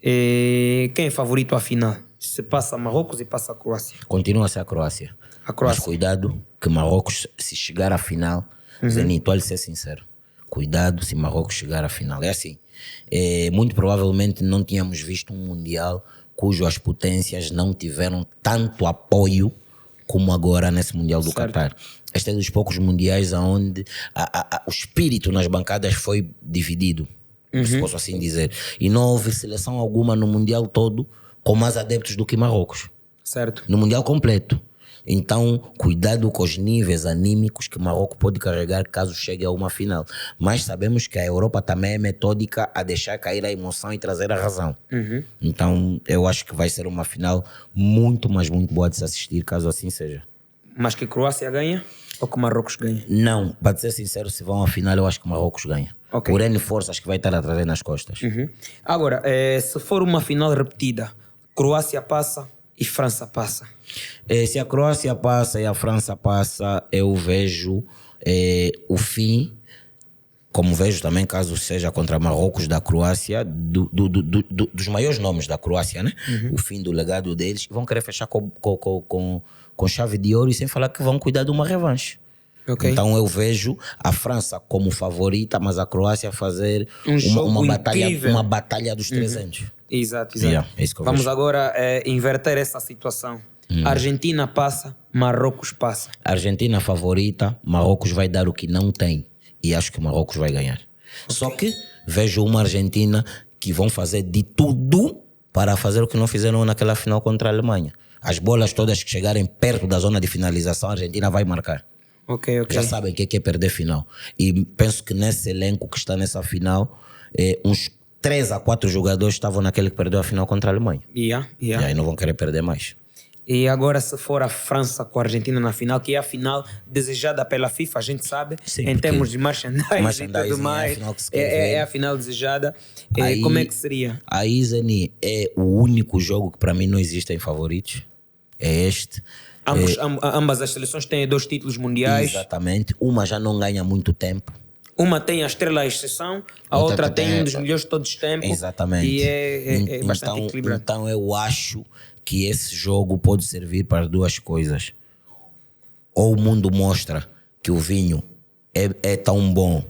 Quem é favorito à final? Se passa Marrocos e passa a Croácia. Continua a ser a Croácia. A Croácia. Mas cuidado que Marrocos, se chegar à final, Zenito, olha, ser sincero, cuidado se Marrocos chegar à final. É assim, muito provavelmente não tínhamos visto um Mundial cujas potências não tiveram tanto apoio como agora nesse Mundial do Certo. Qatar. Este é dos poucos mundiais onde o espírito nas bancadas foi dividido, se posso assim dizer. E não houve seleção alguma no Mundial todo com mais adeptos do que Marrocos. Certo. No Mundial completo. Então, cuidado com os níveis anímicos que Marrocos pode carregar caso chegue a uma final. Mas sabemos que a Europa também é metódica a deixar cair a emoção e trazer a razão. Então, eu acho que vai ser uma final muito, mas muito boa de se assistir, caso assim seja. Mas que Croácia ganha ou que Marrocos ganha? Não, para ser sincero, se vão à final, eu acho que Marrocos ganha. Ok. Por N força, acho que vai estar a trazer nas costas. Agora, se for uma final repetida, Croácia passa e França passa. Se a Croácia passa e a França passa, eu vejo o fim, como vejo também, caso seja contra Marrocos, da Croácia, dos maiores nomes da Croácia, né? O fim do legado deles. Vão querer fechar com chave de ouro e sem falar que vão cuidar de uma revanche. Ok. Então eu vejo a França como favorita, mas a Croácia fazer jogo uma batalha dos 300. Exato. Yeah, é isso que eu Vamos vejo. agora inverter essa situação. Argentina passa, Marrocos passa. Argentina favorita, Marrocos vai dar o que não tem. E acho que Marrocos vai ganhar. Só que vejo uma Argentina que vão fazer de tudo para fazer o que não fizeram naquela final contra a Alemanha. As bolas todas que chegarem perto da zona de finalização, a Argentina vai marcar. Ok. Já sabem o que é perder final. E penso que nesse elenco que está nessa final, uns 3 a 4 jogadores estavam naquele que perdeu a final contra a Alemanha. E aí não vão querer perder mais. E agora, se for a França com a Argentina na final, que é a final desejada pela FIFA, a gente sabe, Sim, em porque termos de merchandising e tudo mais, é a final que se quer ver. é a final desejada. Aí- Como é que seria? Aí, Zeni, é o único jogo que para mim não existem favoritos. É este. Ambas as seleções têm 2 títulos mundiais. Exatamente. Uma já não ganha muito tempo. Uma tem a estrela à exceção, a outra tem um dos melhores de todos os tempos. Exatamente. E é bastante Então- equilibrado. Então eu acho que esse jogo pode servir para 2 coisas. Ou o mundo mostra que o vinho é tão bom,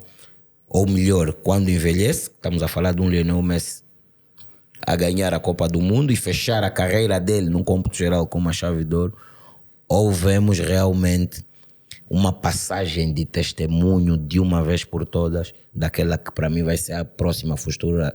ou melhor, quando envelhece, estamos a falar de um Lionel Messi a ganhar a Copa do Mundo e fechar a carreira dele num cômputo geral com uma chave de ouro, ou vemos realmente uma passagem de testemunho de uma vez por todas daquela que para mim vai ser a próxima futura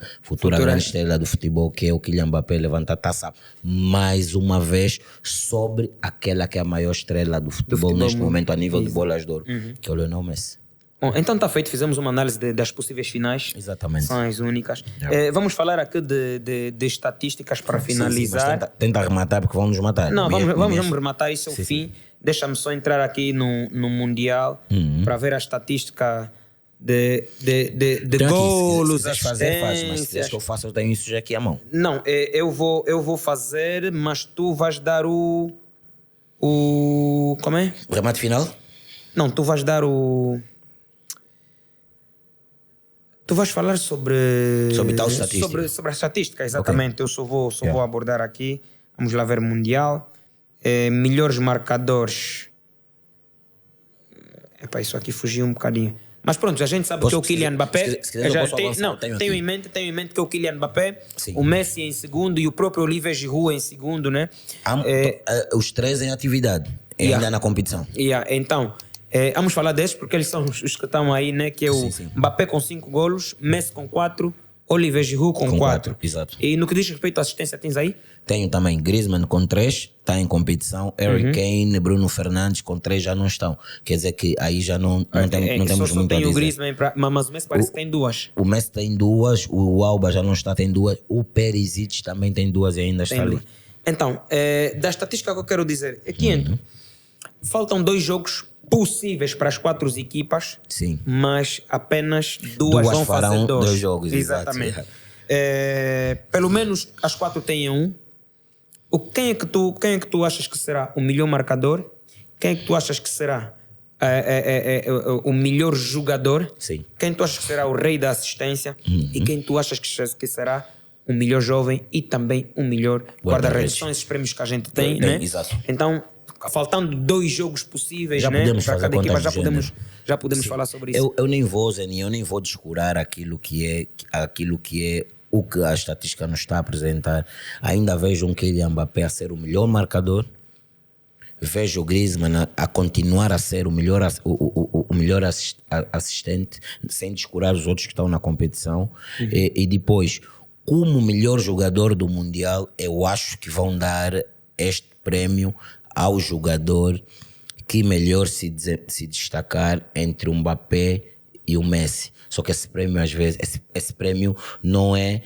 grande estrela do futebol, que é o Kylian Mbappé, levanta a taça mais uma vez sobre aquela que é a maior estrela do futebol neste momento a nível de bolas de ouro, que é o Lionel Messi. Bom, então está feito, fizemos uma análise das possíveis finais. Exatamente. São as únicas. Vamos falar aqui de estatísticas para finalizar. Mas tenta arrematar porque vão nos matar. Não, vamos rematar isso ao fim. Deixa-me só entrar aqui no Mundial para ver a estatística de golos, assistências. Mas se quiseres que eu faça, eu tenho isso já aqui à mão. Não, eu vou fazer, mas tu vais dar o como é? O remate final? Não, tu vais dar o... Tu vais falar sobre tal estatística. Sobre a estatística, exatamente. Okay. Eu só vou abordar aqui. Vamos lá ver Mundial. Melhores marcadores. Epá, isso aqui fugiu um bocadinho. Mas pronto, a gente sabe que é o Kylian Mbappé. Tenho em mente que é o Kylian Mbappé, sim, o Messi em segundo e o próprio Olivier Giroud em segundo, né? Os três em atividade, ainda na competição. Então, vamos falar desses porque eles são os que estão aí, né? Que é o Mbappé com 5 golos, Messi com 4, Olivier Giroud com 4. Exato. E no que diz respeito à assistência, tens aí? Tenho também Griezmann com 3, está em competição. Harry Kane, Bruno Fernandes com 3 já não estão. Quer dizer que aí já não temos só muito tem a dizer. O Griezmann, mas o Messi parece que tem 2. O Messi tem 2, o Alba já não está, tem 2. O Perisic também tem 2 e ainda está ali. Então, da estatística que eu quero dizer é que faltam 2 jogos possíveis para as 4 equipas, sim, mas apenas 2 vão fazer 2 jogos. Exatamente. Pelo menos as 4 têm 1. Quem é que tu achas que será o melhor marcador? Quem é que tu achas que será o melhor jogador? Sim. Quem tu achas que será o rei da assistência? E quem tu achas que será o melhor jovem e também o melhor guarda-redes? São esses prémios que a gente tem, né? Exato. Então, faltando 2 jogos possíveis, já, né, para cada equipa, já podemos falar sobre isso. Eu nem vou, Zeni, eu nem vou descurar aquilo que é o que a estatística nos está a apresentar. Ainda vejo um Kylian Mbappé a ser o melhor marcador, vejo o Griezmann a continuar a ser o melhor assistente, sem descurar os outros que estão na competição. E depois, como melhor jogador do Mundial, eu acho que vão dar este prémio ao jogador que melhor se destacar entre o Mbappé e o Messi. Só que esse prémio, às vezes, esse prémio não é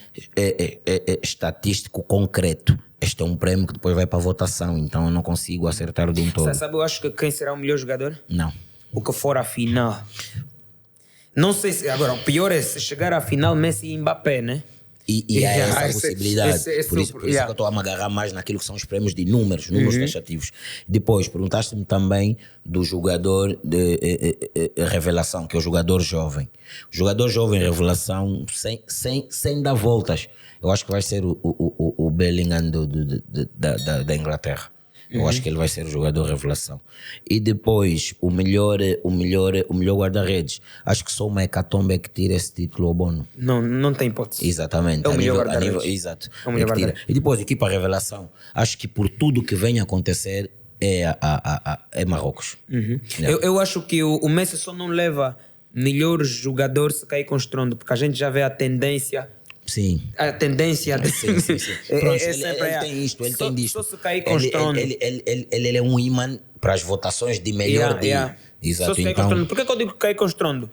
estatístico concreto. Este é um prémio que depois vai para a votação, então eu não consigo acertar de um todo. Sabe, eu acho que quem será o melhor jogador? Não. O que for à final. Não sei se... Agora, o pior é se chegar à final Messi e Mbappé, né? E há essa possibilidade. Por isso que eu estou a me agarrar mais naquilo que são os prémios de números taxativos. Depois, perguntaste-me também do jogador de revelação, que é o jogador jovem. O jogador jovem revelação, sem dar voltas, eu acho que vai ser o Bellingham da Inglaterra. Eu acho que ele vai ser o jogador revelação. E depois, o melhor guarda-redes. Acho que só uma hecatombe que tira esse título ao Bono. Não tem hipótese. Exatamente. É o melhor guarda-redes. Exato. É o melhor guarda-redes. E depois, equipa revelação. Acho que por tudo que vem a acontecer é Marrocos. Eu acho que o Messi só não leva melhor jogador se cair com estrondo, porque a gente já vê a tendência... Sim. A tendência de... Sim. Pronto, ele tem isto, ele tem disto. Só se cair com estrondo. Ele é um imã para as votações de melhor dia. Exato, só se cair com estrondo. Por que eu digo que cair com estrondo?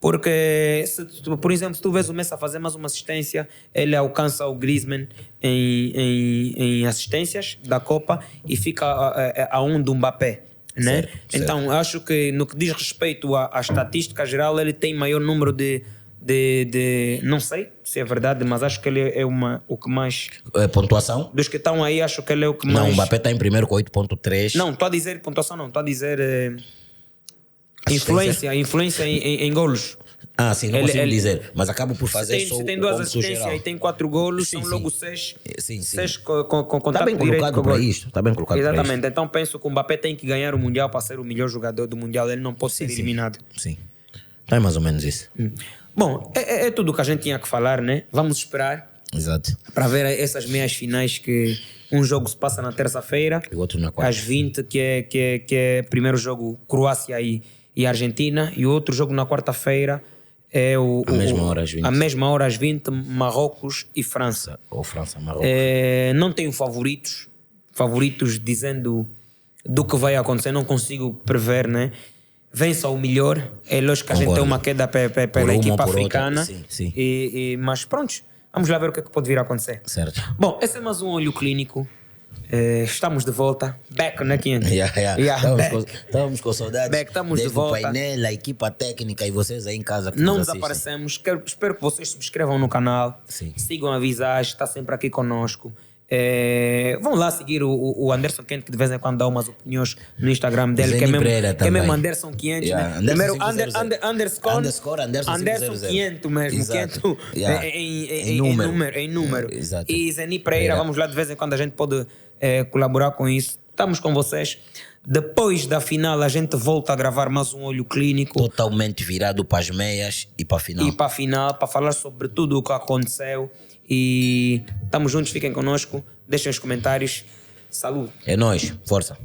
Porque, por exemplo, se tu vês o Messi a fazer mais uma assistência, ele alcança o Griezmann em assistências da Copa e fica a um do Mbappé. Né? Certo. Então, acho que no que diz respeito à estatística geral, ele tem maior número de não sei se é verdade, mas acho que ele é o que mais... Pontuação? Dos que estão aí, acho que ele é o que mais... Não, o Mbappé está em primeiro com 8.3. Não, estou a dizer pontuação, não. Estou a dizer influência em golos. Sim, não consigo dizer. Mas acabo por fazer se tem 2 assistências e tem 4 golos, são logo 6. Sim. 6 com contato Está bem colocado para isto. Está bem colocado. Exatamente. Então penso que o Mbappé tem que ganhar o Mundial para ser o melhor jogador do Mundial. Ele não pode ser eliminado. Sim. Está mais ou menos isso. Bom, é tudo o que a gente tinha que falar, né? Vamos esperar. Exato. Para ver essas meias finais que um jogo se passa na terça-feira, E o outro na quarta. às 20, que é primeiro jogo Croácia e Argentina, e o outro jogo na quarta-feira é À mesma hora, às 20. à mesma hora, às 20, Marrocos e França. Ou França, Marrocos. Não tenho favoritos dizendo do que vai acontecer, não consigo prever, né? Vença o melhor, é lógico que a gente Concordo. tem uma queda pela Por uma equipa ou por outra, africana, sim, sim. mas pronto, vamos lá ver o que é que pode vir a acontecer. Certo. Bom, esse é mais um Olho Clínico. Estamos de volta. Back, né, Quinto? Estávamos com saudades. Back, estamos de Desde volta. o painel, a equipa técnica e vocês aí em casa que Não nos assistem. desaparecemos. Espero que vocês subscrevam no canal. Sim. Sigam a Visage, está sempre aqui conosco. Vão lá seguir o Anderson Quente, que de vez em quando dá umas opiniões no Instagram dele. Zeni Que é mesmo, Pereira que é mesmo também. Anderson 500. Yeah, Né? Anderson Primeiro 500. underscore Anderson 500. 500 mesmo. Exato. 500 Yeah. em número. Exato. E Zeni Pereira, Pereira. vamos lá de vez em quando a gente pode colaborar com isso. Estamos com vocês. Depois da final, a gente volta a gravar mais um Olho Clínico. Totalmente virado para as meias e para a final. E para a final, para falar sobre tudo o que aconteceu. E estamos juntos, fiquem conosco, deixem os comentários. Saúde! É nóis, força.